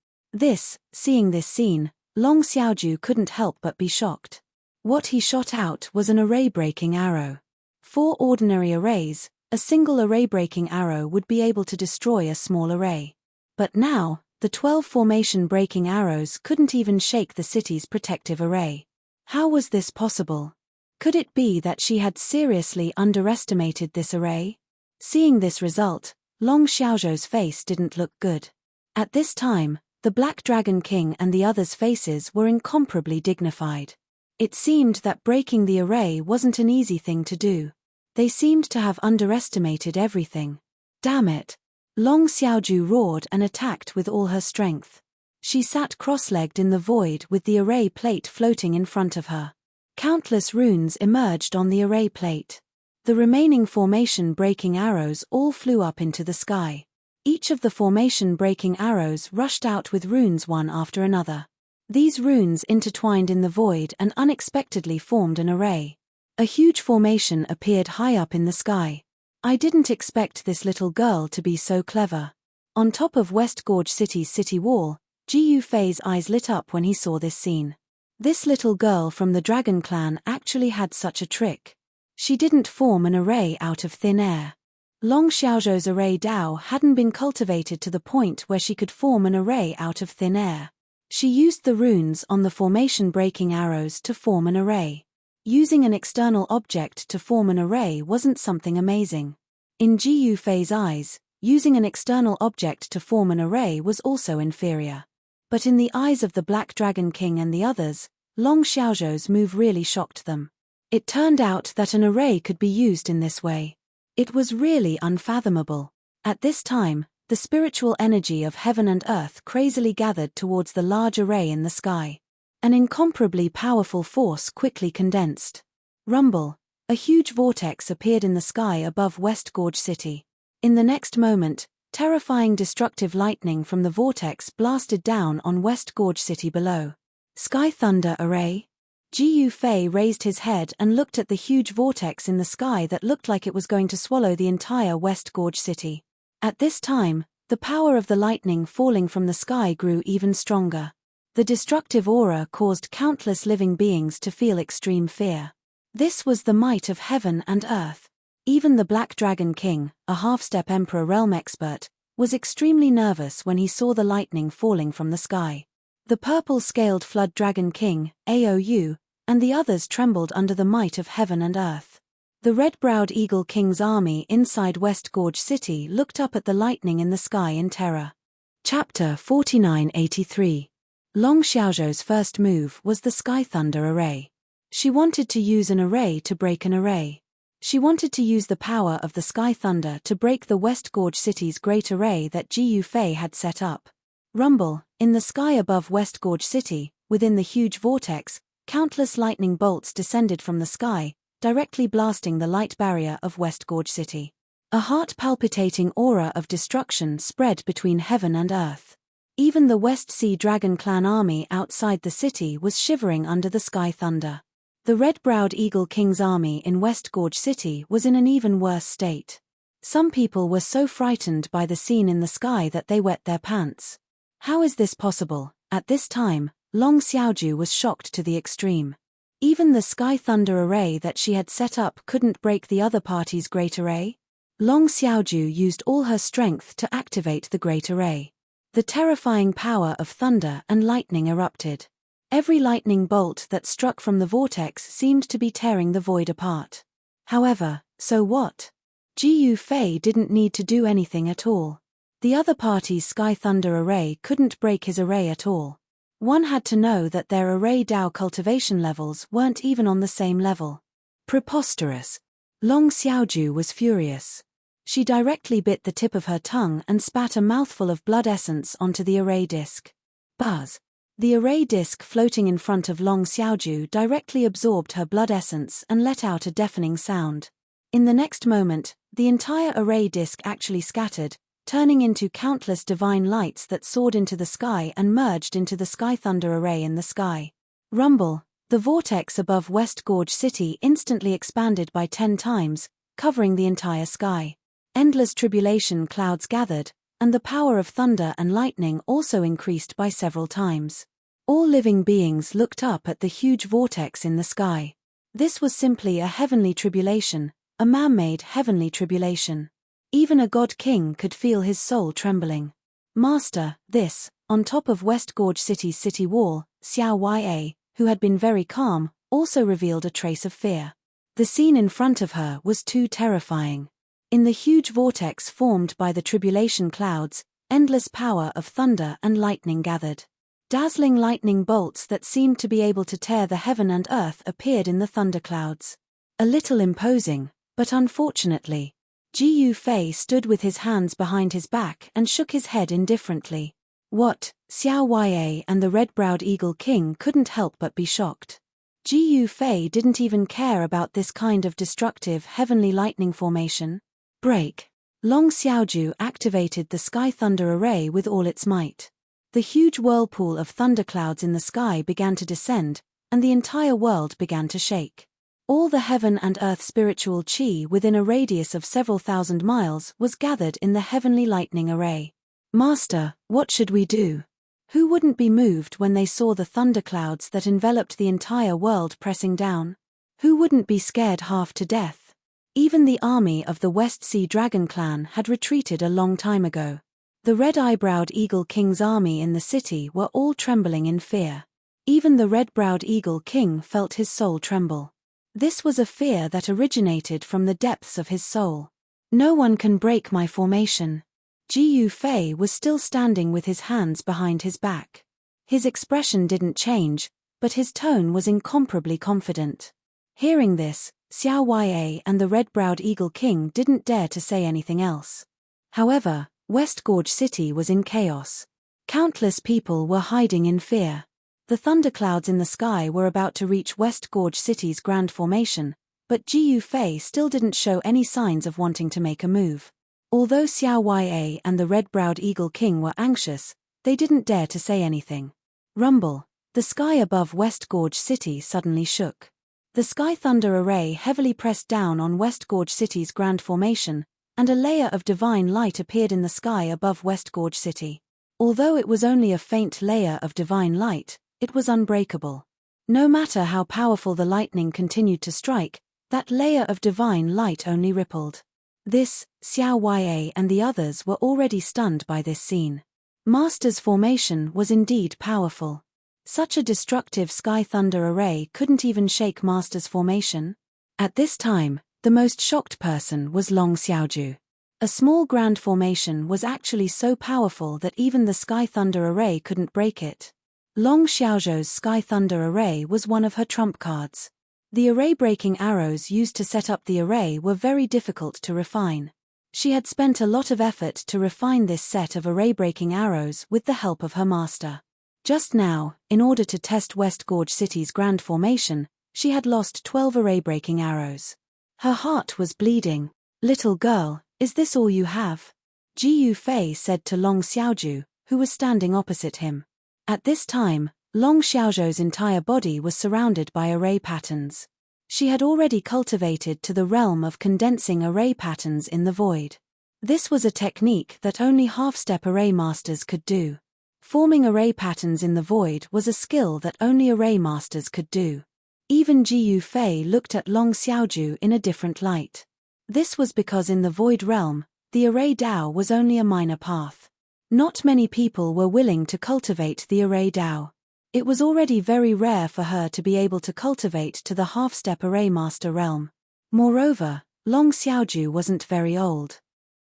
Seeing this scene, Long Xiaoju couldn't help but be shocked. What he shot out was an array-breaking arrow. 4 ordinary arrays, a single array-breaking arrow would be able to destroy a small array. But now, the 12 formation-breaking arrows couldn't even shake the city's protective array. How was this possible? Could it be that she had seriously underestimated this array? Seeing this result, Long Xiaoju's face didn't look good. At this time, the Black Dragon King and the others' faces were incomparably dignified. It seemed that breaking the array wasn't an easy thing to do. They seemed to have underestimated everything. Damn it! Long Xiaoju roared and attacked with all her strength. She sat cross-legged in the void with the array plate floating in front of her. Countless runes emerged on the array plate. The remaining formation-breaking arrows all flew up into the sky. Each of the formation-breaking arrows rushed out with runes one after another. These runes intertwined in the void and unexpectedly formed an array. A huge formation appeared high up in the sky. I didn't expect this little girl to be so clever. On top of West Gorge City's city wall, Ji Fei's eyes lit up when he saw this scene. This little girl from the Dragon Clan actually had such a trick. She didn't form an array out of thin air. Long Xiaoju's array Dao hadn't been cultivated to the point where she could form an array out of thin air. She used the runes on the formation-breaking arrows to form an array. Using an external object to form an array wasn't something amazing. In Ji Fei's eyes, using an external object to form an array was also inferior. But in the eyes of the Black Dragon King and the others, Long Xiaoju's move really shocked them. It turned out that an array could be used in this way. It was really unfathomable. At this time, the spiritual energy of heaven and earth crazily gathered towards the large array in the sky. An incomparably powerful force quickly condensed. Rumble! A huge vortex appeared in the sky above West Gorge City. In the next moment, terrifying destructive lightning from the vortex blasted down on West Gorge City below. Sky Thunder Array? Ji Fei raised his head and looked at the huge vortex in the sky that looked like it was going to swallow the entire West Gorge City. At this time, the power of the lightning falling from the sky grew even stronger. The destructive aura caused countless living beings to feel extreme fear. This was the might of heaven and earth. Even the Black Dragon King, a half-step Emperor realm expert, was extremely nervous when he saw the lightning falling from the sky. The purple-scaled Flood Dragon King, Aou, and the others trembled under the might of heaven and earth. The red-browed Eagle King's army inside West Gorge City looked up at the lightning in the sky in terror. Chapter 4983. Long Xiaoju's first move was the Sky Thunder Array. She wanted to use an array to break an array. She wanted to use the power of the Sky Thunder to break the West Gorge City's great array that Gu Fei had set up. Rumble, in the sky above West Gorge City, within the huge vortex, countless lightning bolts descended from the sky, directly blasting the light barrier of West Gorge City. A heart-palpitating aura of destruction spread between heaven and earth. Even the West Sea Dragon Clan army outside the city was shivering under the Sky Thunder. The red-browed Eagle King's army in West Gorge City was in an even worse state. Some people were so frightened by the scene in the sky that they wet their pants. How is this possible? At this time, Long Xiaoju was shocked to the extreme. Even the Sky Thunder array that she had set up couldn't break the other party's great array? Long Xiaoju used all her strength to activate the great array. The terrifying power of thunder and lightning erupted. Every lightning bolt that struck from the vortex seemed to be tearing the void apart. However, so what? Gu Fei didn't need to do anything at all. The other party's Sky Thunder array couldn't break his array at all. One had to know that their array Dao cultivation levels weren't even on the same level. Preposterous. Long Xiaoju was furious. She directly bit the tip of her tongue and spat a mouthful of blood essence onto the array disc. Buzz. The array disc floating in front of Long Xiaoju directly absorbed her blood essence and let out a deafening sound. In the next moment, the entire array disc actually scattered, turning into countless divine lights that soared into the sky and merged into the Sky Thunder array in the sky. Rumble. The vortex above West Gorge City instantly expanded by 10 times, covering the entire sky. Endless tribulation clouds gathered, and the power of thunder and lightning also increased by several times. All living beings looked up at the huge vortex in the sky. This was simply a heavenly tribulation, a man-made heavenly tribulation. Even a god king could feel his soul trembling. Master, this, on top of West Gorge City's city wall, Xiao Ya, who had been very calm, also revealed a trace of fear. The scene in front of her was too terrifying. In the huge vortex formed by the tribulation clouds, endless power of thunder and lightning gathered. Dazzling lightning bolts that seemed to be able to tear the heaven and earth appeared in the thunderclouds. A little imposing, but unfortunately, Gu Fei stood with his hands behind his back and shook his head indifferently. What? Xiao Ya and the red-browed Eagle King couldn't help but be shocked. Gu Fei didn't even care about this kind of destructive heavenly lightning formation. Break. Long Xiaoju activated the Sky Thunder array with all its might. The huge whirlpool of thunderclouds in the sky began to descend, and the entire world began to shake. All the heaven and earth spiritual chi within a radius of several thousand miles was gathered in the heavenly lightning array. Master, what should we do? Who wouldn't be moved when they saw the thunderclouds that enveloped the entire world pressing down? Who wouldn't be scared half to death? Even the army of the West Sea Dragon Clan had retreated a long time ago. The red-eyebrowed Eagle King's army in the city were all trembling in fear. Even the red-browed Eagle King felt his soul tremble. This was a fear that originated from the depths of his soul. No one can break my formation. Gu Fei was still standing with his hands behind his back. His expression didn't change, but his tone was incomparably confident. Hearing this, Xiao Ya and the red-browed Eagle King didn't dare to say anything else. However, West Gorge City was in chaos. Countless people were hiding in fear. The thunderclouds in the sky were about to reach West Gorge City's grand formation, but Gu Fei still didn't show any signs of wanting to make a move. Although Xiao Ya and the red-browed Eagle King were anxious, they didn't dare to say anything. Rumble. The sky above West Gorge City suddenly shook. The Sky Thunder array heavily pressed down on West Gorge City's grand formation, and a layer of divine light appeared in the sky above West Gorge City. Although it was only a faint layer of divine light, it was unbreakable. No matter how powerful the lightning continued to strike, that layer of divine light only rippled. This, Xiao Ya and the others were already stunned by this scene. Master's formation was indeed powerful. Such a destructive Sky Thunder array couldn't even shake Master's formation. At this time, the most shocked person was Long Xiaoju. A small grand formation was actually so powerful that even the Sky Thunder array couldn't break it. Long Xiaozhou's Sky Thunder array was one of her trump cards. The array-breaking arrows used to set up the array were very difficult to refine. She had spent a lot of effort to refine this set of array-breaking arrows with the help of her master. Just now, in order to test West Gorge City's grand formation, she had lost 12 array-breaking arrows. Her heart was bleeding. "Little girl, is this all you have?" Ji Yufei said to Long Xiaozhu, who was standing opposite him. At this time, Long Xiaozhou's entire body was surrounded by array patterns. She had already cultivated to the realm of condensing array patterns in the void. This was a technique that only half-step array masters could do. Forming array patterns in the void was a skill that only array masters could do. Even Ji Yufei looked at Long Xiaozhu in a different light. This was because in the void realm, the array Dao was only a minor path. Not many people were willing to cultivate the array Dao. It was already very rare for her to be able to cultivate to the half-step array master realm. Moreover, Long Xiaozhu wasn't very old.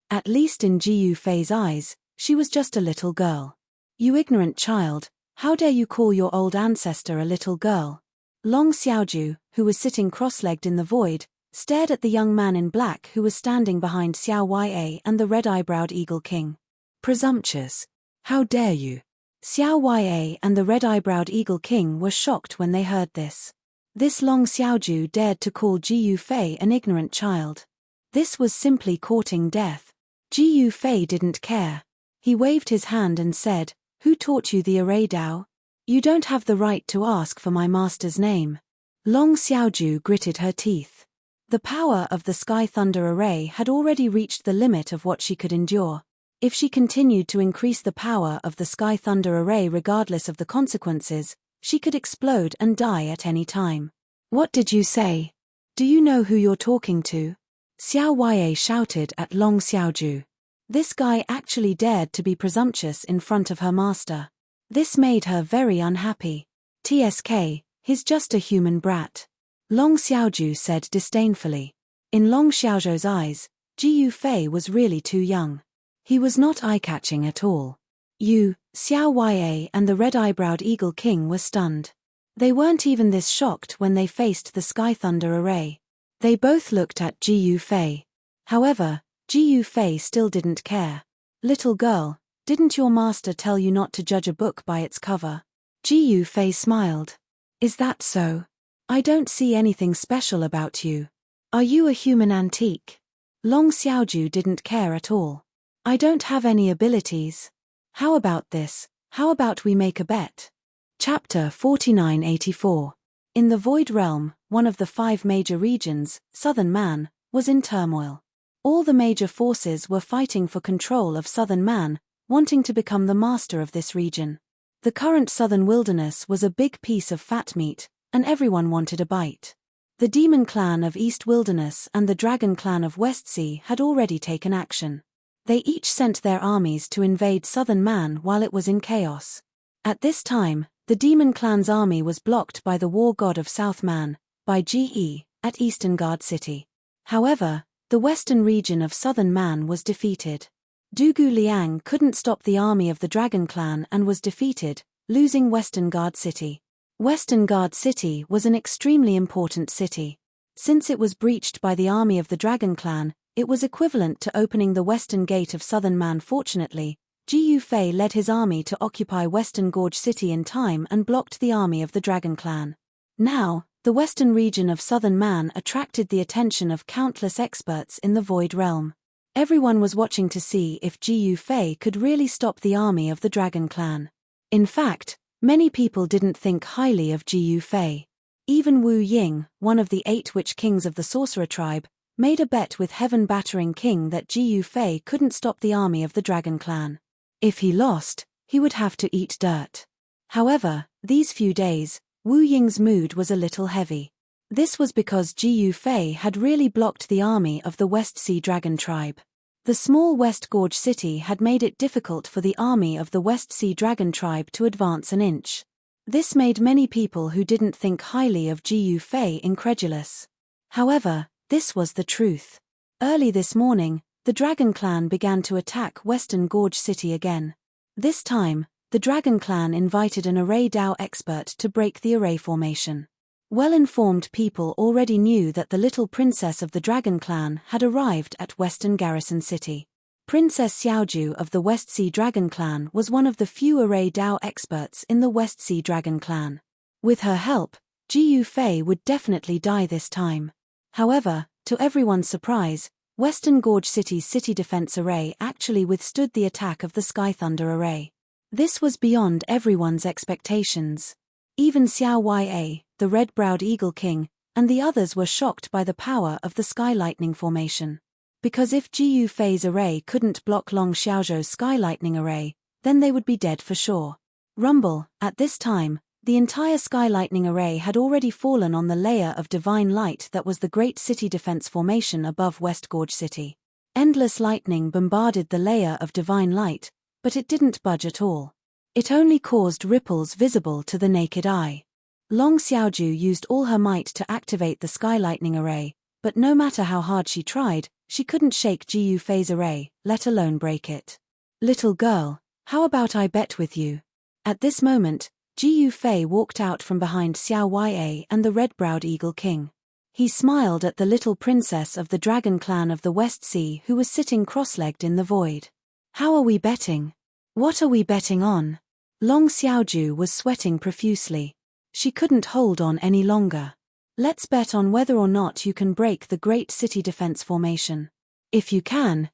At least in Ji Yufei's eyes, she was just a little girl. "You ignorant child, how dare you call your old ancestor a little girl?" Long Xiaozhu, who was sitting cross-legged in the void, stared at the young man in black who was standing behind Xiao Ya and the red-eyebrowed Eagle King. "Presumptuous! How dare you?" Xiao Ya and the red-eyebrowed Eagle King were shocked when they heard this. This Long Xiaozhu dared to call Ji Yufei an ignorant child. This was simply courting death. Ji Yufei didn't care. He waved his hand and said, "Who taught you the array Dao? You don't have the right to ask for my master's name." Long Xiaozhu gritted her teeth. The power of the Sky Thunder array had already reached the limit of what she could endure. If she continued to increase the power of the Sky Thunder array regardless of the consequences, she could explode and die at any time. "What did you say? Do you know who you're talking to?" Xiao Ya shouted at Long Xiaozhu. This guy actually dared to be presumptuous in front of her master. This made her very unhappy. "TSK, he's just a human brat," Long Xiaozhu said disdainfully. In Long Xiaozhou's eyes, Ji Yufei was really too young. He was not eye-catching at all. Xiao Ya and the red-eyebrowed Eagle King were stunned. They weren't even this shocked when they faced the Sky Thunder array. They both looked at Ji Yufei. However, Ji Yufei still didn't care. "Little girl, didn't your master tell you not to judge a book by its cover?" Ji Yufei smiled. "Is that so? I don't see anything special about you. Are you a human antique?" Long Xiaozhu didn't care at all. "I don't have any abilities. How about this? How about we make a bet?" Chapter 4984. In the Void Realm, one of the 5 major regions, Southern Man, was in turmoil. All the major forces were fighting for control of Southern Man, wanting to become the master of this region. The current Southern Wilderness was a big piece of fat meat, and everyone wanted a bite. The Demon Clan of East Wilderness and the Dragon Clan of West Sea had already taken action. They each sent their armies to invade Southern Man while it was in chaos. At this time, the Demon Clan's army was blocked by the war god of South Man, by GE, at Eastern Guard City. However, the western region of Southern Man was defeated. Dugu Liang couldn't stop the army of the Dragon Clan and was defeated, losing Western Guard City. Western Guard City was an extremely important city. Since it was breached by the army of the Dragon Clan, it was equivalent to opening the western gate of Southern Man. Fortunately, Ji Yufei led his army to occupy Western Gorge City in time and blocked the army of the Dragon Clan. Now, the western region of Southern Man attracted the attention of countless experts in the Void Realm. Everyone was watching to see if Ji Yufei could really stop the army of the Dragon Clan. In fact, many people didn't think highly of Ji Yufei. Even Wu Ying, one of the 8 witch kings of the sorcerer tribe, made a bet with Heaven Battering King that Ji Yufei couldn't stop the army of the Dragon Clan. If he lost, he would have to eat dirt. However, these few days, Wu Ying's mood was a little heavy. This was because Ji Yufei had really blocked the army of the West Sea Dragon tribe. The small West Gorge City had made it difficult for the army of the West Sea Dragon tribe to advance an inch. This made many people who didn't think highly of Ji Yufei incredulous. However, this was the truth. Early this morning, the Dragon Clan began to attack Western Gorge City again. This time, the Dragon Clan invited an array Dao expert to break the array formation. Well-informed people already knew that the little princess of the Dragon Clan had arrived at Western Garrison City. Princess Xiaoju of the West Sea Dragon Clan was one of the few array Dao experts in the West Sea Dragon Clan. With her help, Ji Yufei would definitely die this time. However, to everyone's surprise, Western Gorge City's city defense array actually withstood the attack of the Sky Thunder array. This was beyond everyone's expectations. Even Xiao Ya, the red-browed Eagle King, and the others were shocked by the power of the Sky Lightning formation. Because if Ji Yufei's array couldn't block Long Xiaozhou's Sky Lightning array, then they would be dead for sure. Rumble, at this time, the entire Sky Lightning array had already fallen on the layer of divine light that was the Great City Defense Formation above West Gorge City. Endless lightning bombarded the layer of divine light, but it didn't budge at all. It only caused ripples visible to the naked eye. Long Xiaoju used all her might to activate the Sky Lightning array, but no matter how hard she tried, she couldn't shake Ji Yufei's array, let alone break it. "Little girl, how about I bet with you?" At this moment, Ji Yufei walked out from behind Xiao Ya and the red-browed Eagle King. He smiled at the little princess of the Dragon Clan of the West Sea who was sitting cross-legged in the void. "How are we betting? What are we betting on?" Long Xiaoju was sweating profusely. She couldn't hold on any longer. "Let's bet on whether or not you can break the Great City Defense Formation. If you can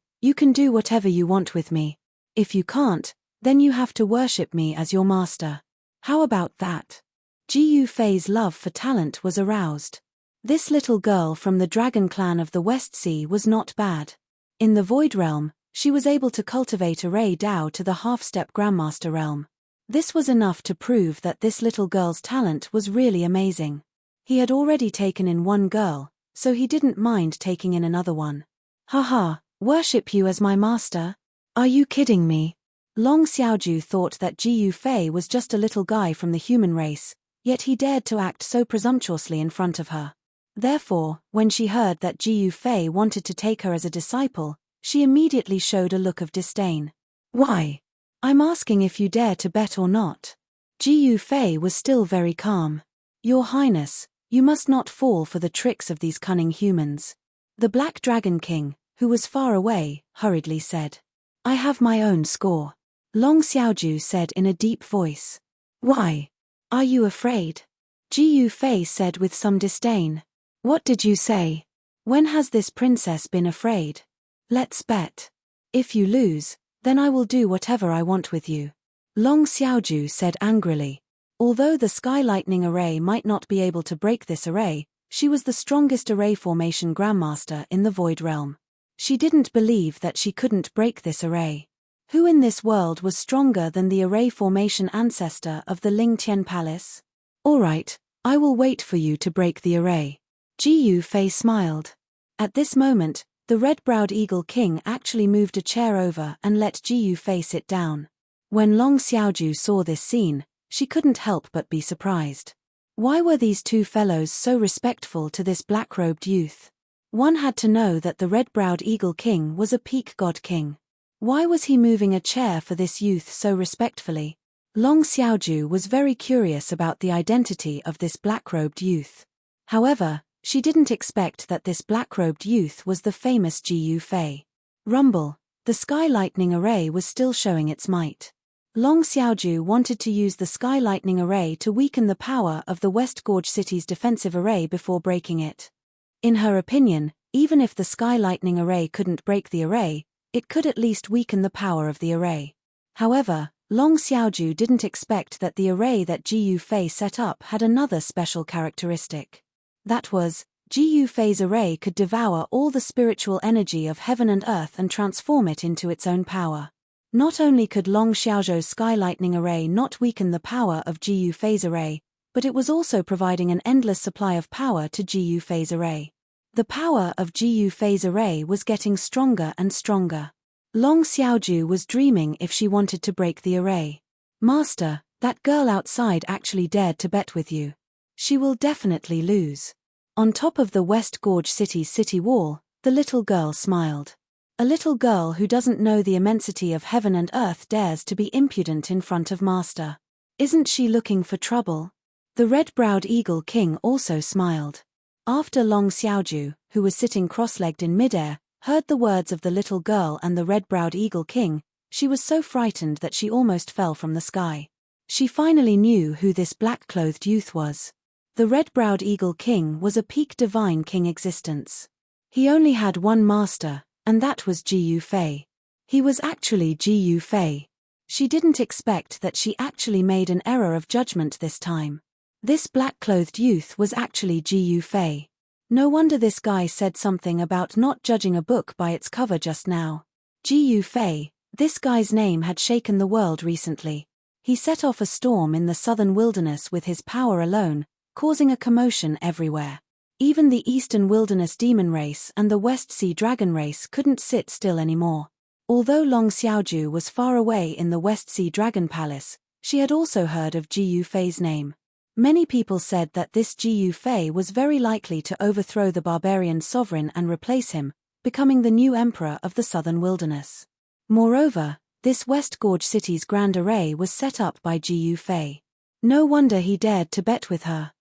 do whatever you want with me. If you can't, then you have to worship me as your master. How about that?" Ji Yufei's love for talent was aroused. This little girl from the Dragon Clan of the West Sea was not bad. In the Void Realm, she was able to cultivate array Dao to the half-step Grandmaster realm. This was enough to prove that this little girl's talent was really amazing. He had already taken in one girl, so he didn't mind taking in another one. "Haha, worship you as my master? Are you kidding me?" Long Xiaoju thought that Ji Yufei was just a little guy from the human race, yet he dared to act so presumptuously in front of her. Therefore, when she heard that Ji Yufei wanted to take her as a disciple, she immediately showed a look of disdain. "Why? I'm asking if you dare to bet or not." Ji Yufei was still very calm. "Your Highness, you must not fall for the tricks of these cunning humans." The Black Dragon King, who was far away, hurriedly said. "I have my own score." Long Xiaoju said in a deep voice. "Why? Are you afraid?" Ji Yufei said with some disdain. "What did you say? When has this princess been afraid? Let's bet. If you lose, then I will do whatever I want with you." Long Xiaoju said angrily. Although the Sky Lightning array might not be able to break this array, she was the strongest array formation Grandmaster in the Void Realm. She didn't believe that she couldn't break this array. Who in this world was stronger than the array formation ancestor of the Ling Tian Palace? "All right, I will wait for you to break the array." Ji Yufei smiled. At this moment, the red-browed Eagle King actually moved a chair over and let Ji Yufei sit down. When Long Xiaoju saw this scene, she couldn't help but be surprised. Why were these two fellows so respectful to this black-robed youth? One had to know that the red-browed Eagle King was a peak god king. Why was he moving a chair for this youth so respectfully? Long Xiaoju was very curious about the identity of this black-robed youth. However, she didn't expect that this black-robed youth was the famous Ji Yufei. Rumble, the Sky Lightning array was still showing its might. Long Xiaoju wanted to use the Sky Lightning array to weaken the power of the West Gorge City's defensive array before breaking it. In her opinion, even if the Sky Lightning array couldn't break the array, it could at least weaken the power of the array. However, Long Xiaoju didn't expect that the array that Ji Yufei set up had another special characteristic. That was, Ji Yufei's array could devour all the spiritual energy of heaven and earth and transform it into its own power. Not only could Long Xiaozhou's Sky Lightning array not weaken the power of Ji Yufei's array, but it was also providing an endless supply of power to Ji Yufei's array. The power of Ji Yufei's array was getting stronger and stronger. Long Xiaoju was dreaming if she wanted to break the array. "Master, that girl outside actually dared to bet with you. She will definitely lose." On top of the West Gorge City's city wall, the little girl smiled. A little girl who doesn't know the immensity of heaven and earth dares to be impudent in front of Master. Isn't she looking for trouble? The red-browed eagle king also smiled. After Long Xiaoju, who was sitting cross-legged in midair, heard the words of the little girl and the red-browed eagle king, she was so frightened that she almost fell from the sky. She finally knew who this black-clothed youth was. The red-browed eagle king was a peak divine king existence. He only had one master, and that was Ji Yufei. He was actually Ji Yufei. She didn't expect that she actually made an error of judgment this time. This black-clothed youth was actually Ji Yufei. No wonder this guy said something about not judging a book by its cover just now. Ji Yufei, this guy's name had shaken the world recently. He set off a storm in the southern wilderness with his power alone, causing a commotion everywhere. Even the Eastern Wilderness Demon race and the West Sea Dragon race couldn't sit still anymore. Although Long Xiaoju was far away in the West Sea Dragon Palace, she had also heard of Ji Yufei's name. Many people said that this Ji Yufei was very likely to overthrow the barbarian sovereign and replace him, becoming the new emperor of the southern wilderness. Moreover, this West Gorge city's grand array was set up by Ji Yufei. No wonder he dared to bet with her.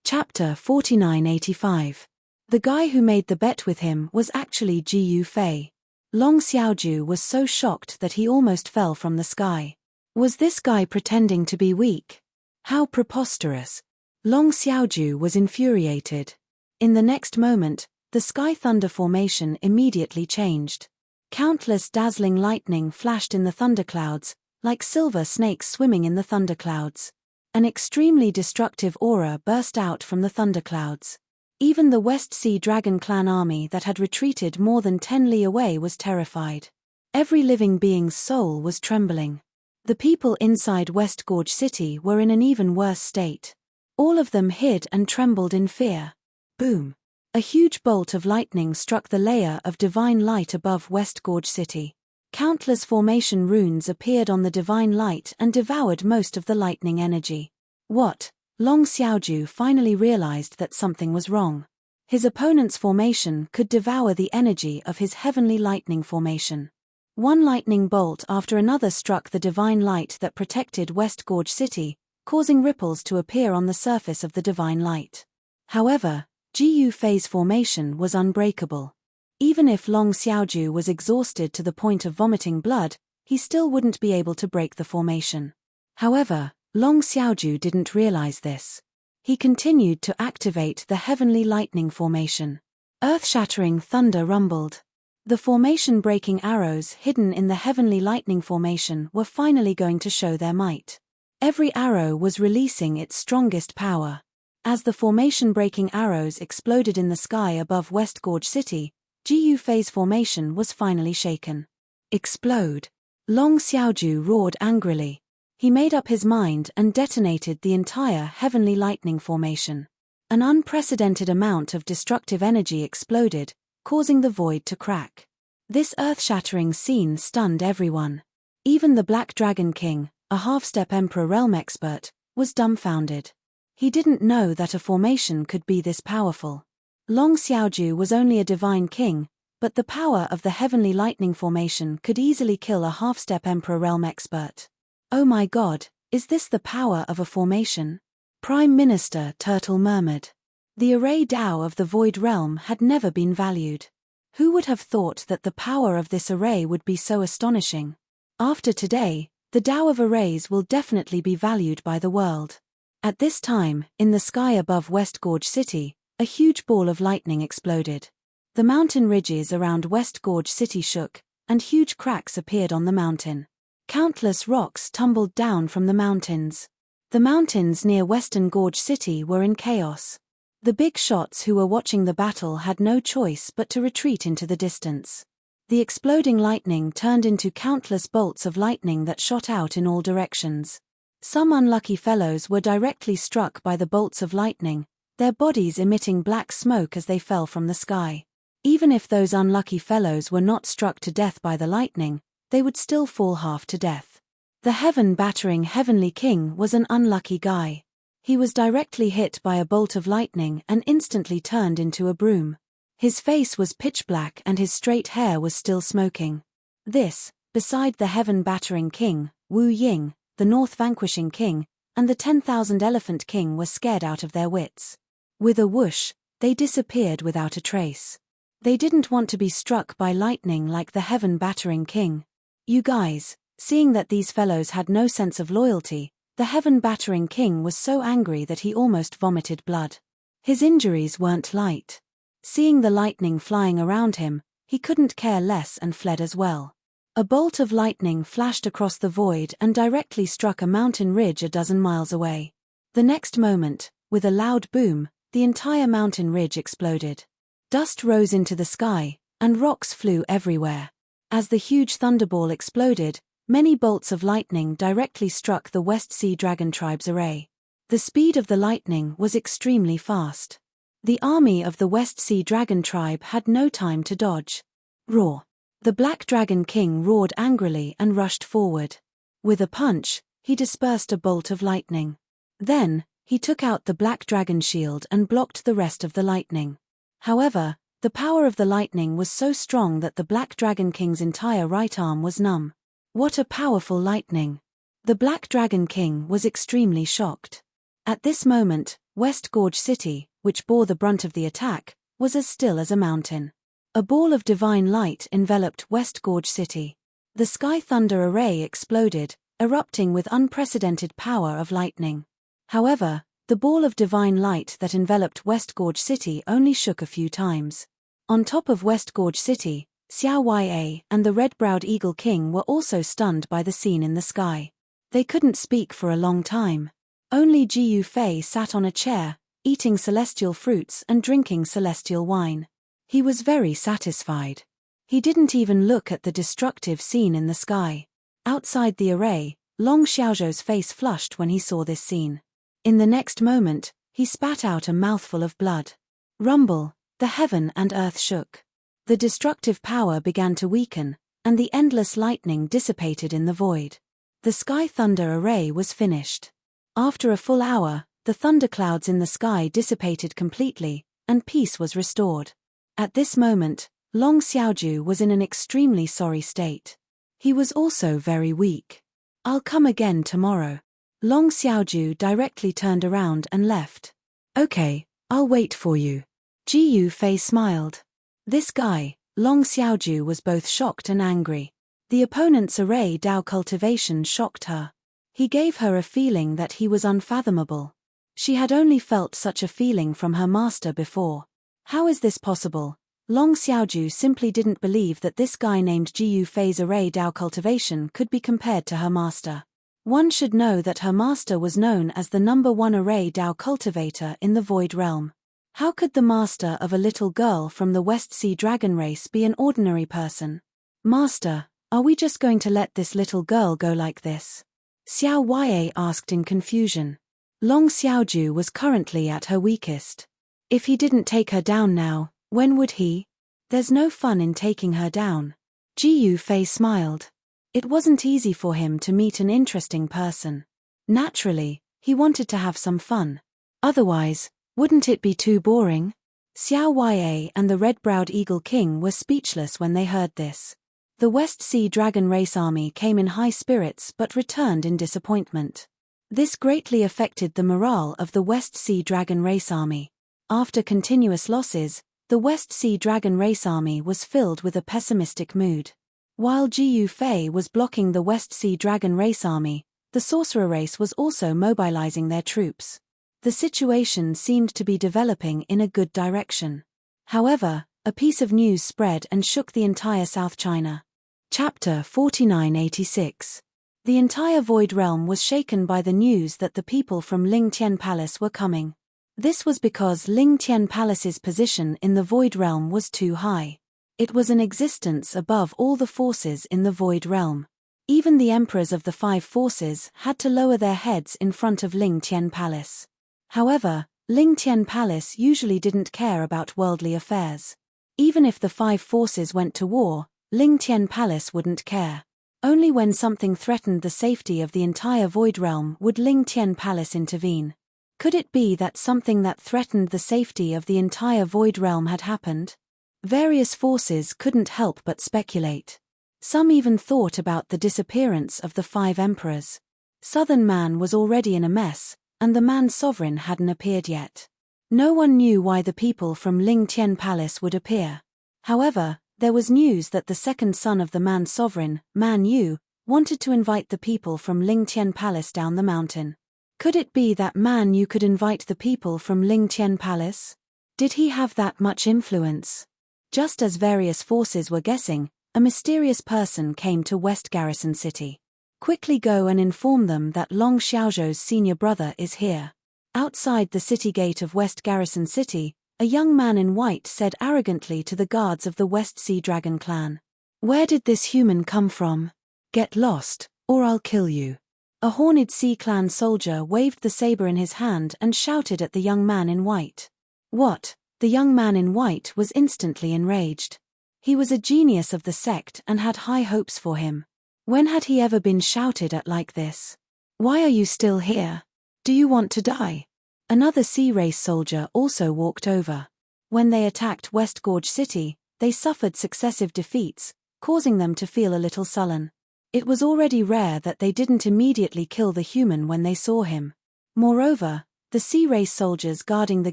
Chapter 4985. The guy who made the bet with him was actually Ji Yufei. Long Xiaoju was so shocked that he almost fell from the sky. Was this guy pretending to be weak? How preposterous. Long Xiaoju was infuriated. In the next moment, the sky thunder formation immediately changed. Countless dazzling lightning flashed in the thunderclouds, like silver snakes swimming in the thunderclouds. An extremely destructive aura burst out from the thunderclouds. Even the West Sea Dragon clan army that had retreated more than 10 li away was terrified. Every living being's soul was trembling. The people inside West Gorge City were in an even worse state. All of them hid and trembled in fear. Boom! A huge bolt of lightning struck the layer of divine light above West Gorge City. Countless formation runes appeared on the divine light and devoured most of the lightning energy. What? Long Xiaoju finally realized that something was wrong. His opponent's formation could devour the energy of his heavenly lightning formation. One lightning bolt after another struck the divine light that protected West Gorge City, causing ripples to appear on the surface of the divine light. However, Ji Yufei's formation was unbreakable. Even if Long Xiaoju was exhausted to the point of vomiting blood, he still wouldn't be able to break the formation. However, Long Xiaoju didn't realize this. He continued to activate the heavenly lightning formation. Earth-shattering thunder rumbled. The formation-breaking arrows hidden in the heavenly lightning formation were finally going to show their might. Every arrow was releasing its strongest power. As the formation-breaking arrows exploded in the sky above West Gorge City, Ji Yufei's formation was finally shaken. Explode! Long Xiaoju roared angrily. He made up his mind and detonated the entire heavenly lightning formation. An unprecedented amount of destructive energy exploded, causing the void to crack. This earth-shattering scene stunned everyone. Even the Black Dragon King, a half-step Emperor realm expert, was dumbfounded. He didn't know that a formation could be this powerful. Long Xiaoju was only a divine king, but the power of the heavenly lightning formation could easily kill a half-step Emperor realm expert. Oh my god, is this the power of a formation? Prime Minister Turtle murmured. The array Dao of the Void Realm had never been valued. Who would have thought that the power of this array would be so astonishing? After today, the Dao of arrays will definitely be valued by the world. At this time, in the sky above West Gorge City, a huge ball of lightning exploded. The mountain ridges around West Gorge City shook, and huge cracks appeared on the mountain. Countless rocks tumbled down from the mountains. The mountains near Western Gorge City were in chaos. The big shots who were watching the battle had no choice but to retreat into the distance. The exploding lightning turned into countless bolts of lightning that shot out in all directions. Some unlucky fellows were directly struck by the bolts of lightning, their bodies emitting black smoke as they fell from the sky. Even if those unlucky fellows were not struck to death by the lightning, they would still fall half to death. The heaven-battering Heavenly King was an unlucky guy. He was directly hit by a bolt of lightning and instantly turned into a broom. His face was pitch black and his straight hair was still smoking. This, beside the heaven-battering king, Wu Ying, the North-vanquishing king, and the 10,000 Elephant King were scared out of their wits. With a whoosh, they disappeared without a trace. They didn't want to be struck by lightning like the heaven-battering king. You guys, seeing that these fellows had no sense of loyalty, the heaven-battering king was so angry that he almost vomited blood. His injuries weren't light. Seeing the lightning flying around him, he couldn't care less and fled as well. A bolt of lightning flashed across the void and directly struck a mountain ridge a dozen miles away. The next moment, with a loud boom, the entire mountain ridge exploded. Dust rose into the sky, and rocks flew everywhere. As the huge thunderball exploded, many bolts of lightning directly struck the West Sea Dragon tribe's array. The speed of the lightning was extremely fast. The army of the West Sea Dragon tribe had no time to dodge. Roar! The Black Dragon King roared angrily and rushed forward. With a punch, he dispersed a bolt of lightning. Then, he took out the Black Dragon shield and blocked the rest of the lightning. However, the power of the lightning was so strong that the Black Dragon King's entire right arm was numb. What a powerful lightning! The Black Dragon King was extremely shocked. At this moment, West Gorge City, which bore the brunt of the attack, was as still as a mountain. A ball of divine light enveloped West Gorge City. The Sky Thunder array exploded, erupting with unprecedented power of lightning. However, the ball of divine light that enveloped West Gorge City only shook a few times. On top of West Gorge City, Xiao Ya and the red-browed Eagle King were also stunned by the scene in the sky. They couldn't speak for a long time. Only Jiyu Fei sat on a chair, eating celestial fruits and drinking celestial wine. He was very satisfied. He didn't even look at the destructive scene in the sky. Outside the array, Long Xiaozhou's face flushed when he saw this scene. In the next moment, he spat out a mouthful of blood. Rumble, the heaven and earth shook. The destructive power began to weaken, and the endless lightning dissipated in the void. The Sky Thunder array was finished. After a full hour, the thunderclouds in the sky dissipated completely, and peace was restored. At this moment, Long Xiaozhou was in an extremely sorry state. He was also very weak. I'll come again tomorrow. Long Xiaozhou directly turned around and left. Okay, I'll wait for you. Jiyu Fei smiled. This guy, Long Xiaozhou, was both shocked and angry. The opponent's array Dao cultivation shocked her. He gave her a feeling that he was unfathomable. She had only felt such a feeling from her master before. How is this possible? Long Xiaozhou simply didn't believe that this guy named Jiyu Fei's array Dao cultivation could be compared to her master. One should know that her master was known as the #1 array Dao cultivator in the Void Realm. How could the master of a little girl from the West Sea Dragon race be an ordinary person? Master, are we just going to let this little girl go like this? Xiao Ya asked in confusion. Long Xiaozhou was currently at her weakest. If he didn't take her down now, when would he? There's no fun in taking her down. Jiyu Fei smiled. It wasn't easy for him to meet an interesting person. Naturally, he wanted to have some fun. Otherwise, wouldn't it be too boring? Xiao Ya and the red-browed Eagle King were speechless when they heard this. The West Sea Dragon race army came in high spirits but returned in disappointment. This greatly affected the morale of the West Sea Dragon race army. After continuous losses, the West Sea Dragon race army was filled with a pessimistic mood. While Jiyu Fei was blocking the West Sea Dragon race army, the sorcerer race was also mobilizing their troops. The situation seemed to be developing in a good direction. However, a piece of news spread and shook the entire South China. Chapter 4986. The entire Void Realm was shaken by the news that the people from Ling Tian Palace were coming. This was because Ling Tian Palace's position in the Void Realm was too high. It was an existence above all the forces in the Void Realm. Even the emperors of the 5 forces had to lower their heads in front of Ling Tian Palace. However, Ling Tian Palace usually didn't care about worldly affairs. Even if the 5 forces went to war, Ling Tian Palace wouldn't care. Only when something threatened the safety of the entire Void Realm would Ling Tian Palace intervene. Could it be that something that threatened the safety of the entire Void Realm had happened? Various forces couldn't help but speculate. Some even thought about the disappearance of the 5 emperors. Southern Man was already in a mess, and the man sovereign hadn't appeared yet. No one knew why the people from Ling Tian Palace would appear. However, there was news that the second son of the man sovereign, Man Yu, wanted to invite the people from Ling Tian Palace down the mountain. Could it be that Man Yu could invite the people from Ling Tian Palace? Did he have that much influence? Just as various forces were guessing, a mysterious person came to West Garrison City. Quickly go and inform them that Long Xiaozhou's senior brother is here. Outside the city gate of West Garrison City, a young man in white said arrogantly to the guards of the West Sea Dragon clan. Where did this human come from? Get lost, or I'll kill you. A horned Sea Clan soldier waved the saber in his hand and shouted at the young man in white. What? The young man in white was instantly enraged. He was a genius of the sect and had high hopes for him. When had he ever been shouted at like this? Why are you still here? Do you want to die? Another Sea Race soldier also walked over. When they attacked West Gorge City, they suffered successive defeats, causing them to feel a little sullen. It was already rare that they didn't immediately kill the human when they saw him. Moreover, the Sea Race soldiers guarding the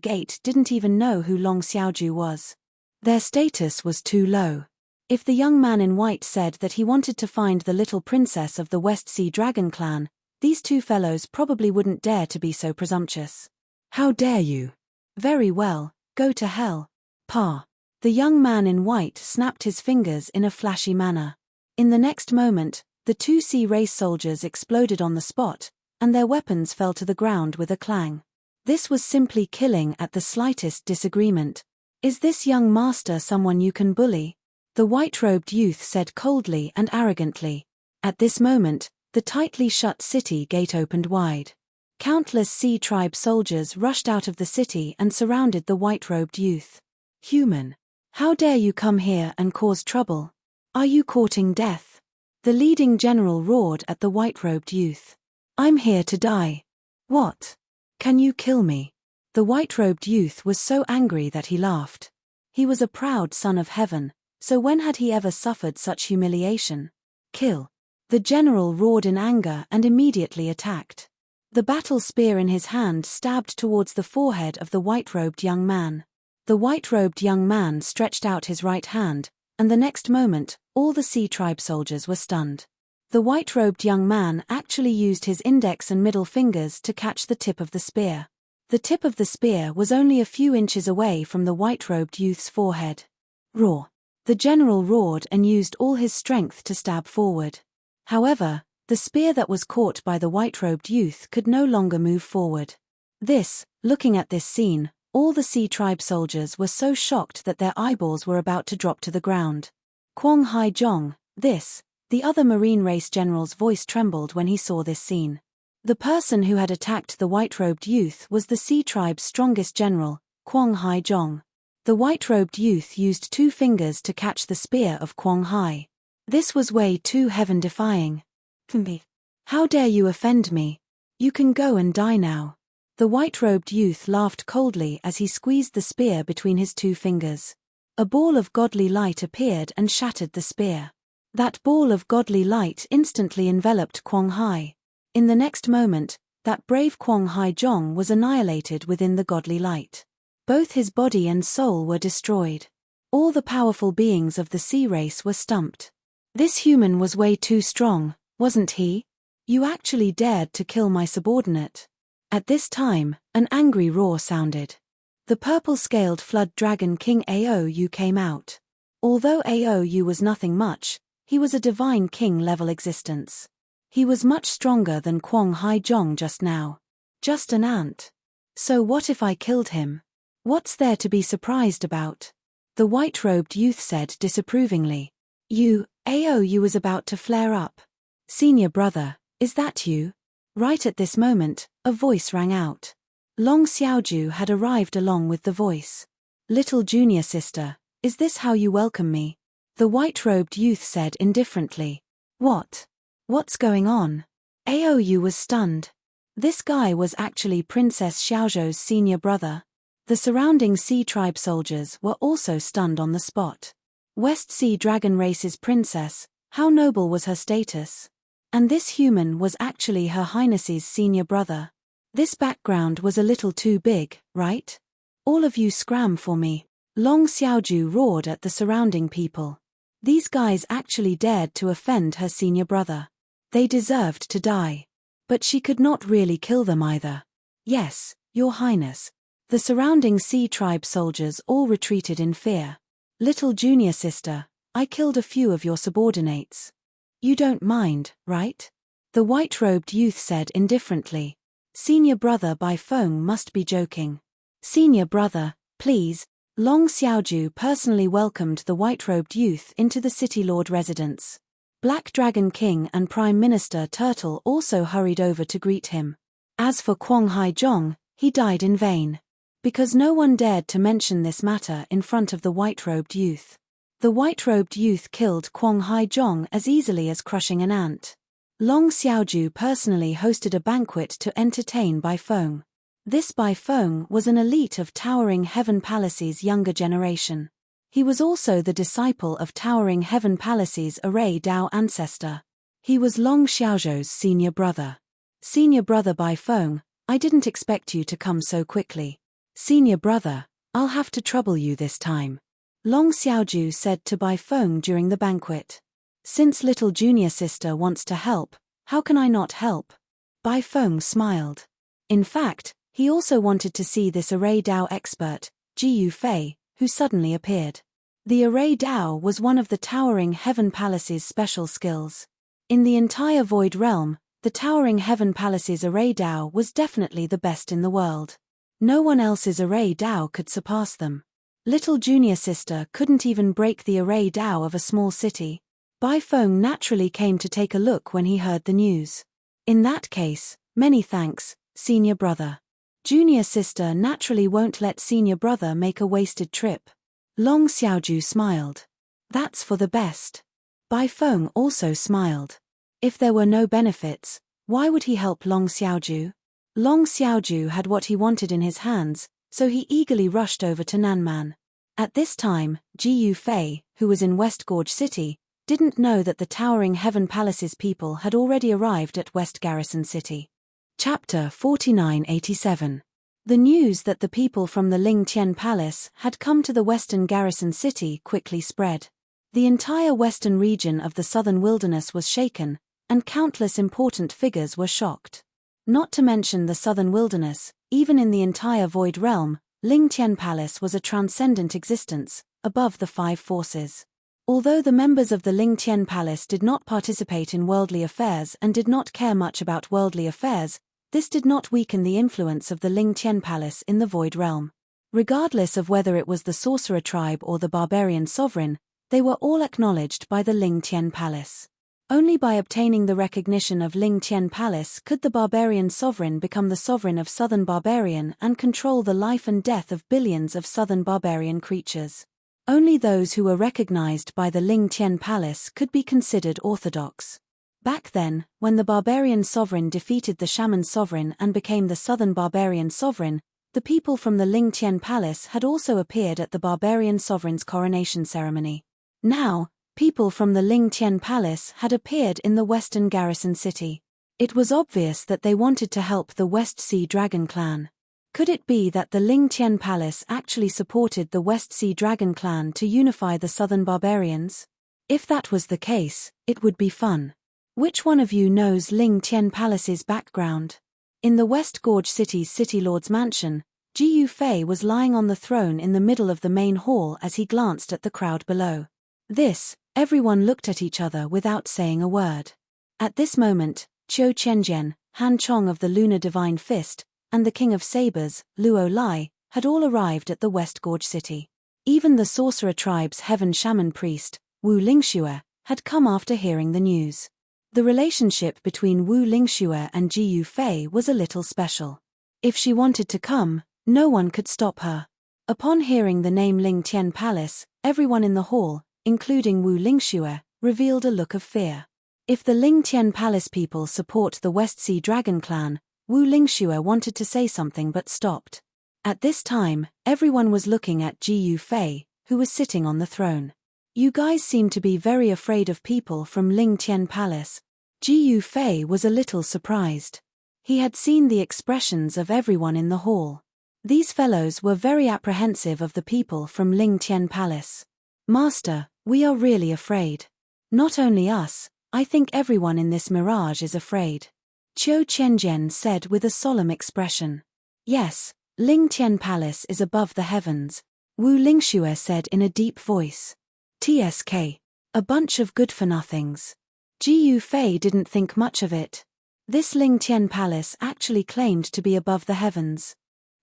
gate didn't even know who Long Xiaozhou was. Their status was too low. If the young man in white said that he wanted to find the little princess of the West Sea Dragon clan, these two fellows probably wouldn't dare to be so presumptuous. How dare you? Very well, go to hell. Pa. The young man in white snapped his fingers in a flashy manner. In the next moment, the two Sea Race soldiers exploded on the spot, and their weapons fell to the ground with a clang. This was simply killing at the slightest disagreement. Is this young master someone you can bully? The white-robed youth said coldly and arrogantly. At this moment, the tightly shut city gate opened wide. Countless Sea Tribe soldiers rushed out of the city and surrounded the white-robed youth. Human. How dare you come here and cause trouble? Are you courting death? The leading general roared at the white-robed youth. I'm here to die. What? Can you kill me? The white-robed youth was so angry that he laughed. He was a proud son of heaven, so when had he ever suffered such humiliation? Kill. The general roared in anger and immediately attacked. The battle spear in his hand stabbed towards the forehead of the white-robed young man. The white-robed young man stretched out his right hand, and the next moment, all the Sea Tribe soldiers were stunned. The white-robed young man actually used his index and middle fingers to catch the tip of the spear. The tip of the spear was only a few inches away from the white-robed youth's forehead. Roar. The general roared and used all his strength to stab forward. However, the spear that was caught by the white-robed youth could no longer move forward. Looking at this scene, all the Sea Tribe soldiers were so shocked that their eyeballs were about to drop to the ground. Kwong Hai Jong, the other marine race general's voice trembled when he saw this scene. The person who had attacked the white-robed youth was the Sea Tribe's strongest general, Kwong Hai Jong. The white-robed youth used 2 fingers to catch the spear of Kwong Hai. This was way too heaven-defying. How dare you offend me? You can go and die now. The white-robed youth laughed coldly as he squeezed the spear between his 2 fingers. A ball of godly light appeared and shattered the spear. That ball of godly light instantly enveloped Kwong Hai. In the next moment, that brave Kwong Hai Jong was annihilated within the godly light. Both his body and soul were destroyed. All the powerful beings of the Sea Race were stumped. This human was way too strong, wasn't he? You actually dared to kill my subordinate. At this time, an angry roar sounded. The purple-scaled flood dragon King Aou came out. Although Aou was nothing much, he was a divine king-level existence. He was much stronger than Kwong Hai Jong just now. Just an ant. So what if I killed him? What's there to be surprised about? The white-robed youth said disapprovingly. Aou was about to flare up. Senior brother, is that you? Right at this moment, a voice rang out. Long Xiaozhou had arrived along with the voice. Little junior sister, is this how you welcome me? The white-robed youth said indifferently. What's going on? Aou was stunned. This guy was actually Princess Xiaozhou's senior brother. The surrounding Sea Tribe soldiers were also stunned on the spot. West Sea Dragon Race's princess, how noble was her status? And this human was actually Her Highness's senior brother. This background was a little too big, right? All of you scram for me. Long Xiaoju roared at the surrounding people. These guys actually dared to offend her senior brother. They deserved to die. But she could not really kill them either. Yes, Your Highness. The surrounding Sea Tribe soldiers all retreated in fear. Little junior sister, I killed a few of your subordinates. You don't mind, right? The white-robed youth said indifferently. Senior brother Bai Feng must be joking. Senior brother, please. Long Xiaoju personally welcomed the white-robed youth into the city lord residence. Black Dragon King and Prime Minister Turtle also hurried over to greet him. As for Kwong Haizhong, he died in vain. Because no one dared to mention this matter in front of the white-robed youth. The white-robed youth killed Kwong Haizhong as easily as crushing an ant. Long Xiaoju personally hosted a banquet to entertain Bai Feng. This Bai Feng was an elite of Towering Heaven Palace's younger generation. He was also the disciple of Towering Heaven Palace's Array Dao ancestor. He was Long Xiaozhou's senior brother. Senior brother Bai Feng, I didn't expect you to come so quickly. Senior brother, I'll have to trouble you this time. Long Xiaoju said to Bai Feng during the banquet. Since little junior sister wants to help, how can I not help? Bai Feng smiled. In fact, he also wanted to see this Array Dao expert, Ji Yufei, who suddenly appeared. The Array Dao was one of the Towering Heaven Palace's special skills. In the entire Void Realm, the Towering Heaven Palace's Array Dao was definitely the best in the world. No one else's Array Dao could surpass them. Little junior sister couldn't even break the Array Dao of a small city. Bai Feng naturally came to take a look when he heard the news. In that case, many thanks, senior brother. Junior sister naturally won't let senior brother make a wasted trip. Long Xiaoju smiled. That's for the best. Bai Feng also smiled. If there were no benefits, why would he help Long Xiaoju? Long Xiaoju had what he wanted in his hands, so he eagerly rushed over to Nanman. At this time, Ji Yufei, who was in West Gorge City, didn't know that the Towering Heaven Palace's people had already arrived at West Garrison City. Chapter 4987. The news that the people from the Ling Tian Palace had come to the Western Garrison City quickly spread. The entire western region of the southern wilderness was shaken, and countless important figures were shocked. Not to mention the southern wilderness, even in the entire Void Realm, Ling Tian Palace was a transcendent existence, above the five forces. Although the members of the Ling Tian Palace did not participate in worldly affairs and did not care much about worldly affairs, this did not weaken the influence of the Ling Tian Palace in the Void Realm. Regardless of whether it was the Sorcerer Tribe or the Barbarian Sovereign, they were all acknowledged by the Ling Tian Palace. Only by obtaining the recognition of Ling Tian Palace could the Barbarian Sovereign become the sovereign of Southern Barbarian and control the life and death of billions of Southern Barbarian creatures. Only those who were recognized by the Ling Tian Palace could be considered orthodox. Back then, when the Barbarian Sovereign defeated the Shaman Sovereign and became the Southern Barbarian Sovereign, the people from the Ling Tian Palace had also appeared at the Barbarian Sovereign's coronation ceremony. Now, people from the Ling Tian Palace had appeared in the Western Garrison City. It was obvious that they wanted to help the West Sea Dragon Clan. Could it be that the Ling Tian Palace actually supported the West Sea Dragon Clan to unify the Southern Barbarians? If that was the case, it would be fun. Which one of you knows Ling Tian Palace's background? In the West Gorge City's City Lord's mansion, Ji Yufei was lying on the throne in the middle of the main hall as he glanced at the crowd below. Everyone looked at each other without saying a word. At this moment, Qiu Qianjian, Han Chong of the Lunar Divine Fist, and the King of Sabers, Luo Lai, had all arrived at the West Gorge City. Even the Sorcerer Tribe's Heaven Shaman priest, Wu Lingxue, had come after hearing the news. The relationship between Wu Lingxue and Ji Yufei was a little special. If she wanted to come, no one could stop her. Upon hearing the name Ling Tian Palace, everyone in the hall, including Wu Lingxue, revealed a look of fear. If the Ling Tian Palace people support the West Sea Dragon Clan, Wu Lingxue wanted to say something but stopped. At this time, everyone was looking at Ji Yufei, who was sitting on the throne. You guys seem to be very afraid of people from Ling Tian Palace. Ji Fei was a little surprised. He had seen the expressions of everyone in the hall. These fellows were very apprehensive of the people from Ling Tian Palace. Master, we are really afraid. Not only us, I think everyone in this mirage is afraid. Qiu Qianjian said with a solemn expression. Yes, Ling Tian Palace is above the heavens, Wu Lingxue said in a deep voice. TSK. A bunch of good-for-nothings. Ji Fei didn't think much of it. This Ling Tian Palace actually claimed to be above the heavens.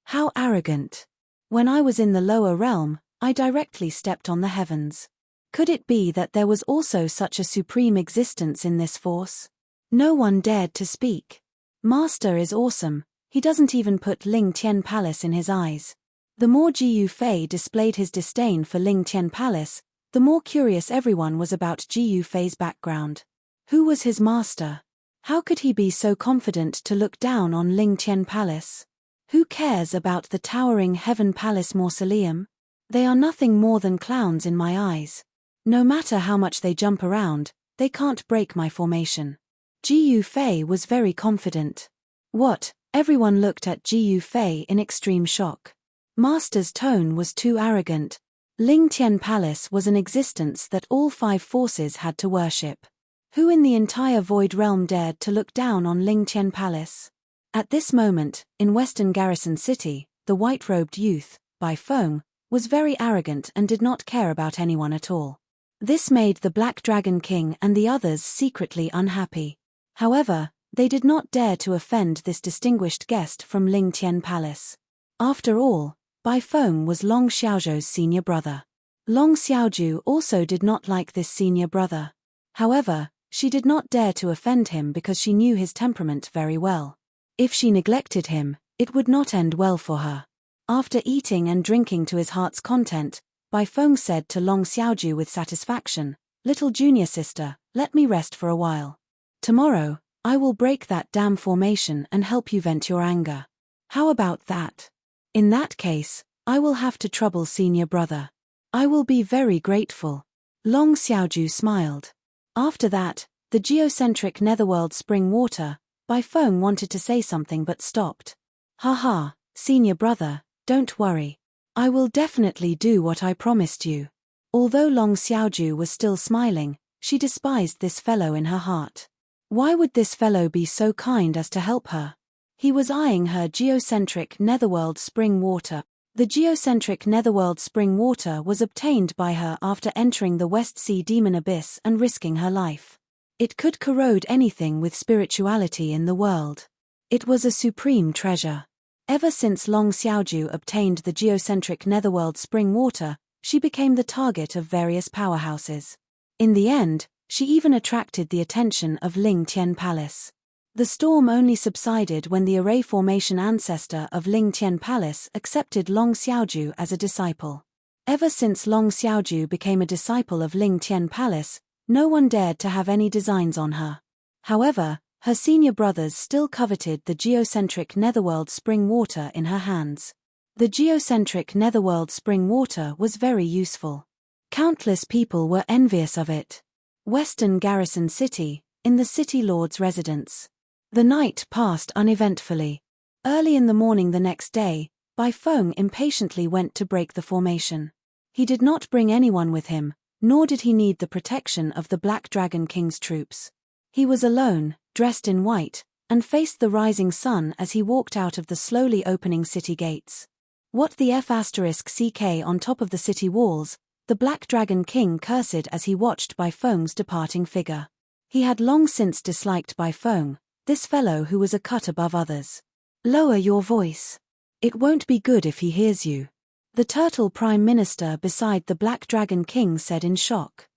How arrogant. When I was in the lower realm, I directly stepped on the heavens. Could it be that there was also such a supreme existence in this force? No one dared to speak. Master is awesome, he doesn't even put Ling Tian Palace in his eyes. The more Ji Fei displayed his disdain for Ling Tian Palace, the more curious everyone was about Ji Fei's background. Who was his master? How could he be so confident to look down on Ling Tian Palace? Who cares about the towering Heaven Palace mausoleum? They are nothing more than clowns in my eyes. No matter how much they jump around, they can't break my formation. Ji Fei was very confident. What? Everyone looked at Ji Fei in extreme shock. Master's tone was too arrogant. Ling Tian Palace was an existence that all 5 forces had to worship. Who in the entire Void Realm dared to look down on Ling Tian Palace? At this moment, in Western Garrison City, the white-robed youth, Bai Feng, was very arrogant and did not care about anyone at all. This made the Black Dragon King and the others secretly unhappy. However, they did not dare to offend this distinguished guest from Ling Tian Palace. After all, Bai Feng was Long Xiaozhou's senior brother. Long Xiaozhou also did not like this senior brother. However, she did not dare to offend him because she knew his temperament very well. If she neglected him, it would not end well for her. After eating and drinking to his heart's content, Bai Feng said to Long Xiaozhou with satisfaction, "Little junior sister, let me rest for a while. Tomorrow, I will break that damn formation and help you vent your anger. How about that? In that case, I will have to trouble senior brother. I will be very grateful." Long Xiaozhou smiled. After that, the geocentric netherworld spring water, Bai Feng wanted to say something but stopped. Haha, senior brother, don't worry. I will definitely do what I promised you. Although Long Xiaozhou was still smiling, she despised this fellow in her heart. Why would this fellow be so kind as to help her? He was eyeing her geocentric netherworld spring water. The geocentric netherworld spring water was obtained by her after entering the West Sea Demon Abyss and risking her life. It could corrode anything with spirituality in the world. It was a supreme treasure. Ever since Long Xiaozhou obtained the geocentric netherworld spring water, she became the target of various powerhouses. In the end, she even attracted the attention of Ling Tian Palace. The storm only subsided when the array formation ancestor of Ling Tian Palace accepted Long Xiaozhou as a disciple. Ever since Long Xiaozhou became a disciple of Ling Tian Palace, no one dared to have any designs on her. However, her senior brothers still coveted the geocentric netherworld spring water in her hands. The geocentric netherworld spring water was very useful. Countless people were envious of it. Western Garrison City, in the city lord's residence. The night passed uneventfully. Early in the morning the next day, Bai Feng impatiently went to break the formation. He did not bring anyone with him, nor did he need the protection of the Black Dragon King's troops. He was alone, dressed in white, and faced the rising sun as he walked out of the slowly opening city gates. What the F***ck on top of the city walls, the Black Dragon King cursed as he watched Bai Feng's departing figure. He had long since disliked Bai Feng, this fellow who was a cut above others. Lower your voice. It won't be good if he hears you. The turtle prime minister beside the Black Dragon King said in shock.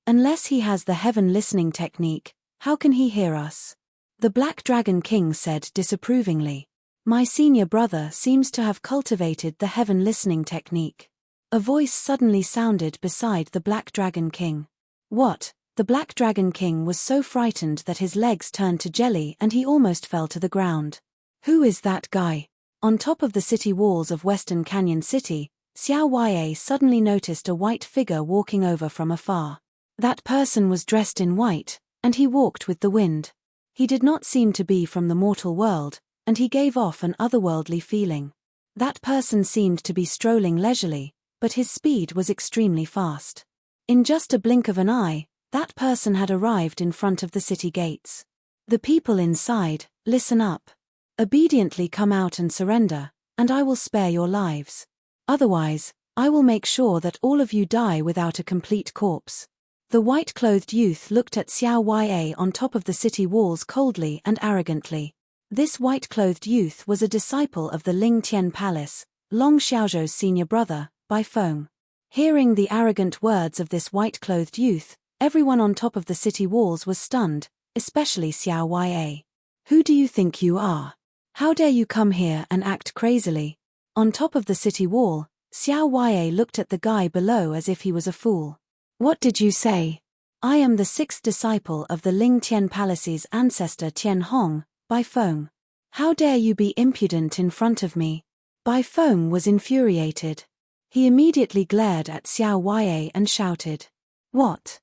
Unless he has the heaven listening technique, how can he hear us? The Black Dragon King said disapprovingly. My senior brother seems to have cultivated the heaven listening technique. A voice suddenly sounded beside the Black Dragon King. What? The Black Dragon King was so frightened that his legs turned to jelly and he almost fell to the ground. Who is that guy? On top of the city walls of Western Canyon City, Xiao Ya suddenly noticed a white figure walking over from afar. That person was dressed in white, and he walked with the wind. He did not seem to be from the mortal world, and he gave off an otherworldly feeling. That person seemed to be strolling leisurely, but his speed was extremely fast. In just a blink of an eye, that person had arrived in front of the city gates. The people inside, listen up. Obediently come out and surrender, and I will spare your lives. Otherwise, I will make sure that all of you die without a complete corpse. The white-clothed youth looked at Xiao Ya on top of the city walls coldly and arrogantly. This white-clothed youth was a disciple of the Ling Tian Palace, Long Xiaozhou's senior brother, Bai Feng. Hearing the arrogant words of this white-clothed youth, everyone on top of the city walls was stunned, especially Xiao Ya. Who do you think you are? How dare you come here and act crazily? On top of the city wall, Xiao Ya looked at the guy below as if he was a fool. What did you say? I am the sixth disciple of the Ling Tian Palace's ancestor Tian Hong, Bai Feng. How dare you be impudent in front of me? Bai Feng was infuriated. He immediately glared at Xiao Ya and shouted. What?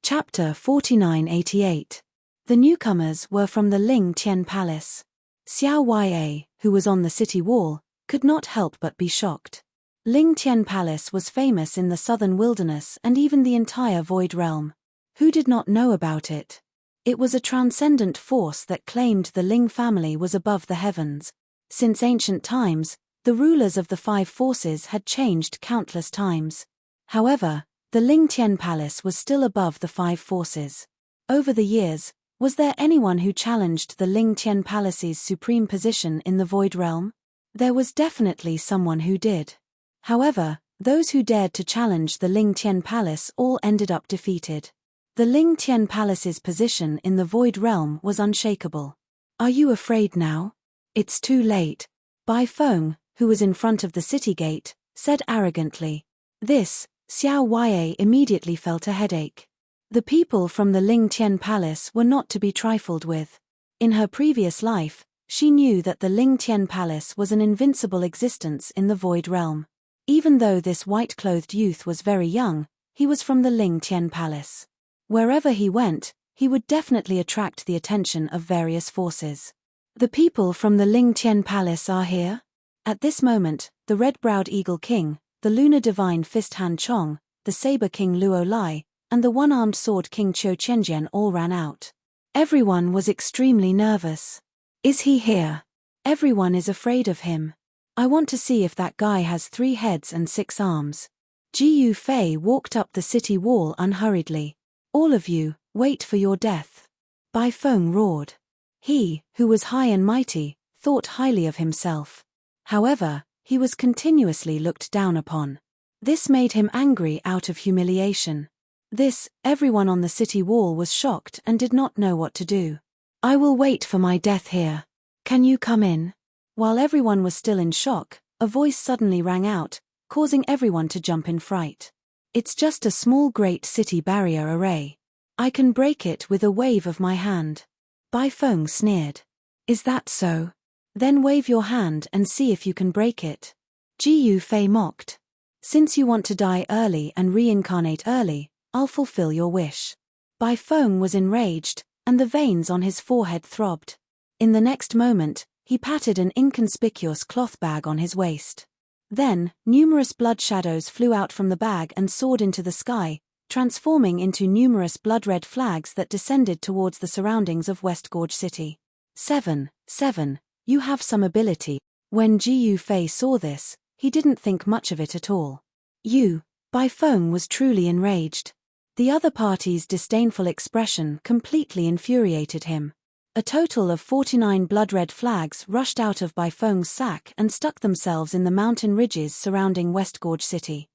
Chapter 4988. The newcomers were from the Ling Tian Palace. Xiao Ya, who was on the city wall, could not help but be shocked. Ling Tian Palace was famous in the southern wilderness and even the entire Void Realm. Who did not know about it? It was a transcendent force that claimed the Ling family was above the heavens. Since ancient times, the rulers of the five forces had changed countless times. However, the Ling Tian Palace was still above the five forces. Over the years, was there anyone who challenged the Ling Tian Palace's supreme position in the Void Realm? There was definitely someone who did. However, those who dared to challenge the Ling Tian Palace all ended up defeated. The Ling Tian Palace's position in the Void Realm was unshakable. Are you afraid now? It's too late. Bai Feng, who was in front of the city gate, said arrogantly. This, Xiao Ya immediately felt a headache. The people from the Ling Tian Palace were not to be trifled with. In her previous life, she knew that the Ling Tian Palace was an invincible existence in the Void Realm. Even though this white-clothed youth was very young, he was from the Ling Tian Palace. Wherever he went, he would definitely attract the attention of various forces. The people from the Ling Tian Palace are here? At this moment, the red-browed Eagle King, the Lunar Divine Fist Han Chong, the Saber King Luo Lai, and the one-armed sword King Qiu Chenjian all ran out. Everyone was extremely nervous. Is he here? Everyone is afraid of him. I want to see if that guy has 3 heads and 6 arms. Ji Yufei walked up the city wall unhurriedly. All of you, wait for your death. Bai Feng roared. He, who was high and mighty, thought highly of himself. However, he was continuously looked down upon. This made him angry out of humiliation. Everyone on the city wall was shocked and did not know what to do. I will wait for my death here. Can you come in? While everyone was still in shock, a voice suddenly rang out, causing everyone to jump in fright. It's just a small Great City barrier array. I can break it with a wave of my hand. Bai Feng sneered. Is that so? Then wave your hand and see if you can break it. Ji Yufei mocked. Since you want to die early and reincarnate early, I'll fulfill your wish. Bai Feng was enraged, and the veins on his forehead throbbed. In the next moment, he patted an inconspicuous cloth bag on his waist. Then, numerous blood shadows flew out from the bag and soared into the sky, transforming into numerous blood-red flags that descended towards the surroundings of West Gorge City. 7. You have some ability. When Ji Yufei saw this, he didn't think much of it at all. Bai Feng was truly enraged. The other party's disdainful expression completely infuriated him. A total of 49 blood-red flags rushed out of Bai Feng's sack and stuck themselves in the mountain ridges surrounding West Gorge City.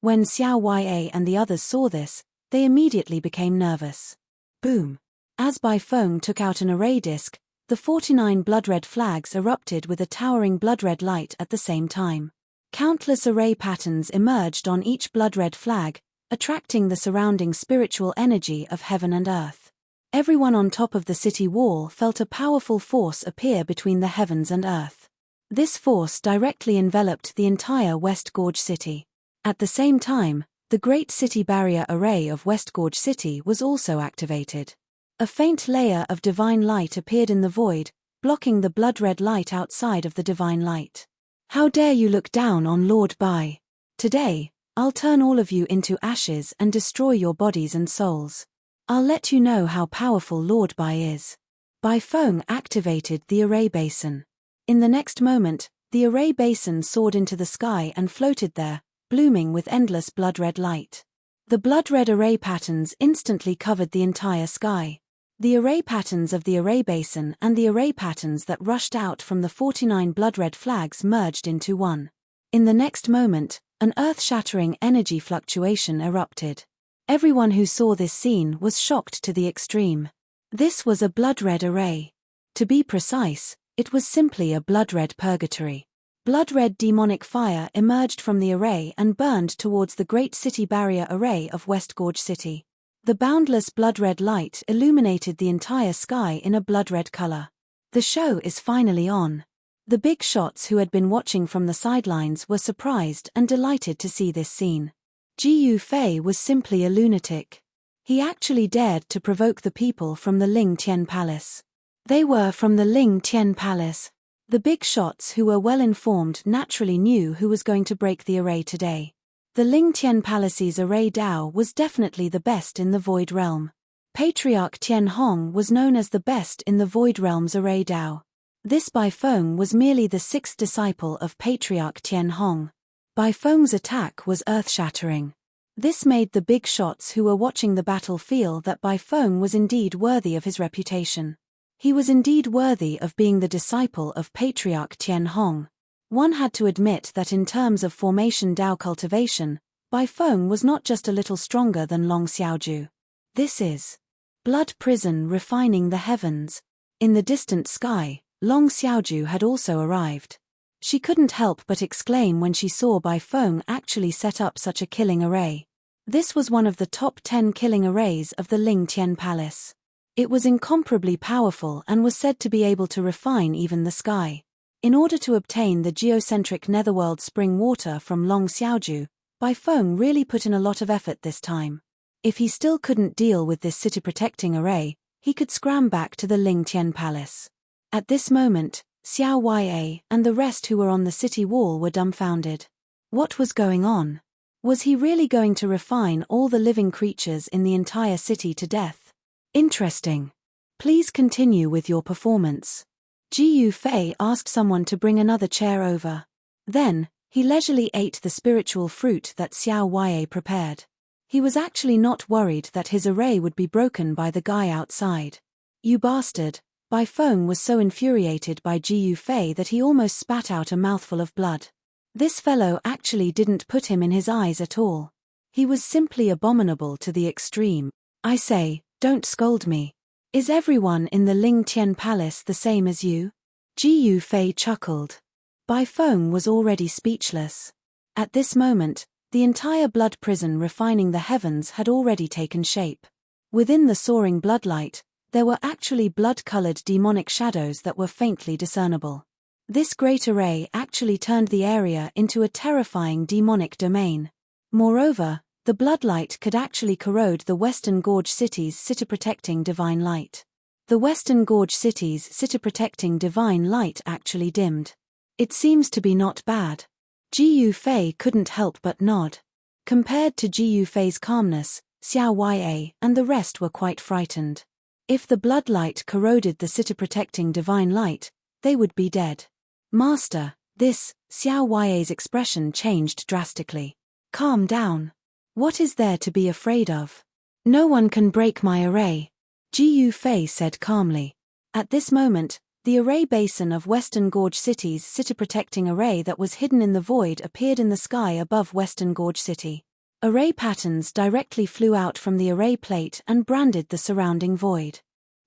When Xiao Ya and the others saw this, they immediately became nervous. Boom! As Bai Feng took out an array disc, the 49 blood-red flags erupted with a towering blood-red light at the same time. Countless array patterns emerged on each blood-red flag, attracting the surrounding spiritual energy of heaven and earth. Everyone on top of the city wall felt a powerful force appear between the heavens and earth. This force directly enveloped the entire West Gorge City. At the same time, The Great City Barrier Array of West Gorge City was also activated. A faint layer of divine light appeared in the void, blocking the blood-red light outside of the divine light. How dare you look down on Lord Bai? Today, I'll turn all of you into ashes and destroy your bodies and souls. I'll let you know how powerful Lord Bai is. Bai Feng activated the array basin. In the next moment, the array basin soared into the sky and floated there, blooming with endless blood-red light. The blood-red array patterns instantly covered the entire sky. The array patterns of the array basin and the array patterns that rushed out from the 49 blood-red flags merged into one. In the next moment, an earth-shattering energy fluctuation erupted. Everyone who saw this scene was shocked to the extreme. This was a blood-red array. To be precise, it was simply a blood-red purgatory. Blood-red demonic fire emerged from the array and burned towards the Great City Barrier Array of West Gorge City. The boundless blood-red light illuminated the entire sky in a blood-red color. The show is finally on. The big shots who had been watching from the sidelines were surprised and delighted to see this scene. Ji Yufei was simply a lunatic. He actually dared to provoke the people from the Ling Tian Palace. They were from the Ling Tian Palace. The big shots who were well informed naturally knew who was going to break the array today. The Ling Tian Palace's array Dao was definitely the best in the Void Realm. Patriarch Tian Hong was known as the best in the Void Realm's array Dao. This Bai Feng was merely the sixth disciple of Patriarch Tian Hong. Bai Feng's attack was earth-shattering. This made the big shots who were watching the battle feel that Bai Feng was indeed worthy of his reputation. He was indeed worthy of being the disciple of Patriarch Tian Hong. One had to admit that in terms of formation Dao cultivation, Bai Feng was not just a little stronger than Long Xiaoju. This is blood prison refining the heavens. In the distant sky, Long Xiaoju had also arrived. She couldn't help but exclaim when she saw Bai Feng actually set up such a killing array. This was one of the top 10 killing arrays of the Ling Tian Palace. It was incomparably powerful and was said to be able to refine even the sky. In order to obtain the geocentric netherworld spring water from Long Xiaoju, Bai Feng really put in a lot of effort this time. If he still couldn't deal with this city-protecting array, he could scram back to the Ling Tian Palace. At this moment, Xiao Ya and the rest who were on the city wall were dumbfounded. What was going on? Was he really going to refine all the living creatures in the entire city to death? Interesting. Please continue with your performance. Ji Yufei asked someone to bring another chair over. Then, he leisurely ate the spiritual fruit that Xiao Ya prepared. He was actually not worried that his array would be broken by the guy outside. You bastard! Bai Feng was so infuriated by Ji Yufei that he almost spat out a mouthful of blood. This fellow actually didn't put him in his eyes at all. He was simply abominable to the extreme. I say, don't scold me. Is everyone in the Ling Tian Palace the same as you? Ji Yufei chuckled. Bai Feng was already speechless. At this moment, the entire blood prison refining the heavens had already taken shape. Within the soaring bloodlight, there were actually blood-colored demonic shadows that were faintly discernible. This great array actually turned the area into a terrifying demonic domain. Moreover, the bloodlight could actually corrode the Western Gorge City's city-protecting divine light. The Western Gorge City's city-protecting divine light actually dimmed. It seems to be not bad. Ji Yufei couldn't help but nod. Compared to Ji Yufei's calmness, Xiao Ya and the rest were quite frightened. If the bloodlight corroded the city-protecting divine light, they would be dead. Master, Xiao Ya's expression changed drastically. Calm down. What is there to be afraid of? No one can break my array, Ji Yufei said calmly. At this moment, the array basin of Western Gorge City's city-protecting array that was hidden in the void appeared in the sky above Western Gorge City. Array patterns directly flew out from the array plate and branded the surrounding void.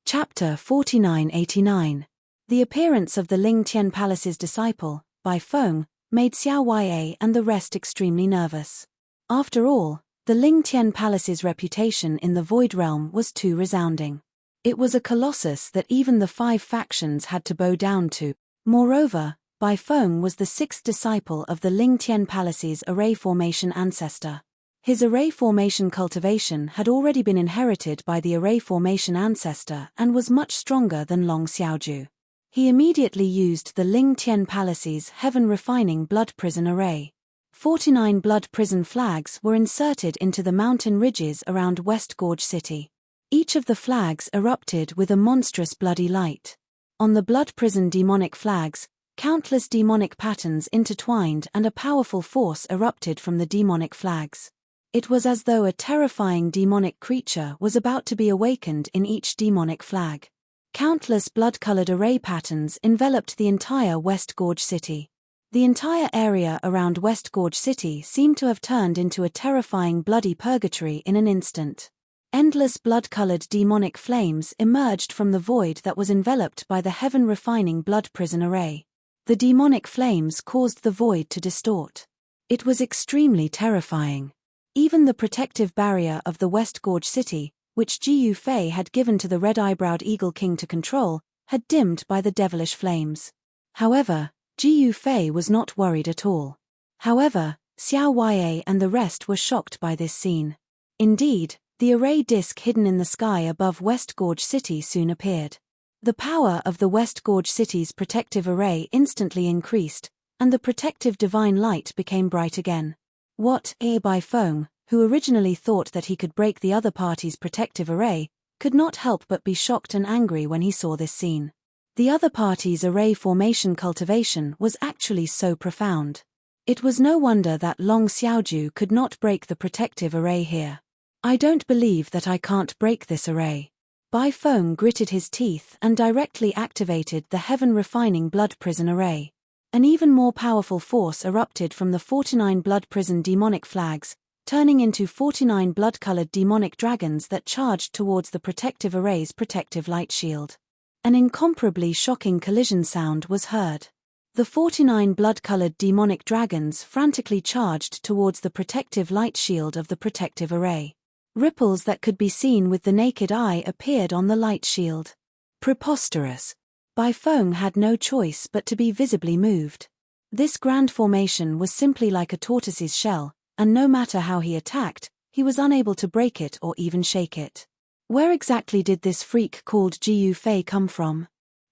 Chapter 4989. The appearance of the Ling Tian Palace's disciple, Bai Feng, made Xiao Ya and the rest extremely nervous. After all, the Ling Tian Palace's reputation in the Void Realm was too resounding. It was a colossus that even the 5 factions had to bow down to. Moreover, Bai Feng was the 6th disciple of the Ling Tian Palace's array formation ancestor. His array formation cultivation had already been inherited by the array formation ancestor and was much stronger than Long Xiaoju. He immediately used the Ling Tian Palace's heaven-refining blood prison array. 49 blood prison flags were inserted into the mountain ridges around West Gorge City. Each of the flags erupted with a monstrous bloody light. On the blood prison demonic flags, countless demonic patterns intertwined and a powerful force erupted from the demonic flags. It was as though a terrifying demonic creature was about to be awakened in each demonic flag. Countless blood-colored array patterns enveloped the entire West Gorge City. The entire area around West Gorge City seemed to have turned into a terrifying bloody purgatory in an instant. Endless blood-colored demonic flames emerged from the void that was enveloped by the heaven-refining blood prison array. The demonic flames caused the void to distort. It was extremely terrifying. Even the protective barrier of the West Gorge City, which Ji Yufei had given to the red-eyebrowed Eagle King to control, had dimmed by the devilish flames. However, Ji Yufei was not worried at all. However, Xiao Ya and the rest were shocked by this scene. Indeed, the array disk hidden in the sky above West Gorge City soon appeared. The power of the West Gorge City's protective array instantly increased, and the protective divine light became bright again. Bai Feng, who originally thought that he could break the other party's protective array, could not help but be shocked and angry when he saw this scene. The other party's array formation cultivation was actually so profound. It was no wonder that Long Xiaoju could not break the protective array here. I don't believe that I can't break this array. Bai Feng gritted his teeth and directly activated the heaven-refining blood prison array. An even more powerful force erupted from the 49 blood prison demonic flags, turning into 49 blood-colored demonic dragons that charged towards the protective array's protective light shield. An incomparably shocking collision sound was heard. The 49 blood-colored demonic dragons frantically charged towards the protective light shield of the protective array. Ripples that could be seen with the naked eye appeared on the light shield. Preposterous. Bai Feng had no choice but to be visibly moved. This grand formation was simply like a tortoise's shell, and no matter how he attacked, he was unable to break it or even shake it. Where exactly did this freak called Ji Yufei come from?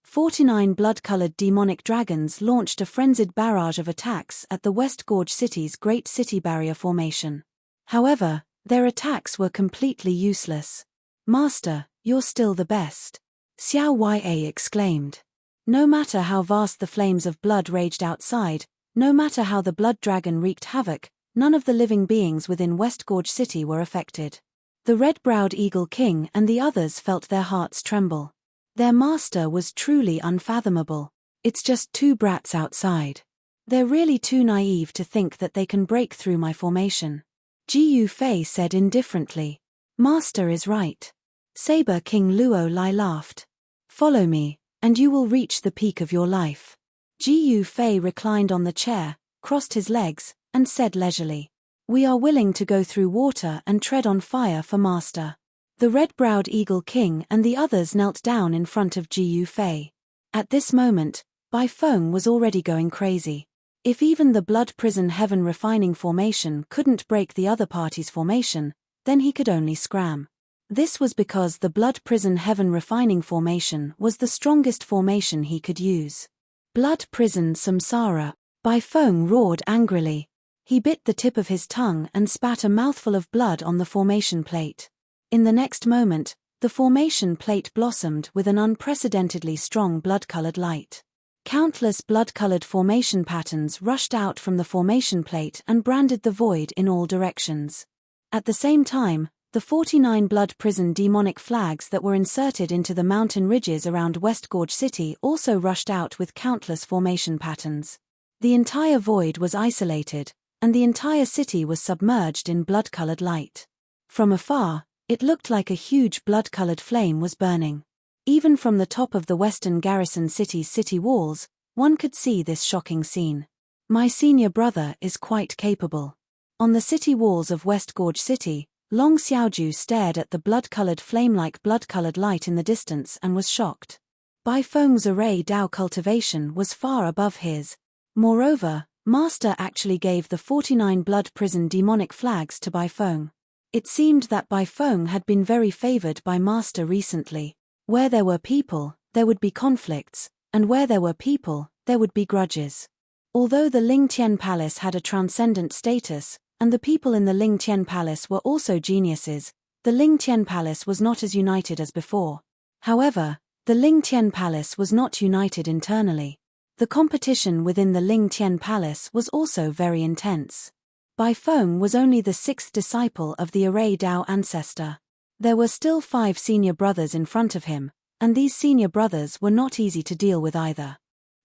49 blood-colored demonic dragons launched a frenzied barrage of attacks at the West Gorge City's Great City Barrier formation. However, their attacks were completely useless. "Master, you're still the best," Xiao Ya exclaimed. No matter how vast the flames of blood raged outside, no matter how the blood dragon wreaked havoc, none of the living beings within West Gorge City were affected. The red-browed Eagle King and the others felt their hearts tremble. Their master was truly unfathomable. It's just two brats outside. They're really too naive to think that they can break through my formation. Ji Yufei said indifferently. Master is right. Saber King Luo Lai laughed. Follow me, and you will reach the peak of your life. Ji Yufei reclined on the chair, crossed his legs, and said leisurely. We are willing to go through water and tread on fire for Master. The red-browed Eagle King and the others knelt down in front of Ji Yufei. At this moment, Bai Feng was already going crazy. If even the blood prison heaven refining formation couldn't break the other party's formation, then he could only scram. This was because the blood prison heaven refining formation was the strongest formation he could use. Blood prison samsara, Bai Feng roared angrily. He bit the tip of his tongue and spat a mouthful of blood on the formation plate. In the next moment, the formation plate blossomed with an unprecedentedly strong blood-colored light. Countless blood-colored formation patterns rushed out from the formation plate and branded the void in all directions. At the same time, the 49 blood prison demonic flags that were inserted into the mountain ridges around West Gorge City also rushed out with countless formation patterns. The entire void was isolated, and the entire city was submerged in blood-colored light. From afar, it looked like a huge blood-colored flame was burning. Even from the top of the Western Garrison City's city walls, one could see this shocking scene. My senior brother is quite capable. On the city walls of West Gorge City, Long Xiaoju stared at the blood-colored flame-like blood-colored light in the distance and was shocked. Bai Feng's array Dao cultivation was far above his. Moreover, Master actually gave the 49 blood prison demonic flags to Bai Feng. It seemed that Bai Feng had been very favored by Master recently. Where there were people, there would be conflicts, and where there were people, there would be grudges. Although the Ling Tian Palace had a transcendent status, and the people in the Ling Tian Palace were also geniuses, the Ling Tian Palace was not as united as before. However, the Ling Tian Palace was not united internally. The competition within the Ling Tian Palace was also very intense. Bai Feng was only the 6th disciple of the Array Dao ancestor. There were still 5 senior brothers in front of him, and these senior brothers were not easy to deal with either.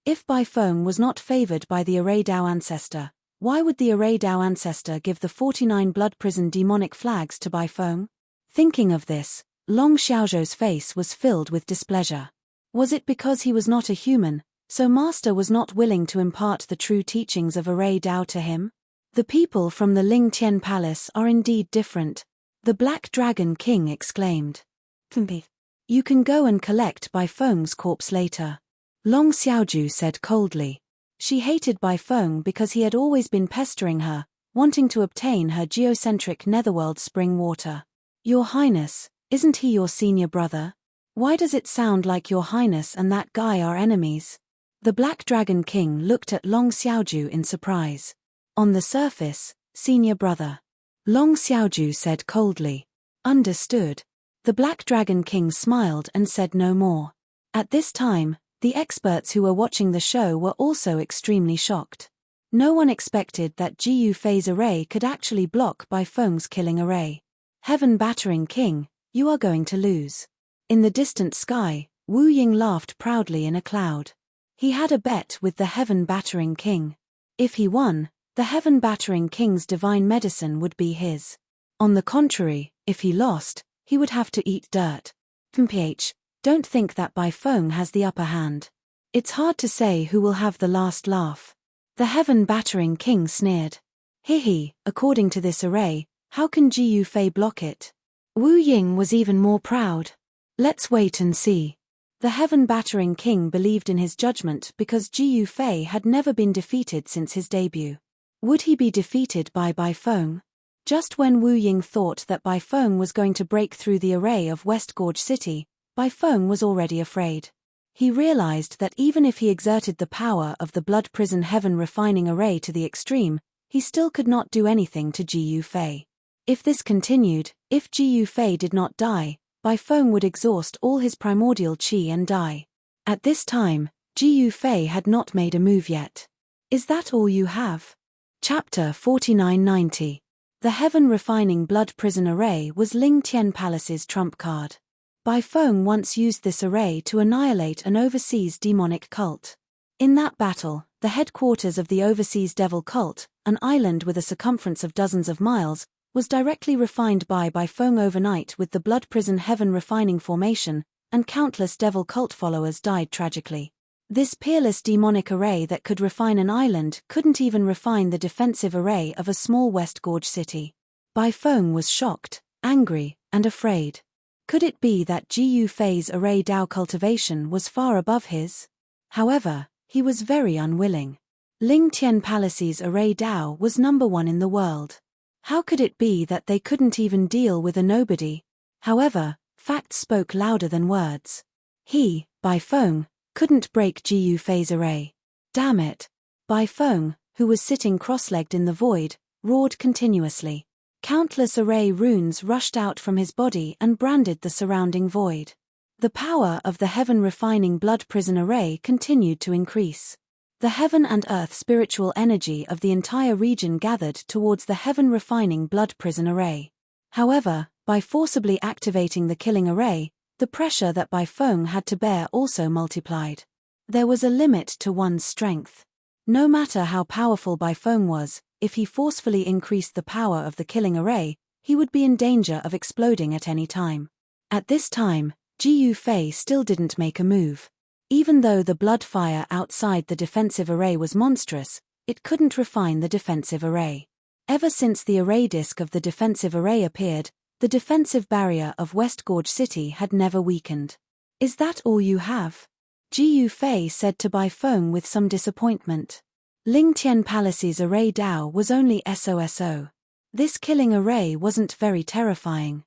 If Bai Feng was not favored by the Array Dao ancestor, why would the Array Dao ancestor give the 49 blood prison demonic flags to Bai Feng? Thinking of this, Long Xiaozhou's face was filled with displeasure. Was it because he was not a human, so Master was not willing to impart the true teachings of Array Dao to him? The people from the Ling Tian Palace are indeed different, the Black Dragon King exclaimed. You can go and collect Bai Feng's corpse later. Long Xiaozhou said coldly. She hated Bai Feng because he had always been pestering her, wanting to obtain her geocentric netherworld spring water. Your Highness, isn't he your senior brother? Why does it sound like your Highness and that guy are enemies? The Black Dragon King looked at Long Xiaozhou in surprise. On the surface, senior brother. Long Xiaozhou said coldly. Understood. The Black Dragon King smiled and said no more. At this time, the experts who were watching the show were also extremely shocked. No one expected that Ji Yufei's array could actually block Bai Feng's killing array. Heaven Battering King, you are going to lose. In the distant sky, Wu Ying laughed proudly in a cloud. He had a bet with the Heaven Battering King. If he won, the Heaven Battering King's divine medicine would be his. On the contrary, if he lost, he would have to eat dirt. Don't think that Bai Feng has the upper hand. It's hard to say who will have the last laugh. The Heaven Battering King sneered. According to this array, how can Ji Yufei block it? Wu Ying was even more proud. Let's wait and see. The Heaven Battering King believed in his judgment because Ji Yufei had never been defeated since his debut. Would he be defeated by Bai Feng? Just when Wu Ying thought that Bai Feng was going to break through the array of West Gorge City, Bai Feng was already afraid. He realized that even if he exerted the power of the Blood Prison Heaven Refining Array to the extreme, he still could not do anything to Ji Yufei. If this continued, if Ji Yufei did not die, Bai Feng would exhaust all his primordial qi and die. At this time, Ji Yufei had not made a move yet. Is that all you have? Chapter 4990. The Heaven Refining Blood Prison Array was Ling Tian Palace's trump card. Bai Feng once used this array to annihilate an overseas demonic cult. In that battle, the headquarters of the overseas devil cult, an island with a circumference of dozens of miles, was directly refined by Bai Feng overnight with the Blood Prison Heaven Refining Formation, and countless devil cult followers died tragically. This peerless demonic array that could refine an island couldn't even refine the defensive array of a small West Gorge city. Bai Feng was shocked, angry, and afraid. Could it be that Ji Yufei's array Dao cultivation was far above his? However, he was very unwilling. Ling Tian Palace's array Dao was #1 in the world. How could it be that they couldn't even deal with a nobody? However, facts spoke louder than words. He, Bai Feng, couldn't break Ji Yufei's array. Damn it! Bai Feng, who was sitting cross-legged in the void, roared continuously. Countless array runes rushed out from his body and branded the surrounding void. The power of the Heaven Refining Blood Prison Array continued to increase. The heaven and earth spiritual energy of the entire region gathered towards the Heaven Refining Blood Prison Array. However, by forcibly activating the killing array, the pressure that Bai Feng had to bear also multiplied. There was a limit to one's strength. No matter how powerful Bai Feng was, if he forcefully increased the power of the killing array, he would be in danger of exploding at any time. At this time, Ji Yufei still didn't make a move. Even though the blood fire outside the defensive array was monstrous, it couldn't refine the defensive array. Ever since the array disk of the defensive array appeared, the defensive barrier of West Gorge City had never weakened. Is that all you have? Ji Yufei said to Bai Feng with some disappointment. Ling Tian Palace's array Dao was only SOSO. This killing array wasn't very terrifying.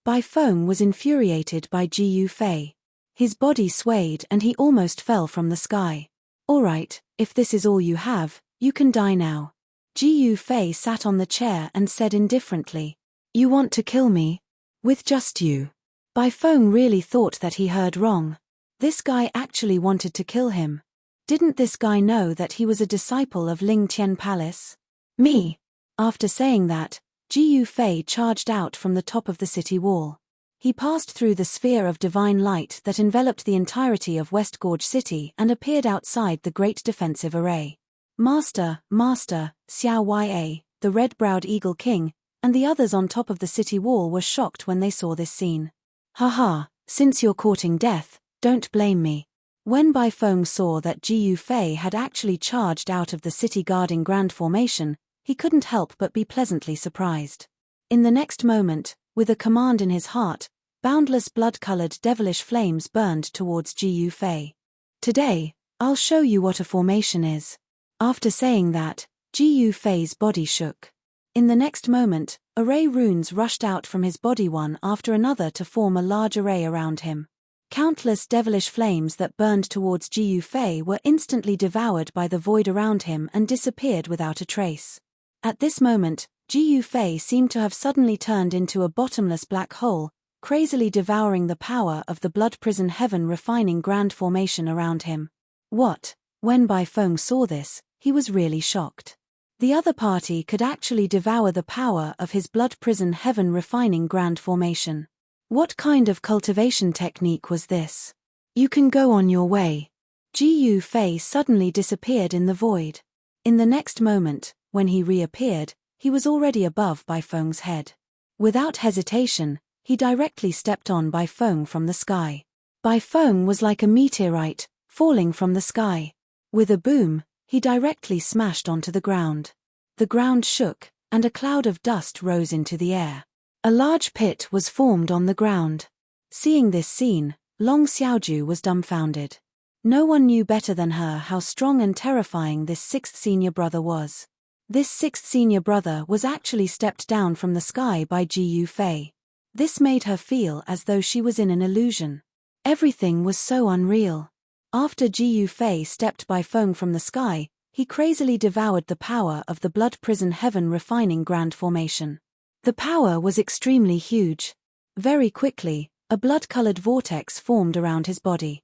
Bai Feng was infuriated by Ji Yu Fei. His body swayed and he almost fell from the sky. Alright, if this is all you have, you can die now. Ji Yu Fei sat on the chair and said indifferently, "You want to kill me? With just you?" Bai Feng really thought that he heard wrong. This guy actually wanted to kill him. Didn't this guy know that he was a disciple of Ling Tian Palace? Me. After saying that, Ji Yu Fei charged out from the top of the city wall. He passed through the sphere of divine light that enveloped the entirety of West Gorge City and appeared outside the great defensive array. Master, Xiao Ya, the red-browed Eagle King, and the others on top of the city wall were shocked when they saw this scene. Haha, since you're courting death, don't blame me. When Bai Feng saw that Ji Yu Fei had actually charged out of the city guarding grand formation, he couldn't help but be pleasantly surprised. In the next moment, with a command in his heart, boundless blood-colored devilish flames burned towards Ji Yu Fei. Today, I'll show you what a formation is. After saying that, Ji Yu Fei's body shook. In the next moment, array runes rushed out from his body one after another to form a large array around him. Countless devilish flames that burned towards Ji Yu Fei were instantly devoured by the void around him and disappeared without a trace. At this moment, Ji Yu Fei seemed to have suddenly turned into a bottomless black hole, crazily devouring the power of the blood prison heaven refining grand formation around him. What? When Bai Feng saw this, he was really shocked. The other party could actually devour the power of his blood prison heaven refining grand formation. What kind of cultivation technique was this? You can go on your way. Ji Yu Fei suddenly disappeared in the void. In the next moment, when he reappeared, he was already above Bai Feng's head. Without hesitation, he directly stepped on Bai Feng from the sky. Bai Feng was like a meteorite, falling from the sky. With a boom, he directly smashed onto the ground. The ground shook, and a cloud of dust rose into the air. A large pit was formed on the ground. Seeing this scene, Long Xiaoju was dumbfounded. No one knew better than her how strong and terrifying this sixth senior brother was. This sixth senior brother was actually stepped down from the sky by Ji Yu Fei. This made her feel as though she was in an illusion. Everything was so unreal. After Ji Yu Fei stepped Bai Feng from the sky, he crazily devoured the power of the blood prison heaven refining grand formation. The power was extremely huge. Very quickly, a blood-colored vortex formed around his body.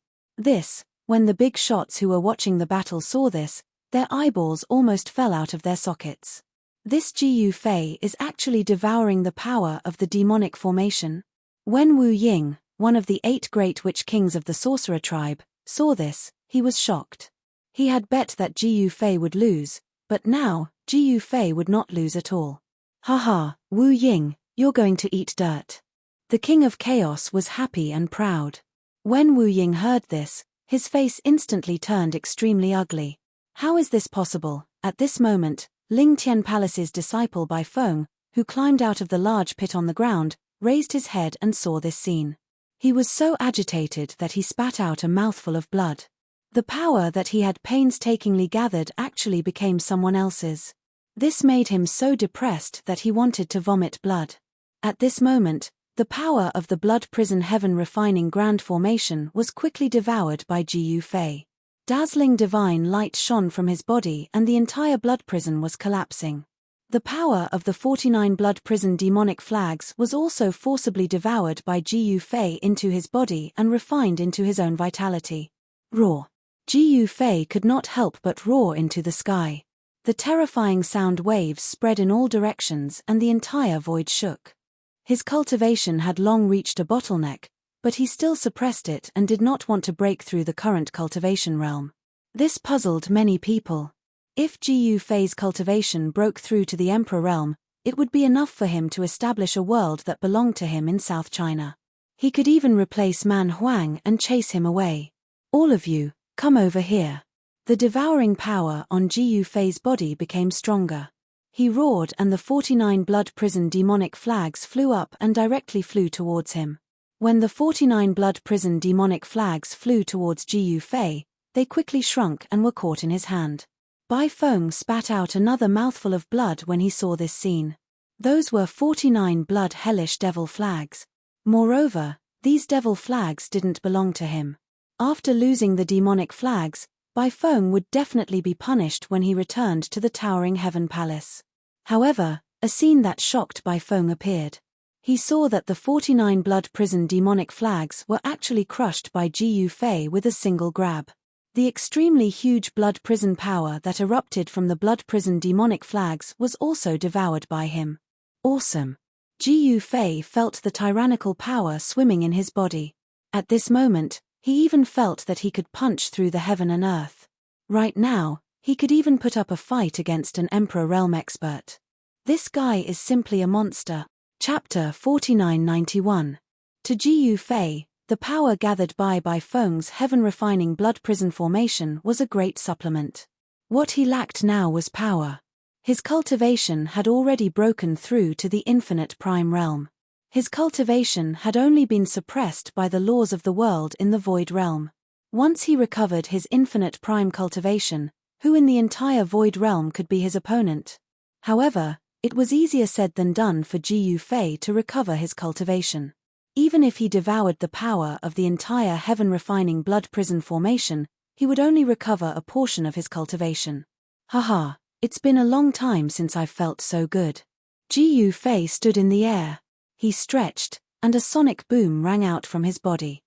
When the big shots who were watching the battle saw this, their eyeballs almost fell out of their sockets. This Ji Yu Fei is actually devouring the power of the demonic formation. When Wu Ying, one of the 8 great witch kings of the sorcerer tribe, saw this, he was shocked. He had bet that Ji Yu Fei would lose, but now, Ji Yu Fei would not lose at all. Haha, Wu Ying, you're going to eat dirt. The king of chaos was happy and proud. When Wu Ying heard this, his face instantly turned extremely ugly. How is this possible? At this moment, Ling Tian Palace's disciple Bai Feng, who climbed out of the large pit on the ground, raised his head and saw this scene. He was so agitated that he spat out a mouthful of blood. The power that he had painstakingly gathered actually became someone else's. This made him so depressed that he wanted to vomit blood. At this moment, the power of the blood prison heaven refining grand formation was quickly devoured by Ji Yu Fei. Dazzling divine light shone from his body and the entire blood prison was collapsing. The power of the 49 blood prison demonic flags was also forcibly devoured by Ji Yu Fei into his body and refined into his own vitality. Roar. Ji Yu Fei could not help but roar into the sky. The terrifying sound waves spread in all directions and the entire void shook. His cultivation had long reached a bottleneck, but he still suppressed it and did not want to break through the current cultivation realm. This puzzled many people. If Ji Yu Fei's cultivation broke through to the Emperor realm, it would be enough for him to establish a world that belonged to him in South China. He could even replace Man Huang and chase him away. All of you, come over here. The devouring power on Ji Yu Fei's body became stronger. He roared and the 49 blood prison demonic flags flew up and directly flew towards him. When the 49 blood prison demonic flags flew towards Ji Yu Fei, they quickly shrunk and were caught in his hand. Bai Feng spat out another mouthful of blood when he saw this scene. Those were 49 blood hellish devil flags. Moreover, these devil flags didn't belong to him. After losing the demonic flags, Bai Feng would definitely be punished when he returned to the towering heaven palace. However, a scene that shocked Bai Feng appeared. He saw that the 49 blood prison demonic flags were actually crushed by Ji Yufei with a single grab. The extremely huge blood prison power that erupted from the blood prison demonic flags was also devoured by him. Awesome. Ji Yufei felt the tyrannical power swimming in his body. At this moment, he even felt that he could punch through the heaven and earth. Right now, he could even put up a fight against an Emperor Realm expert. This guy is simply a monster. Chapter 4991. To Ji Yufei, the power gathered by Bai Feng's heaven-refining blood prison formation was a great supplement. What he lacked now was power. His cultivation had already broken through to the infinite prime realm. His cultivation had only been suppressed by the laws of the world in the void realm. Once he recovered his infinite prime cultivation, who in the entire void realm could be his opponent? However, it was easier said than done for Ji Yufei to recover his cultivation. Even if he devoured the power of the entire heaven-refining blood prison formation, he would only recover a portion of his cultivation. Haha, it's been a long time since I've felt so good. Ji Yufei stood in the air. He stretched, and a sonic boom rang out from his body.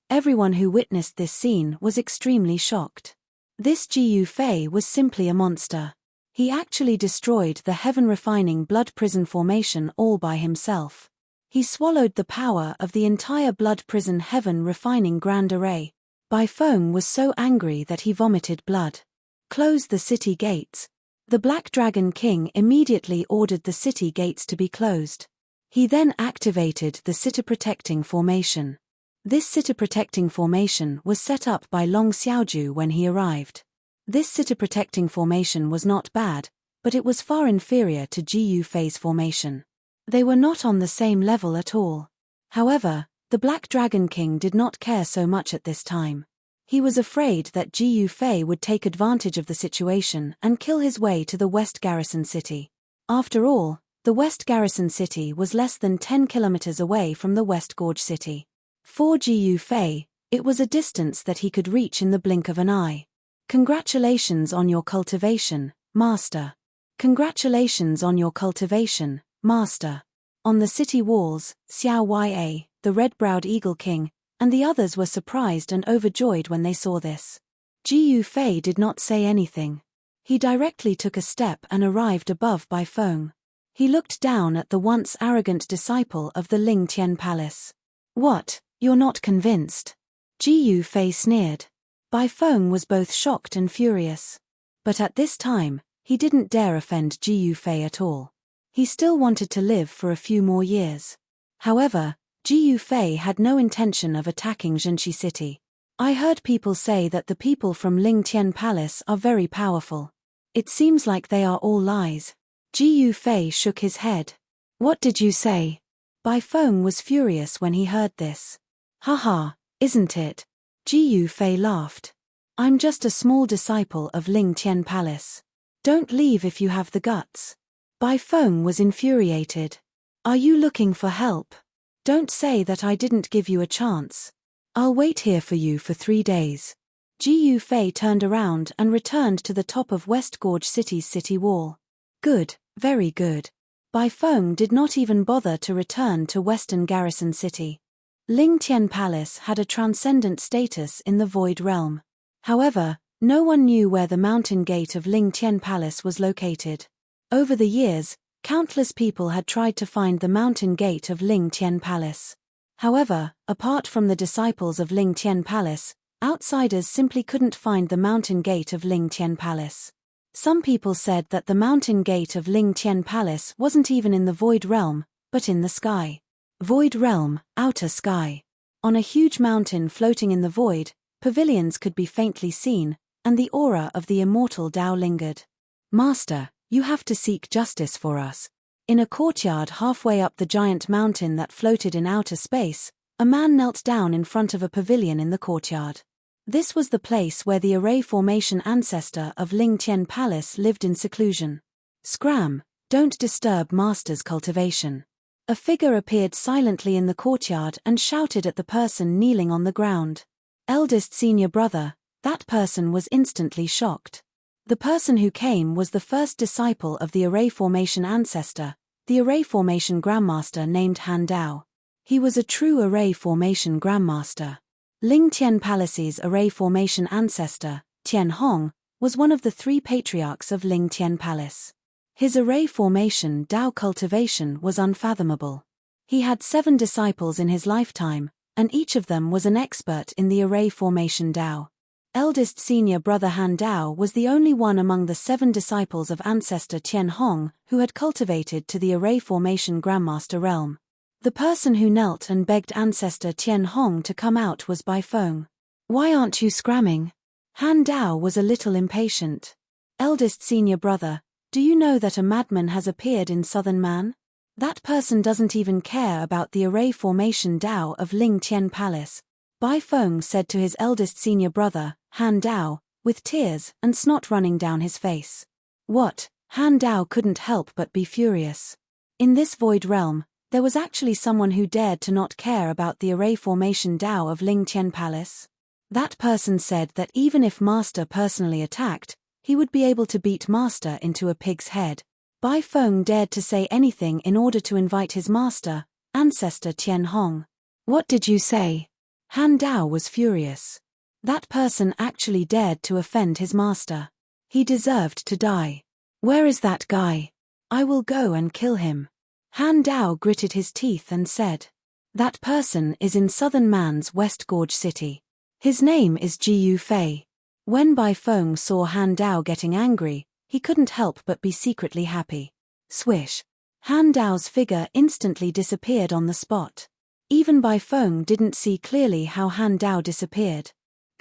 Everyone who witnessed this scene was extremely shocked. This Ji Yufei was simply a monster. He actually destroyed the heaven-refining blood prison formation all by himself. He swallowed the power of the entire blood prison heaven-refining grand array. Bai Feng was so angry that he vomited blood. Close the city gates. The Black Dragon King immediately ordered the city gates to be closed. He then activated the city-protecting formation. This city-protecting formation was set up by Long Xiaoju when he arrived. This city-protecting formation was not bad, but it was far inferior to Ji Yufei's formation. They were not on the same level at all. However, the Black Dragon King did not care so much at this time. He was afraid that Ji Yufei would take advantage of the situation and kill his way to the West Garrison City. After all, the West Garrison City was less than 10 kilometers away from the West Gorge City. For Ji Yufei, it was a distance that he could reach in the blink of an eye. Congratulations on your cultivation, Master. Congratulations on your cultivation, Master. On the city walls, Xiao Ya, the red-browed Eagle King, and the others were surprised and overjoyed when they saw this. Ji Yufei did not say anything. He directly took a step and arrived above Bai Feng. He looked down at the once arrogant disciple of the Ling Tian Palace. What, you're not convinced? Ji Yufei sneered. Bai Feng was both shocked and furious. But at this time, he didn't dare offend Ji Yufei at all. He still wanted to live for a few more years. However, Ji Yufei had no intention of attacking Zhenqi City. I heard people say that the people from Ling Tian Palace are very powerful. It seems like they are all lies. Ji Yufei shook his head. What did you say? Bai Feng was furious when he heard this. Haha, isn't it? Ji Yufei laughed. I'm just a small disciple of Ling Tian Palace. Don't leave if you have the guts. Bai Feng was infuriated. Are you looking for help? Don't say that I didn't give you a chance. I'll wait here for you for 3 days. Ji Yufei turned around and returned to the top of West Gorge City's city wall. Good, very good. Bai Feng did not even bother to return to Western Garrison City. Ling Tian Palace had a transcendent status in the Void Realm. However, no one knew where the mountain gate of Ling Tian Palace was located. Over the years, countless people had tried to find the mountain gate of Ling Tian Palace. However, apart from the disciples of Ling Tian Palace, outsiders simply couldn't find the mountain gate of Ling Tian Palace. Some people said that the mountain gate of Ling Tian Palace wasn't even in the Void Realm, but in the sky. Void Realm, outer sky. On a huge mountain floating in the void, pavilions could be faintly seen, and the aura of the immortal Tao lingered. Master, you have to seek justice for us. In a courtyard halfway up the giant mountain that floated in outer space, a man knelt down in front of a pavilion in the courtyard. This was the place where the array formation ancestor of Ling Tian Palace lived in seclusion. Scram, don't disturb master's cultivation. A figure appeared silently in the courtyard and shouted at the person kneeling on the ground. Eldest senior brother, that person was instantly shocked. The person who came was the first disciple of the array formation ancestor, the array formation grandmaster named Han Dao. He was a true array formation grandmaster. Ling Tian Palace's array formation ancestor, Tian Hong, was one of the 3 patriarchs of Ling Tian Palace. His array formation Dao cultivation was unfathomable. He had 7 disciples in his lifetime, and each of them was an expert in the array formation Dao. Eldest senior brother Han Dao was the only one among the 7 disciples of ancestor Tian Hong who had cultivated to the array formation grandmaster realm. The person who knelt and begged ancestor Tian Hong to come out was Bai Feng. Why aren't you scramming? Han Dao was a little impatient. Eldest senior brother, do you know that a madman has appeared in Southern Man? That person doesn't even care about the array formation Dao of Ling Tian Palace, Bai Feng said to his eldest senior brother, Han Dao, with tears and snot running down his face. What? Han Dao couldn't help but be furious. In this void realm, there was actually someone who dared to not care about the array formation Dao of Ling Tian Palace. That person said that even if Master personally attacked, he would be able to beat Master into a pig's head. Bai Feng dared to say anything in order to invite his master, ancestor Tian Hong. What did you say? Han Dao was furious. That person actually dared to offend his master. He deserved to die. Where is that guy? I will go and kill him. Han Dao gritted his teeth and said. That person is in Southern Man's West Gorge City. His name is Ji Yufei. When Bai Feng saw Han Dao getting angry, he couldn't help but be secretly happy. Swish. Han Dao's figure instantly disappeared on the spot. Even Bai Feng didn't see clearly how Han Dao disappeared.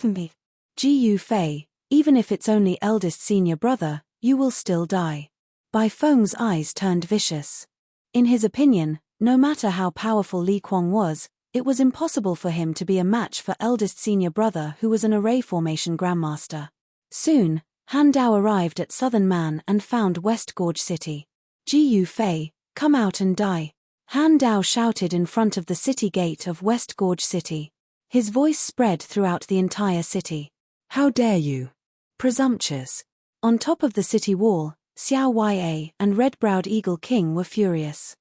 Ji Yufei, even if it's only eldest senior brother, you will still die. Bai Feng's eyes turned vicious. In his opinion, no matter how powerful Li Kuang was, it was impossible for him to be a match for eldest senior brother who was an array formation grandmaster. Soon, Han Dao arrived at Southern Man and found West Gorge City. Ji Yufei, come out and die. Han Dao shouted in front of the city gate of West Gorge City. His voice spread throughout the entire city. How dare you? Presumptuous. On top of the city wall, Xiao Ya and Red-Browed Eagle King were furious.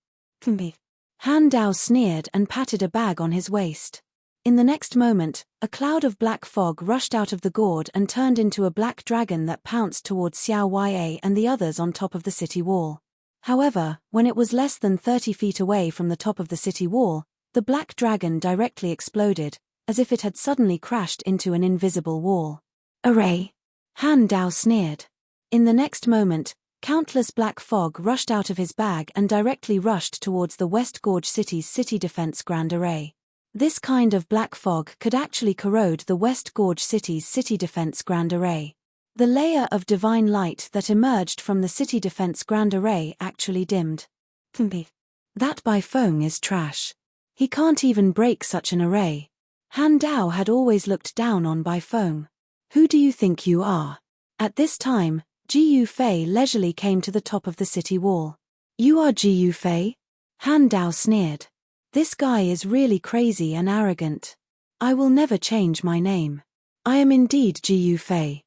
Han Dao sneered and patted a bag on his waist. In the next moment, a cloud of black fog rushed out of the gourd and turned into a black dragon that pounced towards Xiao Ya and the others on top of the city wall. However, when it was less than 30 feet away from the top of the city wall, the black dragon directly exploded, as if it had suddenly crashed into an invisible wall. Array! Han Dao sneered. In the next moment, countless black fog rushed out of his bag and directly rushed towards the West Gorge City's City Defense Grand Array. This kind of black fog could actually corrode the West Gorge City's City Defense Grand Array. The layer of divine light that emerged from the City Defense Grand Array actually dimmed. That Bai Feng is trash. He can't even break such an array. Han Dao had always looked down on Bai Feng. Who do you think you are? At this time, Ji Yufei leisurely came to the top of the city wall. You are Ji Yufei? Han Dao sneered. This guy is really crazy and arrogant. I will never change my name. I am indeed Ji Yufei.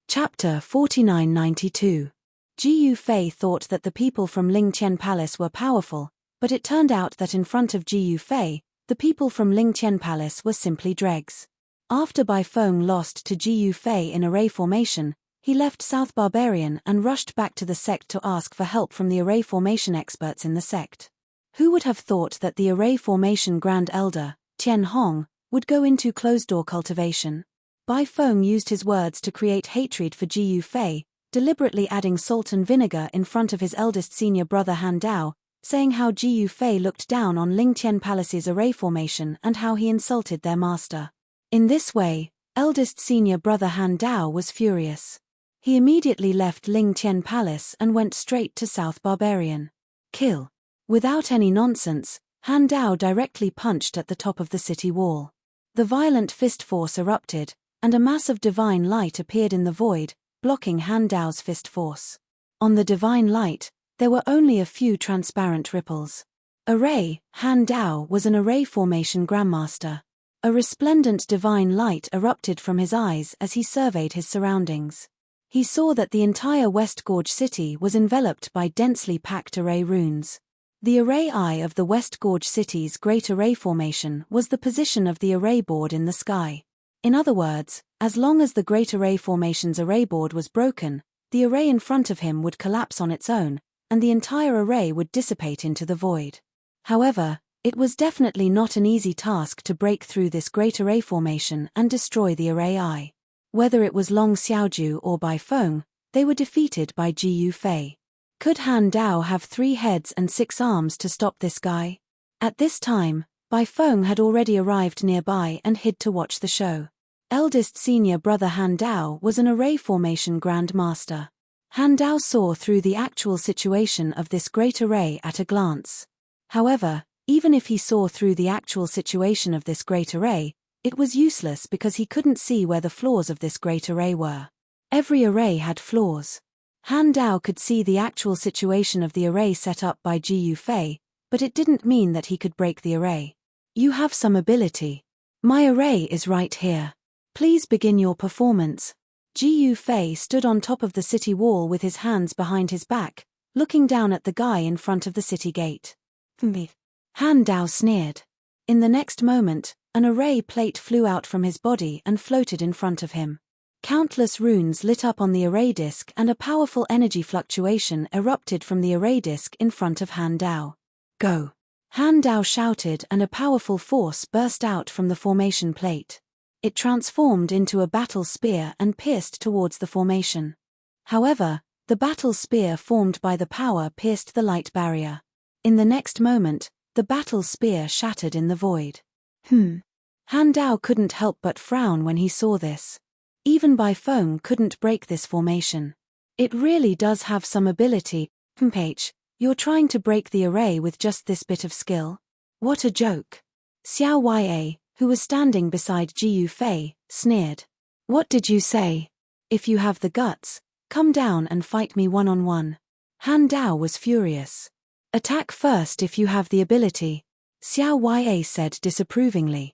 Chapter 4992. Ji Yufei thought that the people from Ling Tian Palace were powerful, but it turned out that in front of Ji Yufei, the people from Ling Tian Palace were simply dregs. After Bai Feng lost to Ji Yufei in array formation, he left South Barbarian and rushed back to the sect to ask for help from the array formation experts in the sect. Who would have thought that the array formation Grand Elder, Tian Hong, would go into closed-door cultivation? Bai Feng used his words to create hatred for Ji Yufei, deliberately adding salt and vinegar in front of his eldest senior brother Han Dao, saying how Ji Yufei looked down on Ling Tian Palace's array formation and how he insulted their master. In this way, eldest senior brother Han Dao was furious. He immediately left Ling Tian Palace and went straight to South Barbarian. Kill. Without any nonsense, Han Dao directly punched at the top of the city wall. The violent fist force erupted, and a mass of divine light appeared in the void, blocking Han Dao's fist force. On the divine light, there were only a few transparent ripples. Array, Han Dao was an array formation grandmaster. A resplendent divine light erupted from his eyes as he surveyed his surroundings. He saw that the entire West Gorge city was enveloped by densely packed array runes. The array eye of the West Gorge city's great array formation was the position of the array board in the sky. In other words, as long as the great array formation's array board was broken, the array in front of him would collapse on its own, and the entire array would dissipate into the void. However, it was definitely not an easy task to break through this great array formation and destroy the array eye. Whether it was Long Xiaoju or Bai Feng, they were defeated by Ji Yufei. Could Han Dao have 3 heads and 6 arms to stop this guy? At this time, Bai Feng had already arrived nearby and hid to watch the show. Eldest senior brother Han Dao was an array formation grand master. Han Dao saw through the actual situation of this great array at a glance. However, even if he saw through the actual situation of this great array, it was useless because he couldn't see where the flaws of this great array were. Every array had flaws. Han Dao could see the actual situation of the array set up by Ji Yufei, but it didn't mean that he could break the array. You have some ability. My array is right here. Please begin your performance. Ji Yufei stood on top of the city wall with his hands behind his back, looking down at the guy in front of the city gate. Han Dao sneered. In the next moment, an array plate flew out from his body and floated in front of him. Countless runes lit up on the array disk and a powerful energy fluctuation erupted from the array disk in front of Han Dao. Go! Han Dao shouted and a powerful force burst out from the formation plate. It transformed into a battle spear and pierced towards the formation. However, the battle spear formed by the power pierced the light barrier. In the next moment, the battle spear shattered in the void. Han Dao couldn't help but frown when he saw this. Even Bai Feng couldn't break this formation. It really does have some ability. You're trying to break the array with just this bit of skill? What a joke. Xiao Ya, who was standing beside Ji Yufei, sneered. What did you say? If you have the guts, come down and fight me one-on-one. Han Dao was furious. Attack first if you have the ability. Xiao Ya said disapprovingly.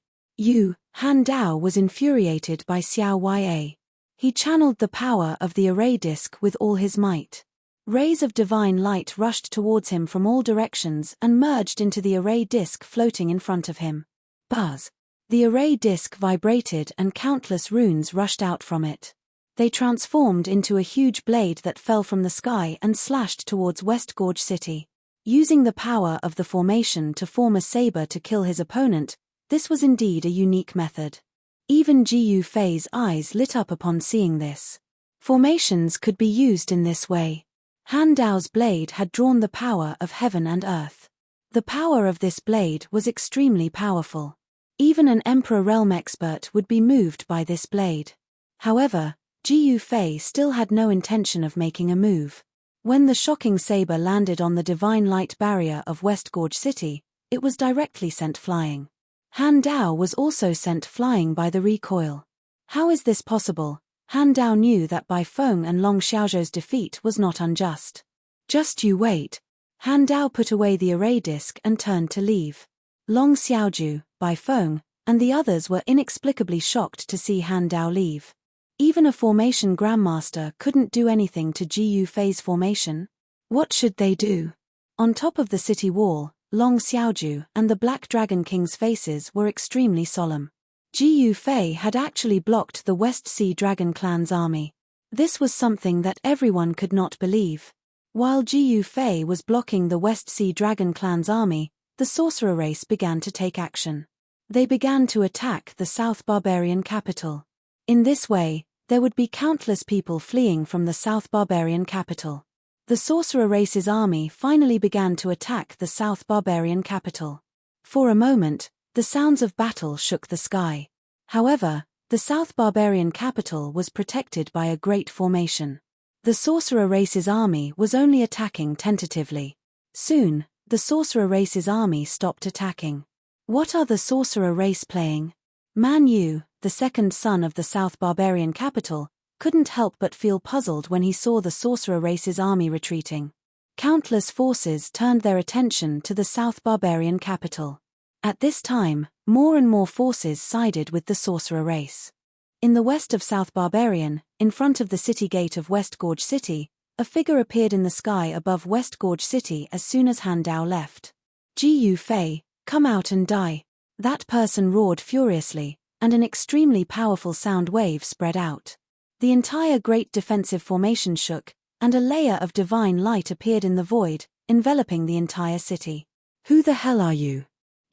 Han Dao was infuriated by Xiao Ya. He channeled the power of the array disk with all his might. Rays of divine light rushed towards him from all directions and merged into the array disk floating in front of him. Buzz! The array disk vibrated and countless runes rushed out from it. They transformed into a huge blade that fell from the sky and slashed towards West Gorge City. Using the power of the formation to form a saber to kill his opponent, this was indeed a unique method. Even Ji Yufei's eyes lit up upon seeing this. Formations could be used in this way. Han Dao's blade had drawn the power of heaven and earth. The power of this blade was extremely powerful. Even an Emperor Realm expert would be moved by this blade. However, Ji Yufei still had no intention of making a move. When the shocking saber landed on the divine light barrier of West Gorge City, it was directly sent flying. Han Dao was also sent flying by the recoil. How is this possible? Han Dao knew that Bai Feng and Long Xiaozhou's defeat was not unjust. Just you wait. Han Dao put away the array disk and turned to leave. Long Xiaozhou, Bai Feng, and the others were inexplicably shocked to see Han Dao leave. Even a formation grandmaster couldn't do anything to Ji Yufei's formation. What should they do? On top of the city wall, Long Xiaozhou and the Black Dragon King's faces were extremely solemn. Ji Yufei had actually blocked the West Sea Dragon Clan's army. This was something that everyone could not believe. While Ji Yufei was blocking the West Sea Dragon Clan's army, the sorcerer race began to take action. They began to attack the South Barbarian capital. In this way, there would be countless people fleeing from the South Barbarian capital. The sorcerer race's army finally began to attack the South Barbarian capital. For a moment, the sounds of battle shook the sky. However, the South Barbarian capital was protected by a great formation. The sorcerer race's army was only attacking tentatively. Soon, the sorcerer race's army stopped attacking. What are the sorcerer race playing? Man Yu, the second son of the South Barbarian capital, couldn't help but feel puzzled when he saw the sorcerer race's army retreating. Countless forces turned their attention to the South Barbarian capital. At this time, more and more forces sided with the sorcerer race. In the west of South Barbarian, in front of the city gate of West Gorge City, a figure appeared in the sky above West Gorge City as soon as Han Dao left. "Gu Fei, come out and die." That person roared furiously, and an extremely powerful sound wave spread out. The entire great defensive formation shook, and a layer of divine light appeared in the void, enveloping the entire city. "Who the hell are you?"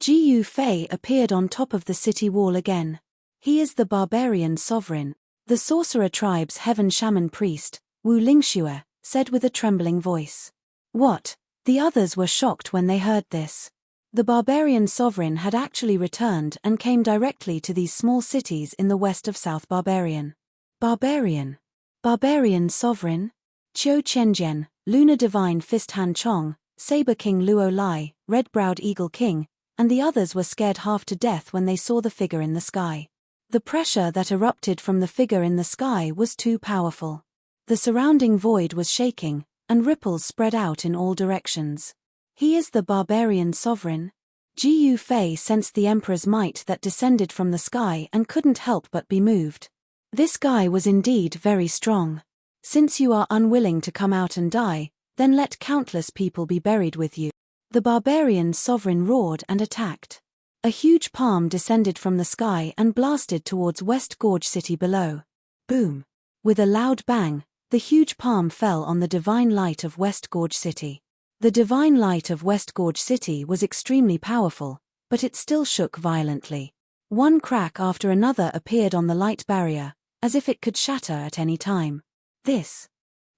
Gu Fei appeared on top of the city wall again. "He is the barbarian sovereign," the sorcerer tribe's heaven shaman priest, Wu Lingxue, said with a trembling voice. "What?" The others were shocked when they heard this. The barbarian sovereign had actually returned and came directly to these small cities in the west of South Barbarian. Barbarian sovereign? Qiu Qianjian, Lunar Divine Fist Han Chong, Saber King Luo Lai, Red-Browed Eagle King, and the others were scared half to death when they saw the figure in the sky. The pressure that erupted from the figure in the sky was too powerful. The surrounding void was shaking, and ripples spread out in all directions. "He is the barbarian sovereign?" Gu Fei sensed the emperor's might that descended from the sky and couldn't help but be moved. This guy was indeed very strong. "Since you are unwilling to come out and die, then let countless people be buried with you." The barbarian sovereign roared and attacked. A huge palm descended from the sky and blasted towards West Gorge City below. Boom! With a loud bang, the huge palm fell on the divine light of West Gorge City. The divine light of West Gorge City was extremely powerful, but it still shook violently. One crack after another appeared on the light barrier, as if it could shatter at any time. This.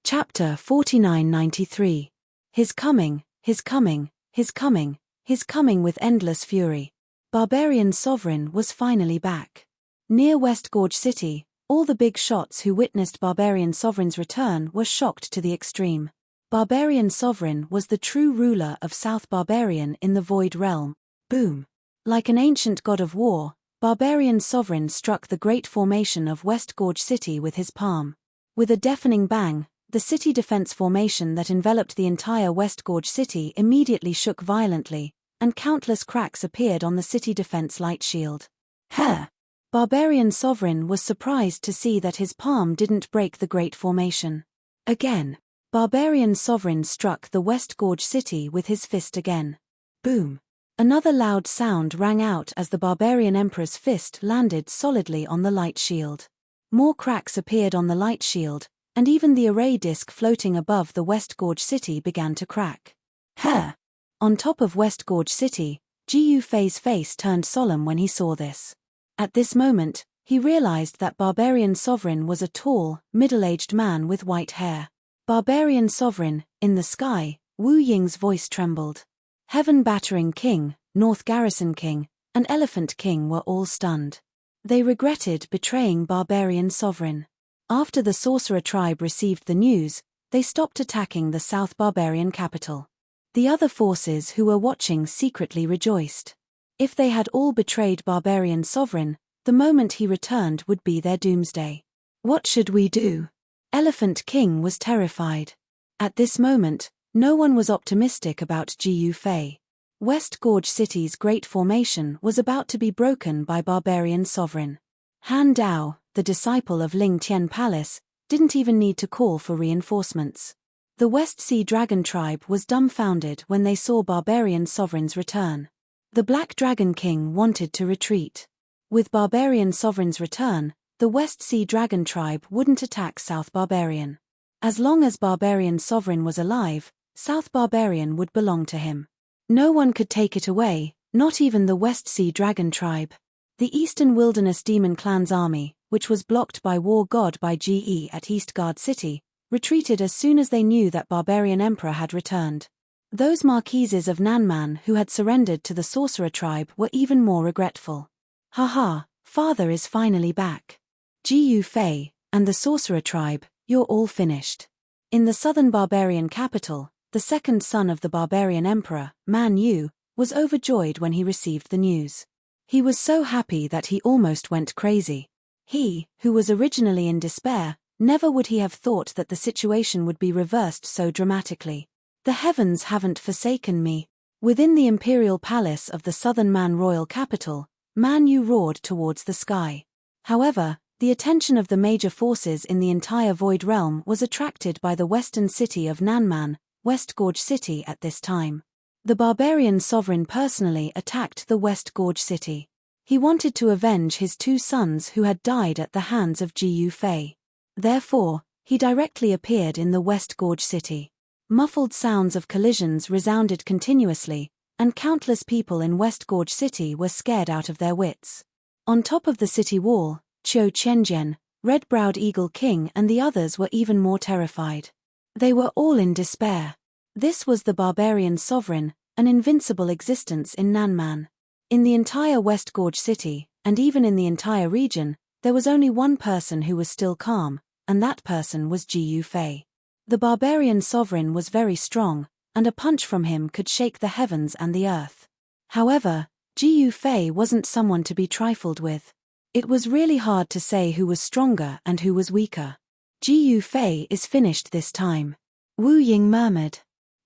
Chapter 4993. His coming, his coming, his coming, his coming with endless fury. Barbarian sovereign was finally back. Near West Gorge City, all the big shots who witnessed Barbarian sovereign's return were shocked to the extreme. Barbarian sovereign was the true ruler of South Barbarian in the Void Realm. Boom! Like an ancient god of war, Barbarian sovereign struck the great formation of West Gorge City with his palm. With a deafening bang, the city defense formation that enveloped the entire West Gorge City immediately shook violently, and countless cracks appeared on the city defense light shield. Huh! Barbarian sovereign was surprised to see that his palm didn't break the great formation. Again, Barbarian sovereign struck the West Gorge City with his fist again. Boom! Another loud sound rang out as the Barbarian Emperor's fist landed solidly on the light shield. More cracks appeared on the light shield, and even the array disk floating above the West Gorge City began to crack. Huh! On top of West Gorge City, Gu Fei's face turned solemn when he saw this. At this moment, he realized that Barbarian sovereign was a tall, middle-aged man with white hair. Barbarian sovereign, in the sky, Wu Ying's voice trembled. Heaven Battering King, North Garrison King, and Elephant King were all stunned. They regretted betraying Barbarian sovereign. After the sorcerer tribe received the news, they stopped attacking the South Barbarian capital. The other forces who were watching secretly rejoiced. If they had all betrayed Barbarian sovereign, the moment he returned would be their doomsday. What should we do? Elephant King was terrified. At this moment, no one was optimistic about Gu Fei. West Gorge City's great formation was about to be broken by Barbarian sovereign. Han Dao, the disciple of Ling Tian Palace, didn't even need to call for reinforcements. The West Sea Dragon tribe was dumbfounded when they saw Barbarian sovereign's return. The Black Dragon King wanted to retreat. With Barbarian sovereign's return, the West Sea Dragon tribe wouldn't attack South Barbarian. As long as Barbarian sovereign was alive, South Barbarian would belong to him. No one could take it away, not even the West Sea Dragon tribe. The Eastern Wilderness Demon Clan's army, which was blocked by War God by GE at East Guard City, retreated as soon as they knew that Barbarian Emperor had returned. Those Marquises of Nanman who had surrendered to the Sorcerer tribe were even more regretful. Haha, father is finally back. Gu Fei, and the Sorcerer tribe, you're all finished. In the southern Barbarian capital, the second son of the Barbarian Emperor, Man Yu, was overjoyed when he received the news. He was so happy that he almost went crazy. He, who was originally in despair, never would he have thought that the situation would be reversed so dramatically. The heavens haven't forsaken me. Within the imperial palace of the southern Man royal capital, Man Yu roared towards the sky. However, the attention of the major forces in the entire Void Realm was attracted by the western city of Nanman, West Gorge City at this time. The barbarian sovereign personally attacked the West Gorge City. He wanted to avenge his two sons who had died at the hands of Jiyu Fei. Therefore, he directly appeared in the West Gorge City. Muffled sounds of collisions resounded continuously, and countless people in West Gorge City were scared out of their wits. On top of the city wall, Qiu Qianjian, Red-Browed Eagle King and the others were even more terrified. They were all in despair. This was the barbarian sovereign, an invincible existence in Nanman. In the entire West Gorge City, and even in the entire region, there was only one person who was still calm, and that person was Jiyu Fei. The barbarian sovereign was very strong, and a punch from him could shake the heavens and the earth. However, Jiyu Fei wasn't someone to be trifled with. It was really hard to say who was stronger and who was weaker. Jiyu Fei is finished this time. Wu Ying murmured.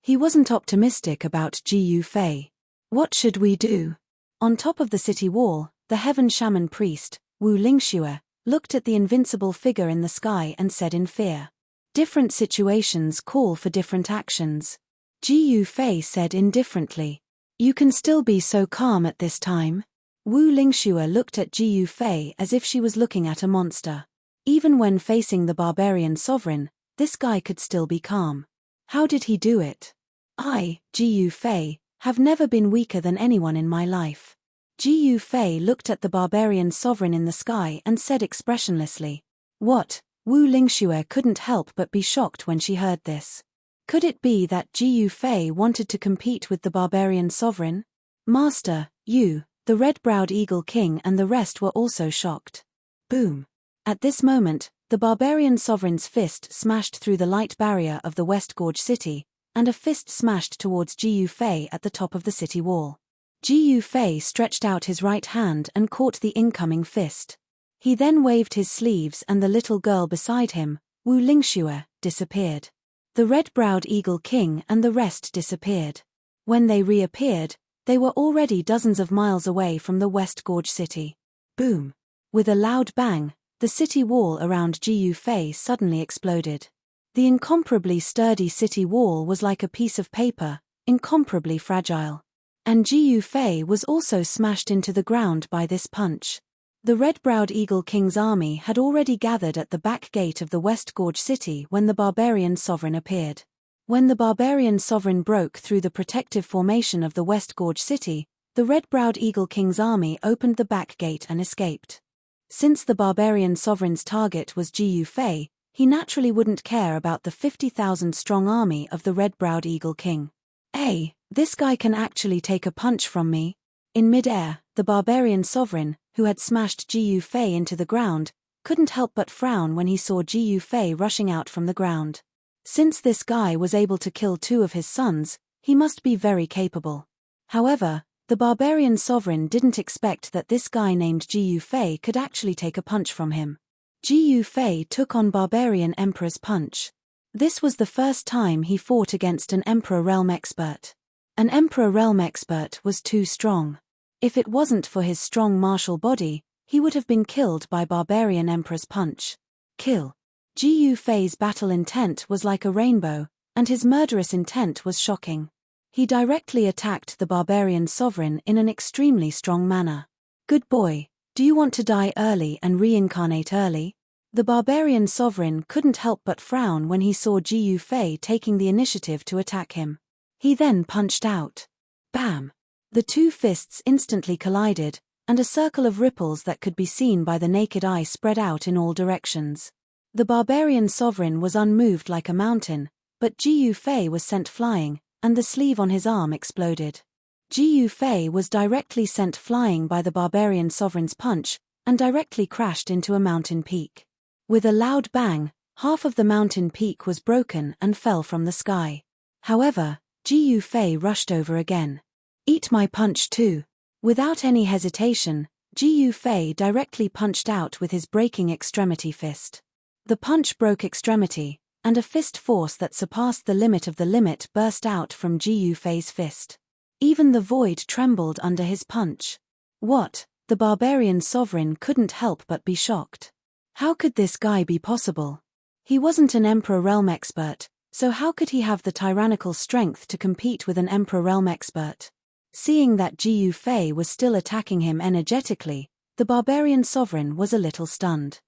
He wasn't optimistic about Jiyu Fei. What should we do? On top of the city wall, the heaven shaman priest, Wu Lingxue, looked at the invincible figure in the sky and said in fear. Different situations call for different actions. Jiyu Fei said indifferently. You can still be so calm at this time? Wu Lingxue looked at Jiyu Fei as if she was looking at a monster. Even when facing the barbarian sovereign, this guy could still be calm. How did he do it? I, Jiyu Fei, have never been weaker than anyone in my life. Jiyu Fei looked at the barbarian sovereign in the sky and said expressionlessly. What? Wu Lingxue couldn't help but be shocked when she heard this. Could it be that Jiyu Fei wanted to compete with the barbarian sovereign? Master, you, the Red-Browed Eagle King and the rest were also shocked. Boom. At this moment, the barbarian sovereign's fist smashed through the light barrier of the West Gorge City, and a fist smashed towards Jiyu Fei at the top of the city wall. Jiyu Fei stretched out his right hand and caught the incoming fist. He then waved his sleeves and the little girl beside him, Wu Lingxue, disappeared. The Red-Browed Eagle King and the rest disappeared. When they reappeared, they were already dozens of miles away from the West Gorge City. Boom! With a loud bang, the city wall around Jiyu Fei suddenly exploded. The incomparably sturdy city wall was like a piece of paper, incomparably fragile. And Jiyu Fei was also smashed into the ground by this punch. The Red-Browed Eagle King's army had already gathered at the back gate of the West Gorge City when the barbarian sovereign appeared. When the barbarian sovereign broke through the protective formation of the West Gorge City, the Red-Browed Eagle King's army opened the back gate and escaped. Since the barbarian sovereign's target was Jiyu Fei, he naturally wouldn't care about the 50,000-strong army of the Red-Browed Eagle King. Hey, this guy can actually take a punch from me. In mid-air, the barbarian sovereign, who had smashed Jiyu Fei into the ground, couldn't help but frown when he saw Jiyu Fei rushing out from the ground. Since this guy was able to kill two of his sons, he must be very capable. However, the barbarian sovereign didn't expect that this guy named Jiyu Fei could actually take a punch from him. Jiyu Fei took on Barbarian Emperor's punch. This was the first time he fought against an Emperor Realm expert. An Emperor Realm expert was too strong. If it wasn't for his strong martial body, he would have been killed by Barbarian Emperor's punch. Kill. Jiyu Fei's battle intent was like a rainbow, and his murderous intent was shocking. He directly attacked the barbarian sovereign in an extremely strong manner. Good boy, do you want to die early and reincarnate early? The barbarian sovereign couldn't help but frown when he saw Jiyu Fei taking the initiative to attack him. He then punched out. Bam! The two fists instantly collided, and a circle of ripples that could be seen by the naked eye spread out in all directions. The barbarian sovereign was unmoved like a mountain, but Jiyu Fei was sent flying, and the sleeve on his arm exploded. Jiyu Fei was directly sent flying by the barbarian sovereign's punch, and directly crashed into a mountain peak. With a loud bang, half of the mountain peak was broken and fell from the sky. However, Jiyu Fei rushed over again. Eat my punch too. Without any hesitation, Ji Yufei directly punched out with his breaking extremity fist. The punch broke extremity, and a fist force that surpassed the limit burst out from Ji Yufei's fist. Even the void trembled under his punch. What? The barbarian sovereign couldn't help but be shocked. How could this guy be possible? He wasn't an Emperor Realm expert, so how could he have the tyrannical strength to compete with an Emperor Realm expert? Seeing that Ji Yufei was still attacking him energetically, the barbarian sovereign was a little stunned.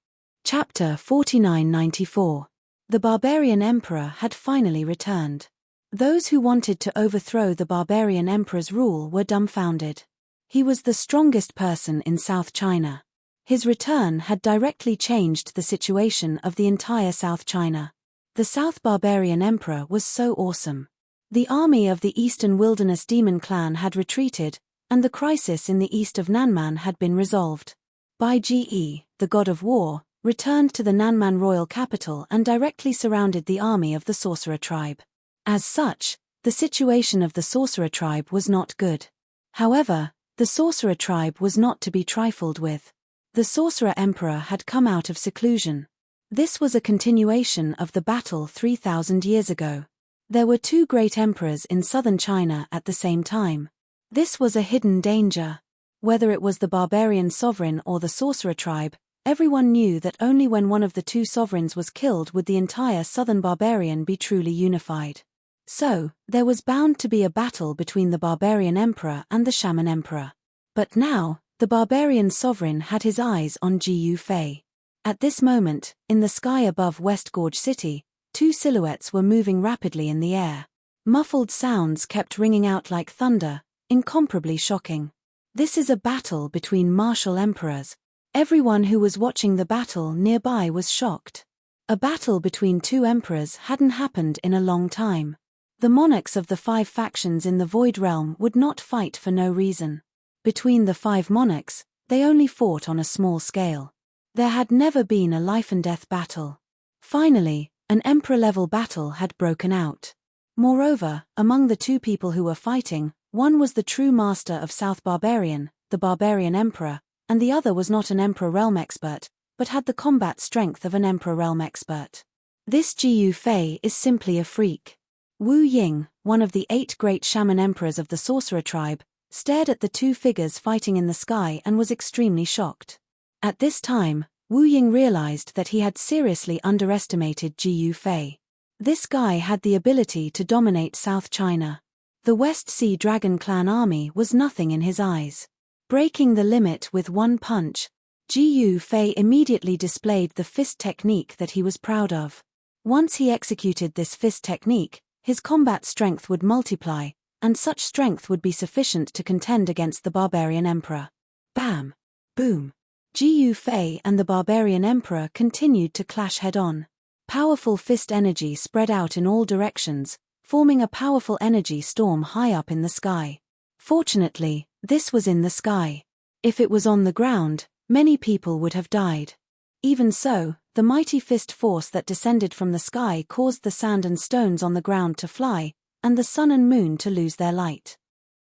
Chapter 4994. The barbarian emperor had finally returned. Those who wanted to overthrow the barbarian emperor's rule were dumbfounded. He was the strongest person in South China. His return had directly changed the situation of the entire South China. The South Barbarian Emperor was so awesome. The army of the Eastern Wilderness Demon Clan had retreated, and the crisis in the east of Nanman had been resolved. Bai Ge, the god of war, returned to the Nanman royal capital and directly surrounded the army of the Sorcerer tribe. As such, the situation of the Sorcerer tribe was not good. However, the Sorcerer tribe was not to be trifled with. The Sorcerer Emperor had come out of seclusion. This was a continuation of the battle 3,000 years ago. There were two great emperors in southern China at the same time. This was a hidden danger. Whether it was the barbarian sovereign or the Sorcerer tribe, everyone knew that only when one of the two sovereigns was killed would the entire southern barbarian be truly unified. So, there was bound to be a battle between the barbarian emperor and the shaman emperor. But now, the barbarian sovereign had his eyes on Ji Yufei. At this moment, in the sky above West Gorge City, two silhouettes were moving rapidly in the air. Muffled sounds kept ringing out like thunder, incomparably shocking. This is a battle between martial emperors. Everyone who was watching the battle nearby was shocked. A battle between two emperors hadn't happened in a long time. The monarchs of the 5 factions in the Void Realm would not fight for no reason. Between the 5 monarchs, they only fought on a small scale. There had never been a life-and-death battle. Finally, an emperor-level battle had broken out. Moreover, among the two people who were fighting, one was the true master of South Barbarian, the barbarian emperor, and the other was not an Emperor Realm expert, but had the combat strength of an Emperor Realm expert. This Ji Yufei is simply a freak. Wu Ying, one of the 8 great shaman emperors of the Sorcerer tribe, stared at the two figures fighting in the sky and was extremely shocked. At this time, Wu Ying realized that he had seriously underestimated Ji Yufei. This guy had the ability to dominate South China. The West Sea Dragon Clan army was nothing in his eyes. Breaking the limit with one punch, Ji Yufei immediately displayed the fist technique that he was proud of. Once he executed this fist technique, his combat strength would multiply, and such strength would be sufficient to contend against the barbarian emperor. Bam! Boom! Ji Yufei and the barbarian emperor continued to clash head-on. Powerful fist energy spread out in all directions, forming a powerful energy storm high up in the sky. Fortunately, this was in the sky. If it was on the ground, many people would have died. Even so, the mighty fist force that descended from the sky caused the sand and stones on the ground to fly, and the sun and moon to lose their light.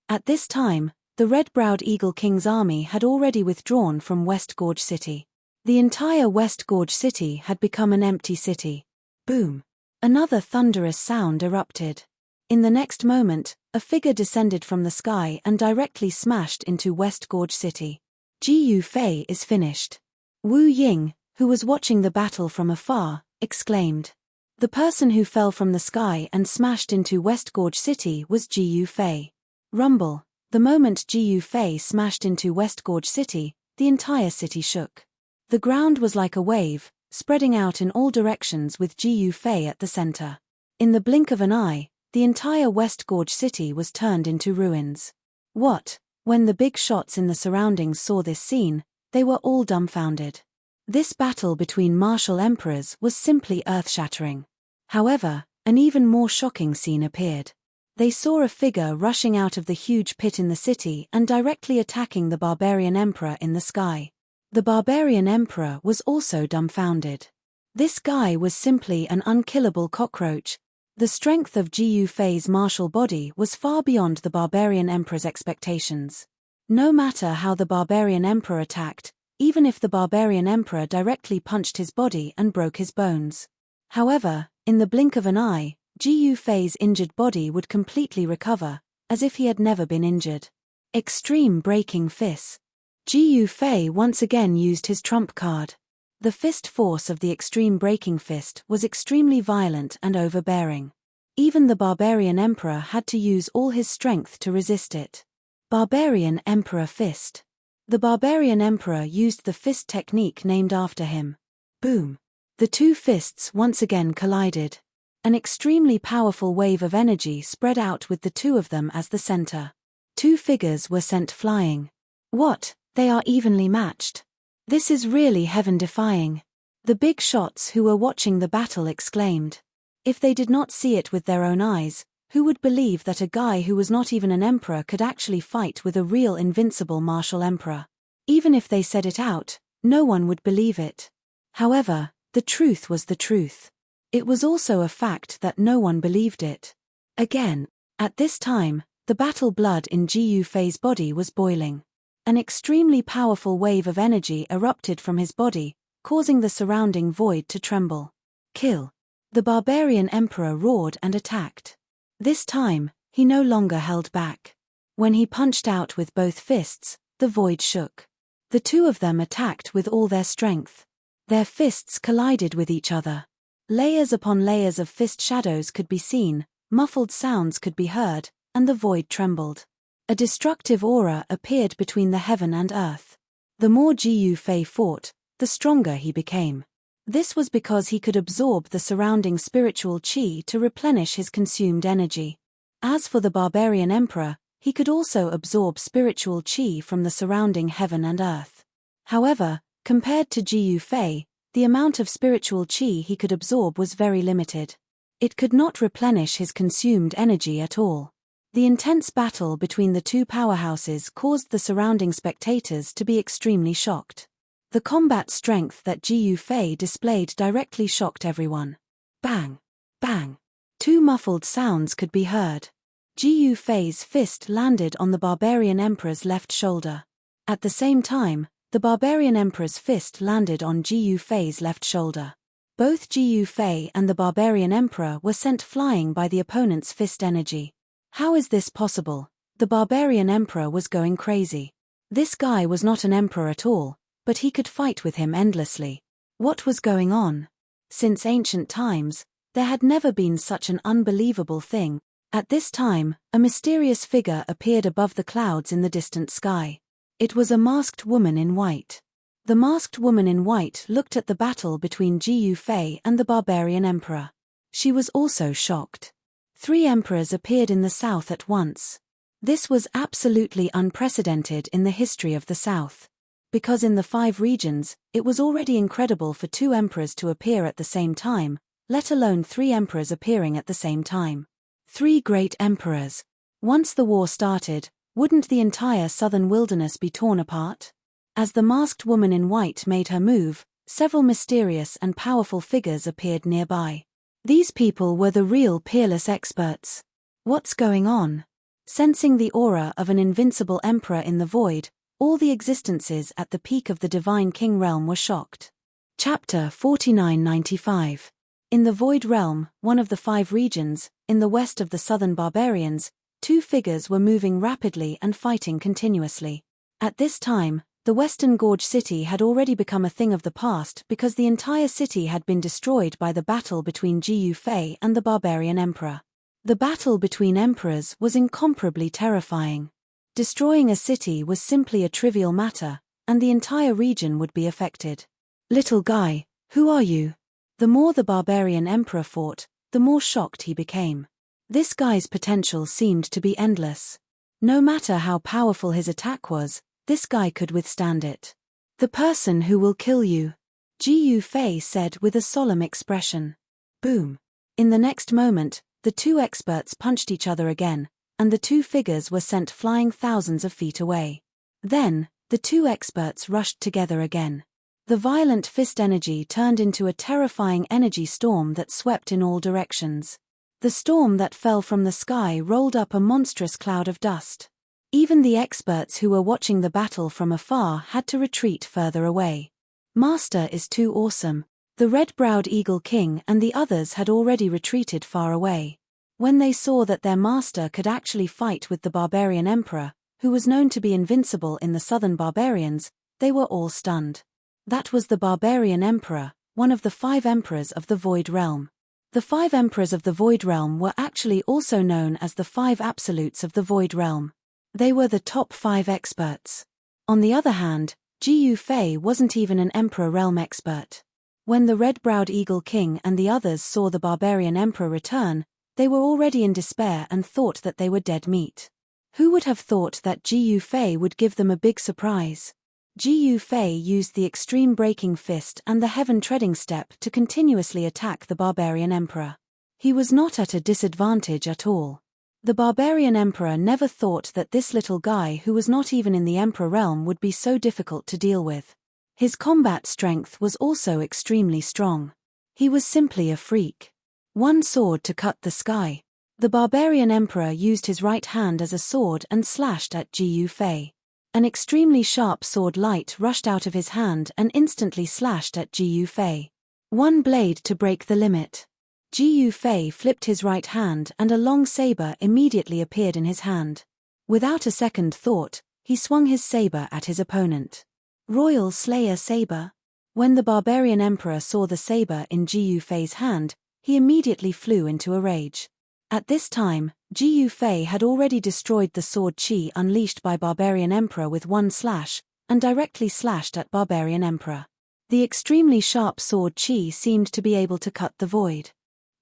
At this time, the red-browed Eagle King's army had already withdrawn from West Gorge City. The entire West Gorge City had become an empty city. Boom! Another thunderous sound erupted. In the next moment, a figure descended from the sky and directly smashed into West Gorge City. Ji Yufei is finished. Wu Ying, who was watching the battle from afar, exclaimed. The person who fell from the sky and smashed into West Gorge City was Ji Yufei. Rumble. The moment Ji Yufei smashed into West Gorge City, the entire city shook. The ground was like a wave, spreading out in all directions with Ji Yufei at the center. In the blink of an eye, the entire West Gorge City was turned into ruins. What? When the big shots in the surroundings saw this scene, they were all dumbfounded. This battle between martial emperors was simply earth-shattering. However, an even more shocking scene appeared. They saw a figure rushing out of the huge pit in the city and directly attacking the barbarian emperor in the sky. The barbarian emperor was also dumbfounded. This guy was simply an unkillable cockroach. The strength of Ji Yufei's martial body was far beyond the barbarian emperor's expectations. No matter how the barbarian emperor attacked, even if the barbarian emperor directly punched his body and broke his bones. However, in the blink of an eye, Ji Yufei's injured body would completely recover, as if he had never been injured. Extreme breaking fist. Ji Yufei once again used his trump card. The fist force of the extreme breaking fist was extremely violent and overbearing. Even the barbarian emperor had to use all his strength to resist it. Barbarian Emperor Fist. The barbarian emperor used the fist technique named after him. Boom. The two fists once again collided. An extremely powerful wave of energy spread out with the two of them as the center. Two figures were sent flying. What? They are evenly matched. This is really heaven-defying. The big shots who were watching the battle exclaimed. If they did not see it with their own eyes, who would believe that a guy who was not even an emperor could actually fight with a real invincible martial emperor? Even if they said it out, no one would believe it. However, the truth was the truth. It was also a fact that no one believed it. Again, at this time, the battle blood in Ji Yufei's body was boiling. An extremely powerful wave of energy erupted from his body, causing the surrounding void to tremble. Kill. The barbarian emperor roared and attacked. This time, he no longer held back. When he punched out with both fists, the void shook. The two of them attacked with all their strength. Their fists collided with each other. Layers upon layers of fist shadows could be seen, muffled sounds could be heard, and the void trembled. A destructive aura appeared between the heaven and earth. The more Ji Yufei fought, the stronger he became. This was because he could absorb the surrounding spiritual qi to replenish his consumed energy. As for the barbarian emperor, he could also absorb spiritual qi from the surrounding heaven and earth. However, compared to Ji Yufei, the amount of spiritual qi he could absorb was very limited. It could not replenish his consumed energy at all. The intense battle between the two powerhouses caused the surrounding spectators to be extremely shocked. The combat strength that Ji Yufei displayed directly shocked everyone. Bang! Bang! Two muffled sounds could be heard. Ji Yufei's fist landed on the barbarian emperor's left shoulder. At the same time, the barbarian emperor's fist landed on Ji Yufei's left shoulder. Both Ji Yufei and the barbarian emperor were sent flying by the opponent's fist energy. How is this possible? The barbarian emperor was going crazy. This guy was not an emperor at all, but he could fight with him endlessly. What was going on? Since ancient times, there had never been such an unbelievable thing. At this time, a mysterious figure appeared above the clouds in the distant sky. It was a masked woman in white. The masked woman in white looked at the battle between Ji Yufei and the barbarian emperor. She was also shocked. 3 emperors appeared in the south at once. This was absolutely unprecedented in the history of the south. Because in the 5 regions, it was already incredible for 2 emperors to appear at the same time, let alone 3 emperors appearing at the same time. 3 great emperors. Once the war started, wouldn't the entire southern wilderness be torn apart? As the masked woman in white made her move, several mysterious and powerful figures appeared nearby. These people were the real peerless experts. What's going on? Sensing the aura of an invincible emperor in the void, all the existences at the peak of the Divine King realm were shocked. Chapter 4995. In the Void Realm, one of the 5 regions, in the west of the southern barbarians, 2 figures were moving rapidly and fighting continuously. At this time, the Western Gorge city had already become a thing of the past because the entire city had been destroyed by the battle between Ji Yufei and the barbarian emperor. The battle between emperors was incomparably terrifying. Destroying a city was simply a trivial matter, and the entire region would be affected. Little guy, who are you? The more the barbarian emperor fought, the more shocked he became. This guy's potential seemed to be endless. No matter how powerful his attack was, this guy could withstand it. The person who will kill you, Ji Yufei said with a solemn expression. Boom. In the next moment, the 2 experts punched each other again, and the 2 figures were sent flying thousands of feet away. Then, the 2 experts rushed together again. The violent fist energy turned into a terrifying energy storm that swept in all directions. The storm that fell from the sky rolled up a monstrous cloud of dust. Even the experts who were watching the battle from afar had to retreat further away. Master is too awesome. The red-browed Eagle King and the others had already retreated far away. When they saw that their master could actually fight with the barbarian emperor, who was known to be invincible in the southern barbarians, they were all stunned. That was the barbarian emperor, one of the 5 emperors of the Void Realm. The 5 emperors of the Void Realm were actually also known as the 5 absolutes of the Void Realm. They were the top 5 experts. On the other hand, Ji Yufei wasn't even an Emperor Realm expert. When the red-browed Eagle King and the others saw the barbarian emperor return, they were already in despair and thought that they were dead meat. Who would have thought that Ji Yufei would give them a big surprise? Ji Yufei used the extreme breaking fist and the heaven treading step to continuously attack the barbarian emperor. He was not at a disadvantage at all. The barbarian emperor never thought that this little guy who was not even in the emperor realm would be so difficult to deal with. His combat strength was also extremely strong. He was simply a freak. One sword to cut the sky. The barbarian emperor used his right hand as a sword and slashed at Ji Yufei. An extremely sharp sword light rushed out of his hand and instantly slashed at Ji Yufei. One blade to break the limit. Ji Yufei flipped his right hand and a long saber immediately appeared in his hand. Without a second thought, he swung his saber at his opponent. Royal Slayer Saber. When the barbarian emperor saw the saber in Ji Yufei's hand, he immediately flew into a rage. At this time, Ji Yufei had already destroyed the sword Qi unleashed by barbarian emperor with one slash, and directly slashed at barbarian emperor. The extremely sharp sword Qi seemed to be able to cut the void.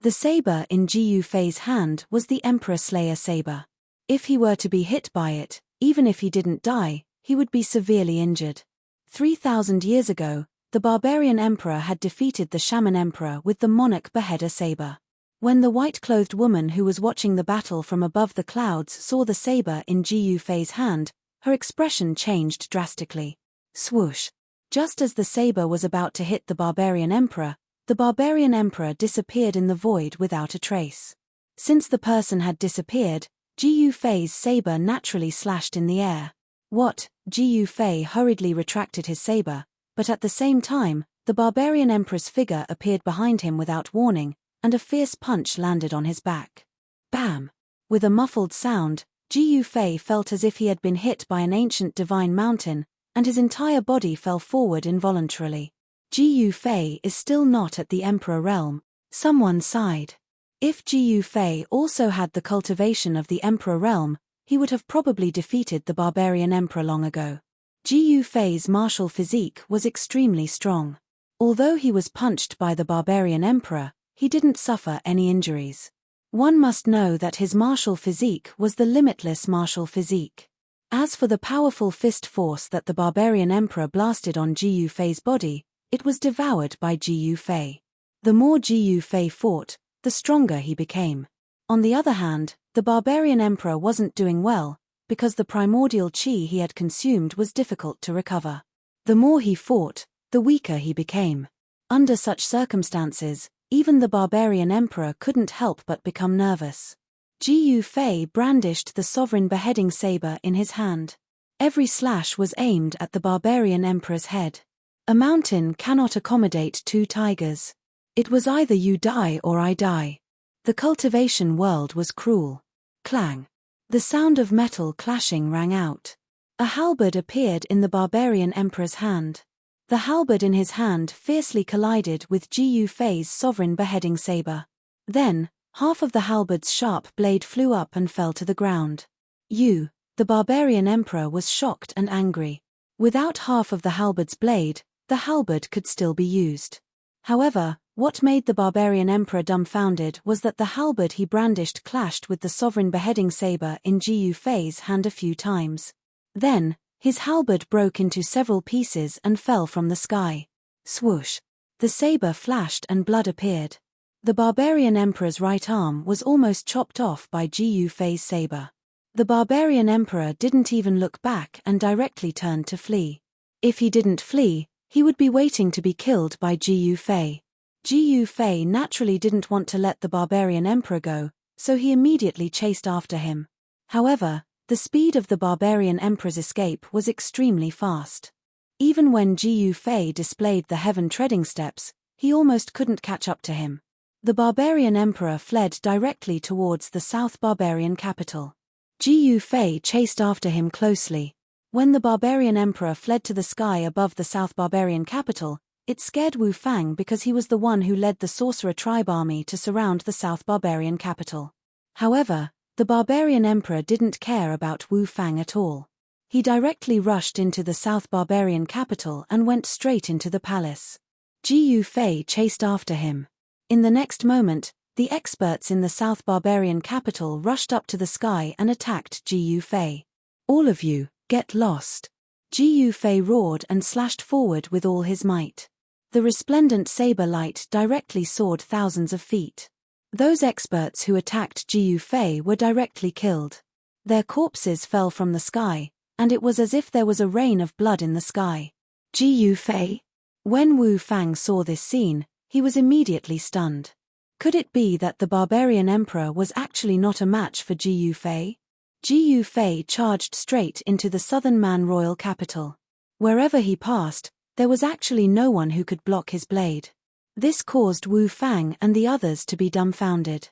The saber in Ji Yufei's hand was the Emperor Slayer saber. If he were to be hit by it, even if he didn't die, he would be severely injured. 3,000 years ago, the barbarian emperor had defeated the shaman emperor with the monarch beheader saber. When the white-clothed woman who was watching the battle from above the clouds saw the saber in Ji Yufei's hand, her expression changed drastically. Swoosh! Just as the saber was about to hit the barbarian emperor disappeared in the void without a trace. Since the person had disappeared, Ji Yufei's saber naturally slashed in the air. What? Ji Yufei hurriedly retracted his saber, but at the same time, the barbarian emperor's figure appeared behind him without warning, and a fierce punch landed on his back. Bam! With a muffled sound, Ji Yufei felt as if he had been hit by an ancient divine mountain, and his entire body fell forward involuntarily. Ji Yufei is still not at the Emperor realm, someone sighed. If Ji Yufei also had the cultivation of the Emperor realm, he would have probably defeated the barbarian emperor long ago. Ji Yufei's martial physique was extremely strong. Although he was punched by the barbarian emperor, he didn't suffer any injuries. One must know that his martial physique was the limitless martial physique. As for the powerful fist force that the barbarian emperor blasted on Ji Yufei's body, it was devoured by Ji Yufei. The more Ji Yufei fought, the stronger he became. On the other hand, the barbarian emperor wasn't doing well, because the primordial qi he had consumed was difficult to recover. The more he fought, the weaker he became. Under such circumstances, even the barbarian emperor couldn't help but become nervous. Ji Yufei brandished the sovereign beheading saber in his hand. Every slash was aimed at the barbarian emperor's head. A mountain cannot accommodate 2 tigers. It was either you die or I die. The cultivation world was cruel. Clang. The sound of metal clashing rang out. A halberd appeared in the barbarian emperor's hand. The halberd in his hand fiercely collided with Ji Yufei's sovereign beheading saber. Then, half of the halberd's sharp blade flew up and fell to the ground. The barbarian emperor was shocked and angry. Without half of the halberd's blade, the halberd could still be used. However, what made the barbarian emperor dumbfounded was that the halberd he brandished clashed with the sovereign beheading saber in Ji Yufei's hand a few times. Then, his halberd broke into several pieces and fell from the sky. Swoosh! The saber flashed and blood appeared. The barbarian emperor's right arm was almost chopped off by Ji Yufei's saber. The barbarian emperor didn't even look back and directly turned to flee. If he didn't flee, he would be waiting to be killed by Ji Yufei. Ji Yufei naturally didn't want to let the barbarian emperor go, so he immediately chased after him. However, The speed of the barbarian emperor's escape was extremely fast. Even when Ji Yufei displayed the heaven-treading steps, he almost couldn't catch up to him. The barbarian emperor fled directly towards the South barbarian capital. Ji Yufei chased after him closely. When the barbarian emperor fled to the sky above the South barbarian capital, it scared Wu Fang because he was the one who led the sorcerer tribe army to surround the South barbarian capital. However, the barbarian emperor didn't care about Wu Fang at all. He directly rushed into the South barbarian capital and went straight into the palace. Ji Yufei chased after him. In the next moment, the experts in the South barbarian capital rushed up to the sky and attacked Ji Yufei. "All of you, get lost!" Ji Yufei roared and slashed forward with all his might. The resplendent saber light directly soared thousands of feet. Those experts who attacked Ji Yufei were directly killed. Their corpses fell from the sky, and it was as if there was a rain of blood in the sky. Ji Yufei? When Wu Fang saw this scene, he was immediately stunned. Could it be that the barbarian emperor was actually not a match for Ji Yufei? Ji Yufei charged straight into the southern Man royal capital. Wherever he passed, there was actually no one who could block his blade. This caused Wu Fang and the others to be dumbfounded.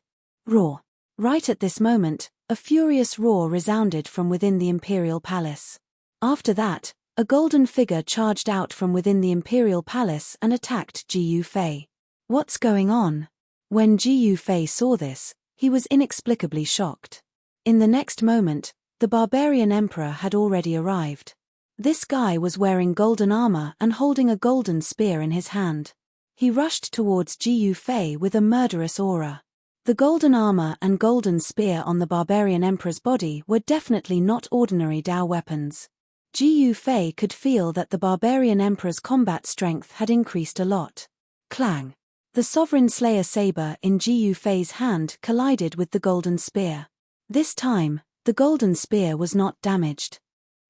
Roar! Right at this moment, a furious roar resounded from within the imperial palace. After that, a golden figure charged out from within the imperial palace and attacked Ji Yufei. What's going on? When Ji Yufei saw this, he was inexplicably shocked. In the next moment, the barbarian emperor had already arrived. This guy was wearing golden armor and holding a golden spear in his hand. He rushed towards Ji Yufei with a murderous aura. The golden armor and golden spear on the barbarian emperor's body were definitely not ordinary Dao weapons. Ji Yufei could feel that the barbarian emperor's combat strength had increased a lot. Clang! The Sovereign Slayer saber in Ji Yufei's hand collided with the golden spear. This time, the golden spear was not damaged.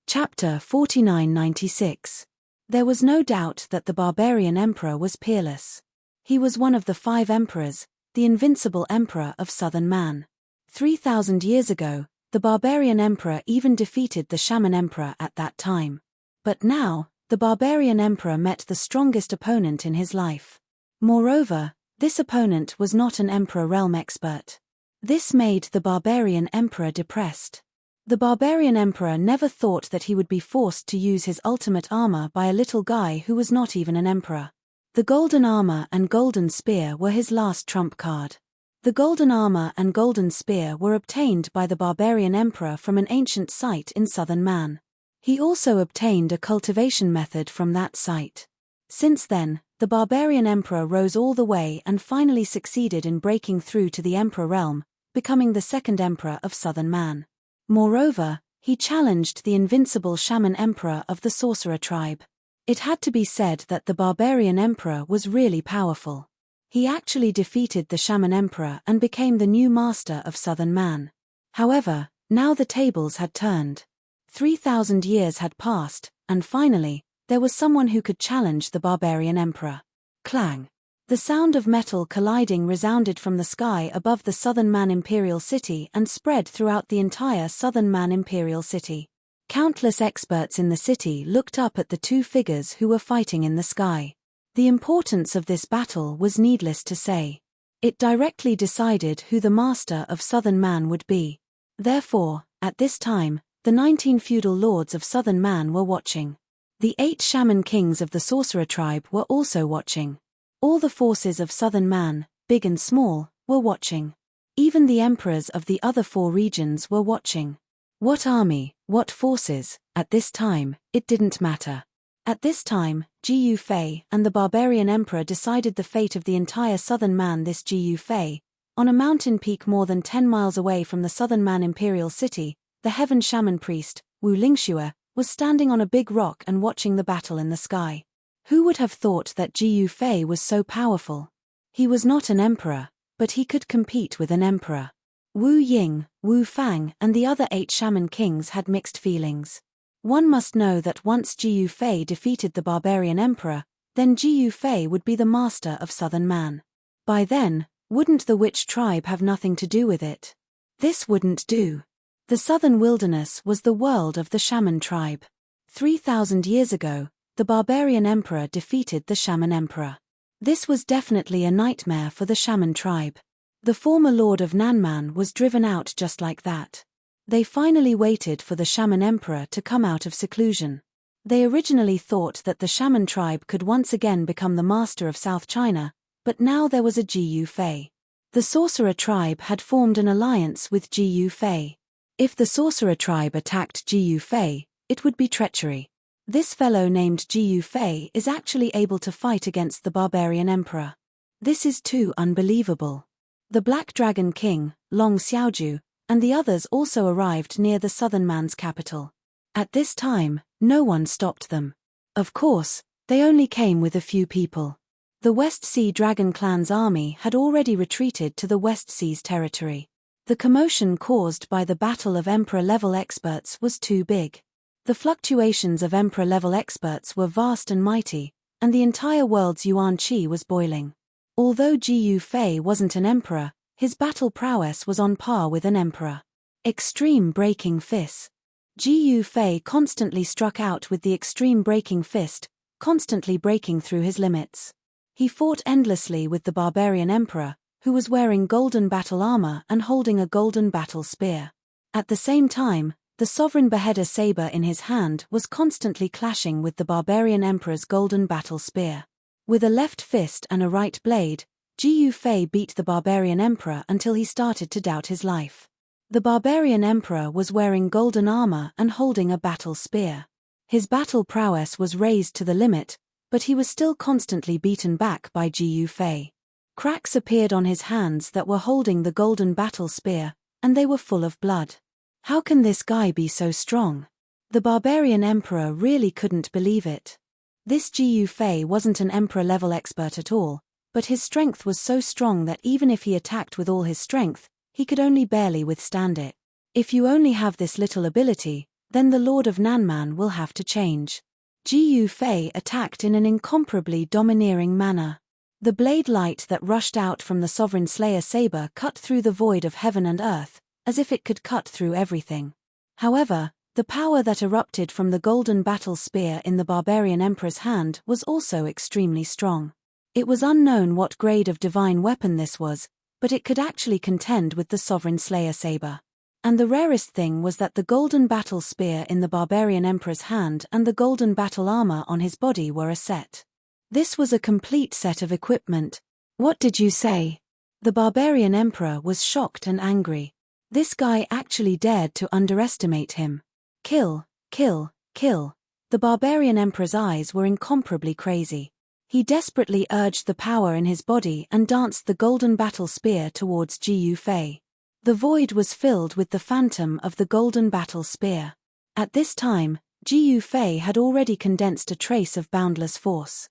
Chapter 4996. There was no doubt that the barbarian emperor was peerless. He was one of the 5 emperors, the invincible emperor of Southern Man. 3,000 years ago, the barbarian emperor even defeated the shaman emperor at that time. But now, the barbarian emperor met the strongest opponent in his life. Moreover, this opponent was not an emperor realm expert. This made the barbarian emperor depressed. The barbarian emperor never thought that he would be forced to use his ultimate armor by a little guy who was not even an emperor. The golden armor and golden spear were his last trump card. The golden armor and golden spear were obtained by the barbarian emperor from an ancient site in Southern Man. He also obtained a cultivation method from that site. Since then, the barbarian emperor rose all the way and finally succeeded in breaking through to the emperor realm, becoming the second emperor of Southern Man. Moreover, he challenged the invincible shaman emperor of the sorcerer tribe. It had to be said that the barbarian emperor was really powerful. He actually defeated the shaman emperor and became the new master of Southern Man. However, now the tables had turned. 3,000 years had passed, and finally, there was someone who could challenge the barbarian emperor. Clang! The sound of metal colliding resounded from the sky above the Southern Man Imperial City and spread throughout the entire Southern Man Imperial City. Countless experts in the city looked up at the 2 figures who were fighting in the sky. The importance of this battle was needless to say. It directly decided who the master of Southern Man would be. Therefore, at this time, the 19 feudal lords of Southern Man were watching. The 8 shaman kings of the sorcerer tribe were also watching. All the forces of Southern Man, big and small, were watching. Even the emperors of the other 4 regions were watching. What army, what forces, at this time, it didn't matter. At this time, Ji Yufei and the barbarian emperor decided the fate of the entire Southern Man. This Ji Yufei, on a mountain peak more than 10 miles away from the Southern Man Imperial City, the heaven shaman priest, Wu Lingxue, was standing on a big rock and watching the battle in the sky. Who would have thought that Ji Yufei was so powerful? He was not an emperor, but he could compete with an emperor. Wu Ying, Wu Fang and the other 8 shaman kings had mixed feelings. One must know that once Ji Yufei defeated the barbarian emperor, then Ji Yufei would be the master of Southern Man. By then, wouldn't the witch tribe have nothing to do with it? This wouldn't do. The southern wilderness was the world of the shaman tribe. 3,000 years ago, the barbarian emperor defeated the shaman emperor. This was definitely a nightmare for the shaman tribe. The former lord of Nanman was driven out just like that. They finally waited for the shaman emperor to come out of seclusion. They originally thought that the shaman tribe could once again become the master of South China, but now there was a Jiyu Fei. The sorcerer tribe had formed an alliance with Jiyu Fei. If the sorcerer tribe attacked Jiyu Fei, it would be treachery. This fellow named Jiyu Fei is actually able to fight against the barbarian emperor. This is too unbelievable. The Black Dragon King, Long Xiaoju, and the others also arrived near the southern man's capital. At this time, no one stopped them. Of course, they only came with a few people. The West Sea Dragon clan's army had already retreated to the West Sea's territory. The commotion caused by the battle of Emperor-level experts was too big. The fluctuations of Emperor-level experts were vast and mighty, and the entire world's yuan qi was boiling. Although Jiyu Fei wasn't an emperor, his battle prowess was on par with an emperor. Extreme Breaking Fist. Jiyu Fei constantly struck out with the Extreme Breaking Fist, constantly breaking through his limits. He fought endlessly with the barbarian emperor, who was wearing golden battle armor and holding a golden battle spear. At the same time, the sovereign beheader saber in his hand was constantly clashing with the barbarian emperor's golden battle spear. With a left fist and a right blade, Jiyu Fei beat the barbarian emperor until he started to doubt his life. The barbarian emperor was wearing golden armor and holding a battle spear. His battle prowess was raised to the limit, but he was still constantly beaten back by Jiyu Fei. Cracks appeared on his hands that were holding the golden battle spear, and they were full of blood. How can this guy be so strong? The barbarian emperor really couldn't believe it. This Jiyu Fei wasn't an emperor-level expert at all, but his strength was so strong that even if he attacked with all his strength, he could only barely withstand it. If you only have this little ability, then the Lord of Nanman will have to change. Jiyu Fei attacked in an incomparably domineering manner. The blade light that rushed out from the Sovereign Slayer saber cut through the void of heaven and earth, as if it could cut through everything. However, the power that erupted from the golden battle spear in the barbarian emperor's hand was also extremely strong. It was unknown what grade of divine weapon this was, but it could actually contend with the Sovereign Slayer saber. And the rarest thing was that the golden battle spear in the barbarian emperor's hand and the golden battle armor on his body were a set. This was a complete set of equipment. What did you say? The barbarian emperor was shocked and angry. This guy actually dared to underestimate him. Kill, kill, kill. The barbarian emperor's eyes were incomparably crazy. He desperately urged the power in his body and danced the golden battle spear towards Jiyu Fei. The void was filled with the phantom of the golden battle spear. At this time, Jiyu Fei had already condensed a trace of boundless force.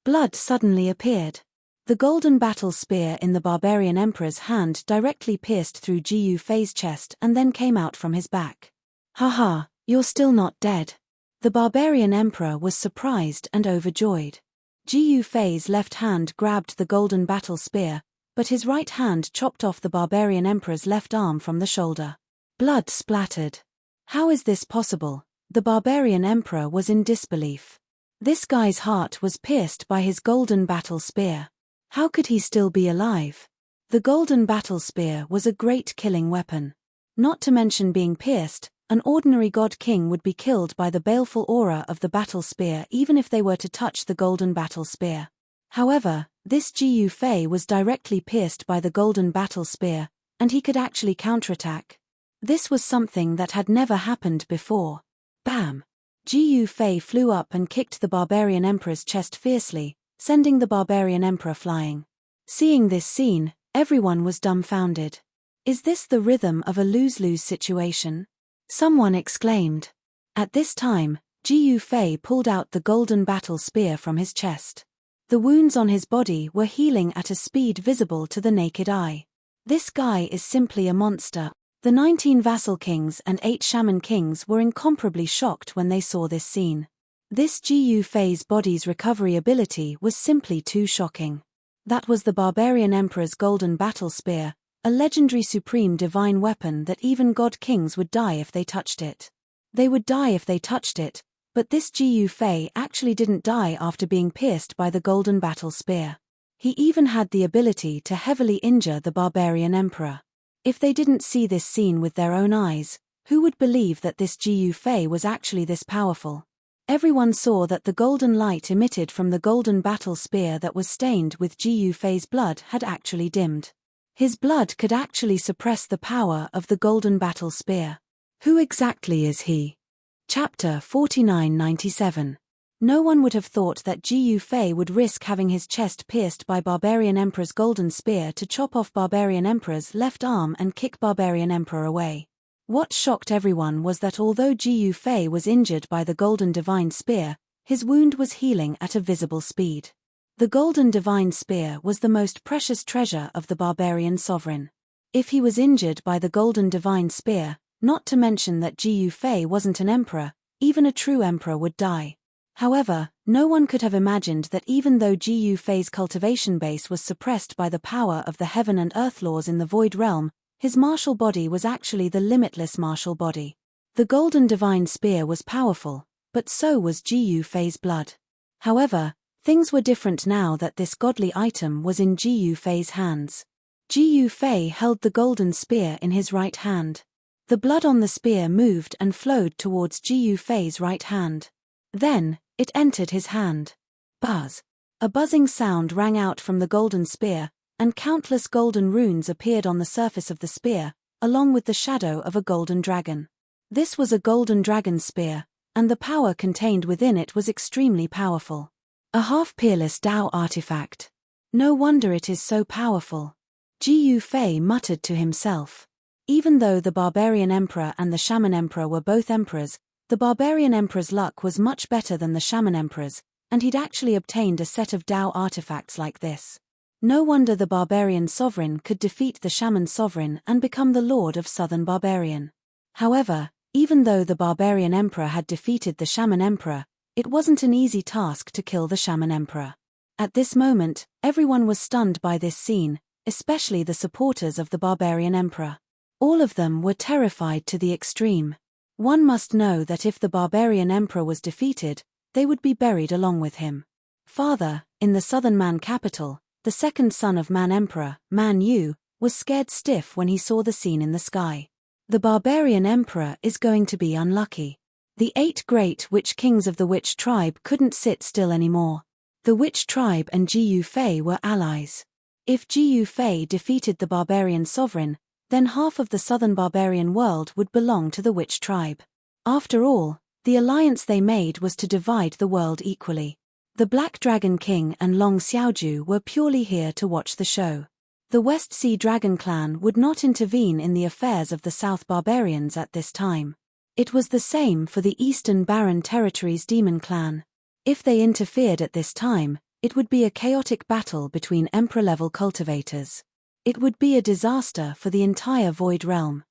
Blood suddenly appeared. The golden battle spear in the barbarian emperor's hand directly pierced through Jiyu Fei's chest and then came out from his back. Haha, you're still not dead. The barbarian emperor was surprised and overjoyed. Jiyu Fei's left hand grabbed the golden battle spear, but his right hand chopped off the barbarian emperor's left arm from the shoulder. Blood splattered. How is this possible? The barbarian emperor was in disbelief. This guy's heart was pierced by his golden battle spear. How could he still be alive? The golden battle spear was a great killing weapon. Not to mention being pierced, an ordinary god king would be killed by the baleful aura of the battle spear even if they were to touch the golden battle spear. However, this Jiyu Fei was directly pierced by the golden battle spear, and he could actually counterattack. This was something that had never happened before. Bam! Jiyu Fei flew up and kicked the barbarian emperor's chest fiercely, sending the barbarian emperor flying. Seeing this scene, everyone was dumbfounded. Is this the rhythm of a lose-lose situation? Someone exclaimed. At this time, Jiyu Fei pulled out the golden battle spear from his chest. The wounds on his body were healing at a speed visible to the naked eye. This guy is simply a monster. The 19 vassal kings and 8 shaman kings were incomparably shocked when they saw this scene. This Jiyu Fei's body's recovery ability was simply too shocking. That was the barbarian emperor's golden battle spear, a legendary supreme divine weapon that even god kings would die if they touched it. They would die if they touched it, but this Jiyu Fei actually didn't die after being pierced by the golden battle spear. He even had the ability to heavily injure the barbarian emperor. If they didn't see this scene with their own eyes, who would believe that this Jiyu Fei was actually this powerful? Everyone saw that the golden light emitted from the golden battle spear that was stained with Jiyu Fei's blood had actually dimmed. His blood could actually suppress the power of the golden battle spear. Who exactly is he? Chapter 4997. No one would have thought that Jiyu Fei would risk having his chest pierced by Barbarian Emperor's golden spear to chop off Barbarian Emperor's left arm and kick Barbarian Emperor away. What shocked everyone was that although Jiyu Fei was injured by the golden divine spear, his wound was healing at a visible speed. The golden divine spear was the most precious treasure of the barbarian sovereign. If he was injured by the golden divine spear, not to mention that Jiyu Fei wasn't an emperor, even a true emperor would die. However, no one could have imagined that even though Jiyu Fei's cultivation base was suppressed by the power of the heaven and earth laws in the void realm, his martial body was actually the limitless martial body. The golden divine spear was powerful, but so was Jiyu Fei's blood. However, things were different now that this godly item was in Jiyu Fei's hands. Jiyu Fei held the golden spear in his right hand. The blood on the spear moved and flowed towards Jiyu Fei's right hand. Then, it entered his hand. Buzz. A buzzing sound rang out from the golden spear, and countless golden runes appeared on the surface of the spear, along with the shadow of a golden dragon. This was a golden dragon spear, and the power contained within it was extremely powerful. A half-peerless Dao artifact. No wonder it is so powerful. Jiyu Fei muttered to himself. Even though the Barbarian Emperor and the Shaman Emperor were both emperors, the Barbarian Emperor's luck was much better than the Shaman Emperor's, and he'd actually obtained a set of Dao artifacts like this. No wonder the Barbarian Sovereign could defeat the Shaman Sovereign and become the Lord of Southern Barbarian. However, even though the Barbarian Emperor had defeated the Shaman Emperor, it wasn't an easy task to kill the Shaman Emperor. At this moment, everyone was stunned by this scene, especially the supporters of the Barbarian Emperor. All of them were terrified to the extreme. One must know that if the Barbarian Emperor was defeated, they would be buried along with him. Farther, in the southern Man capital, the second son of Man Emperor, Man Yu, was scared stiff when he saw the scene in the sky. The Barbarian Emperor is going to be unlucky. The 8 great witch kings of the witch tribe couldn't sit still anymore. The witch tribe and Jiyu Fei were allies. If Jiyu Fei defeated the Barbarian Sovereign, then half of the southern barbarian world would belong to the witch tribe. After all, the alliance they made was to divide the world equally. The Black Dragon King and Long Xiaoju were purely here to watch the show. The West Sea Dragon Clan would not intervene in the affairs of the South Barbarians at this time. It was the same for the Eastern Barren Territories Demon Clan. If they interfered at this time, it would be a chaotic battle between Emperor-level cultivators. It would be a disaster for the entire Void Realm.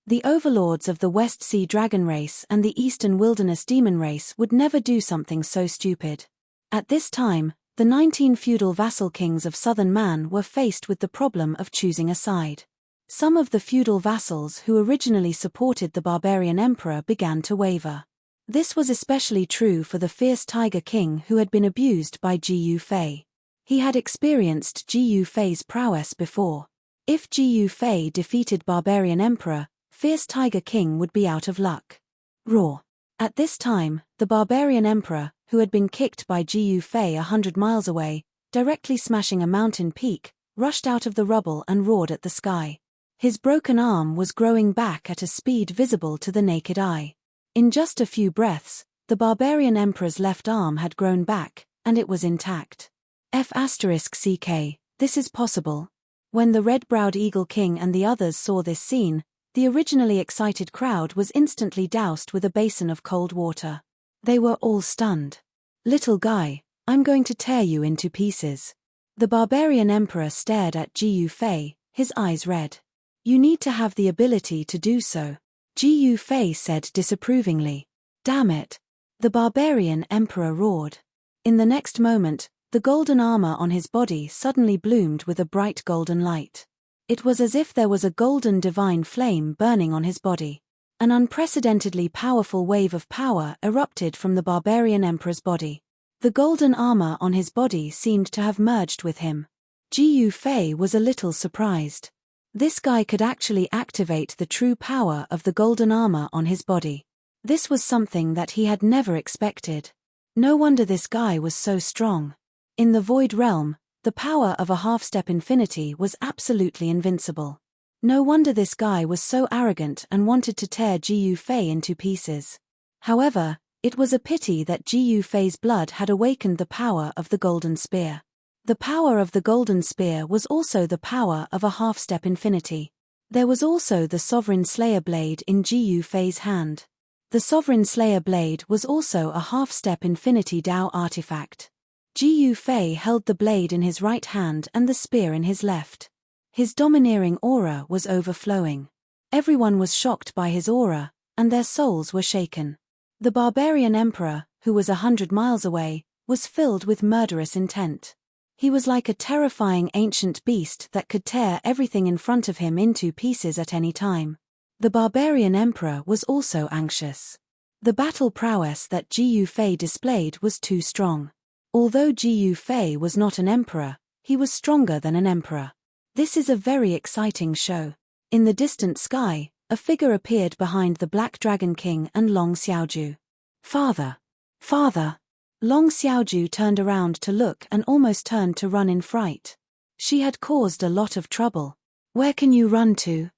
The overlords of the West Sea Dragon race and the Eastern Wilderness Demon race would never do something so stupid. At this time, the 19 feudal vassal kings of Southern Man were faced with the problem of choosing a side. Some of the feudal vassals who originally supported the Barbarian Emperor began to waver. This was especially true for the fierce Tiger King who had been abused by Jiyu Fei. He had experienced Jiyu Fei's prowess before. If Jiyu Fei defeated Barbarian Emperor, fierce Tiger King would be out of luck. Roar. At this time, the Barbarian Emperor, who had been kicked by Jiyu Fei 100 miles away, directly smashing a mountain peak, rushed out of the rubble and roared at the sky. His broken arm was growing back at a speed visible to the naked eye. In just a few breaths, the Barbarian Emperor's left arm had grown back, and it was intact. F***ck, this is possible. When the red-browed Eagle King and the others saw this scene, the originally excited crowd was instantly doused with a basin of cold water. They were all stunned. Little guy, I'm going to tear you into pieces. The Barbarian Emperor stared at Jiyu Fei, his eyes red. You need to have the ability to do so, Jiyu Fei said disapprovingly. Damn it. The Barbarian Emperor roared. In the next moment, the golden armor on his body suddenly bloomed with a bright golden light. It was as if there was a golden divine flame burning on his body. An unprecedentedly powerful wave of power erupted from the barbarian emperor's body. The golden armor on his body seemed to have merged with him. Ji Fei was a little surprised. This guy could actually activate the true power of the golden armor on his body. This was something that he had never expected. No wonder this guy was so strong. In the Void Realm, the power of a half-step infinity was absolutely invincible. No wonder this guy was so arrogant and wanted to tear Ji Fei into pieces. However, it was a pity that Ji Fei's blood had awakened the power of the Golden Spear. The power of the Golden Spear was also the power of a half-step infinity. There was also the Sovereign Slayer blade in Ji Fei's hand. The Sovereign Slayer blade was also a half-step infinity Dao artifact. Ji Fei held the blade in his right hand and the spear in his left. His domineering aura was overflowing. Everyone was shocked by his aura, and their souls were shaken. The barbarian emperor, who was 100 miles away, was filled with murderous intent. He was like a terrifying ancient beast that could tear everything in front of him into pieces at any time. The barbarian emperor was also anxious. The battle prowess that Ji Fei displayed was too strong. Although Ji Fei was not an emperor, he was stronger than an emperor. This is a very exciting show. In the distant sky, a figure appeared behind the Black Dragon King and Long Xiaoju. Father! Father! Long Xiaoju turned around to look and almost turned to run in fright. She had caused a lot of trouble. Where can you run to?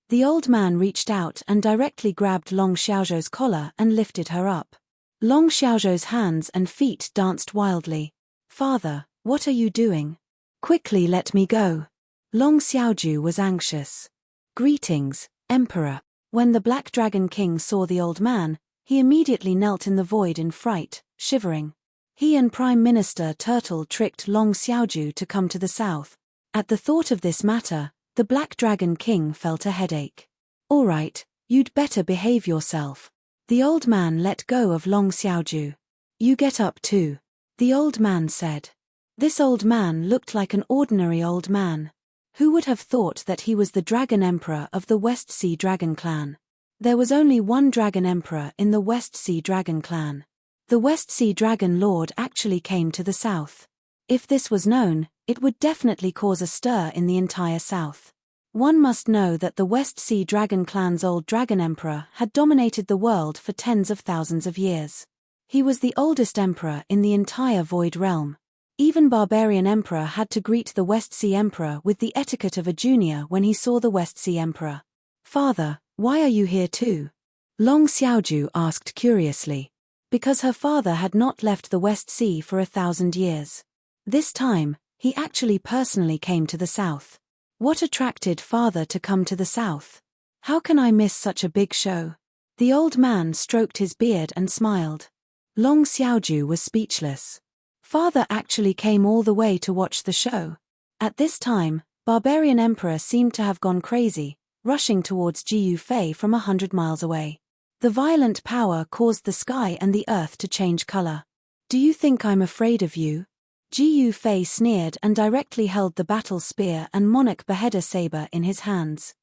The old man reached out and directly grabbed Long Xiaozhou's collar and lifted her up. Long Xiaozhou's hands and feet danced wildly. Father, what are you doing? Quickly let me go. Long Xiaoju was anxious. Greetings, Emperor. When the Black Dragon King saw the old man, he immediately knelt in the void in fright, shivering. He and Prime Minister Turtle tricked Long Xiaoju to come to the south. At the thought of this matter, the Black Dragon King felt a headache. All right, you'd better behave yourself. The old man let go of Long Xiaoju. You get up too, the old man said. This old man looked like an ordinary old man. Who would have thought that he was the Dragon Emperor of the West Sea Dragon Clan? There was only one Dragon Emperor in the West Sea Dragon Clan. The West Sea Dragon Lord actually came to the south. If this was known, it would definitely cause a stir in the entire south. One must know that the West Sea Dragon Clan's old Dragon Emperor had dominated the world for tens of thousands of years. He was the oldest emperor in the entire Void Realm. Even Barbarian Emperor had to greet the West Sea Emperor with the etiquette of a junior when he saw the West Sea Emperor. Father, why are you here too? Long Xiaoju asked curiously. Because her father had not left the West Sea for 1,000 years. This time, he actually personally came to the south. What attracted father to come to the south? How can I miss such a big show? The old man stroked his beard and smiled. Long Xiaoju was speechless. Father actually came all the way to watch the show. At this time, Barbarian Emperor seemed to have gone crazy, rushing towards Ji Fei from 100 miles away. The violent power caused the sky and the earth to change color. Do you think I'm afraid of you? Ji Fei sneered and directly held the battle spear and monarch beheader saber in his hands.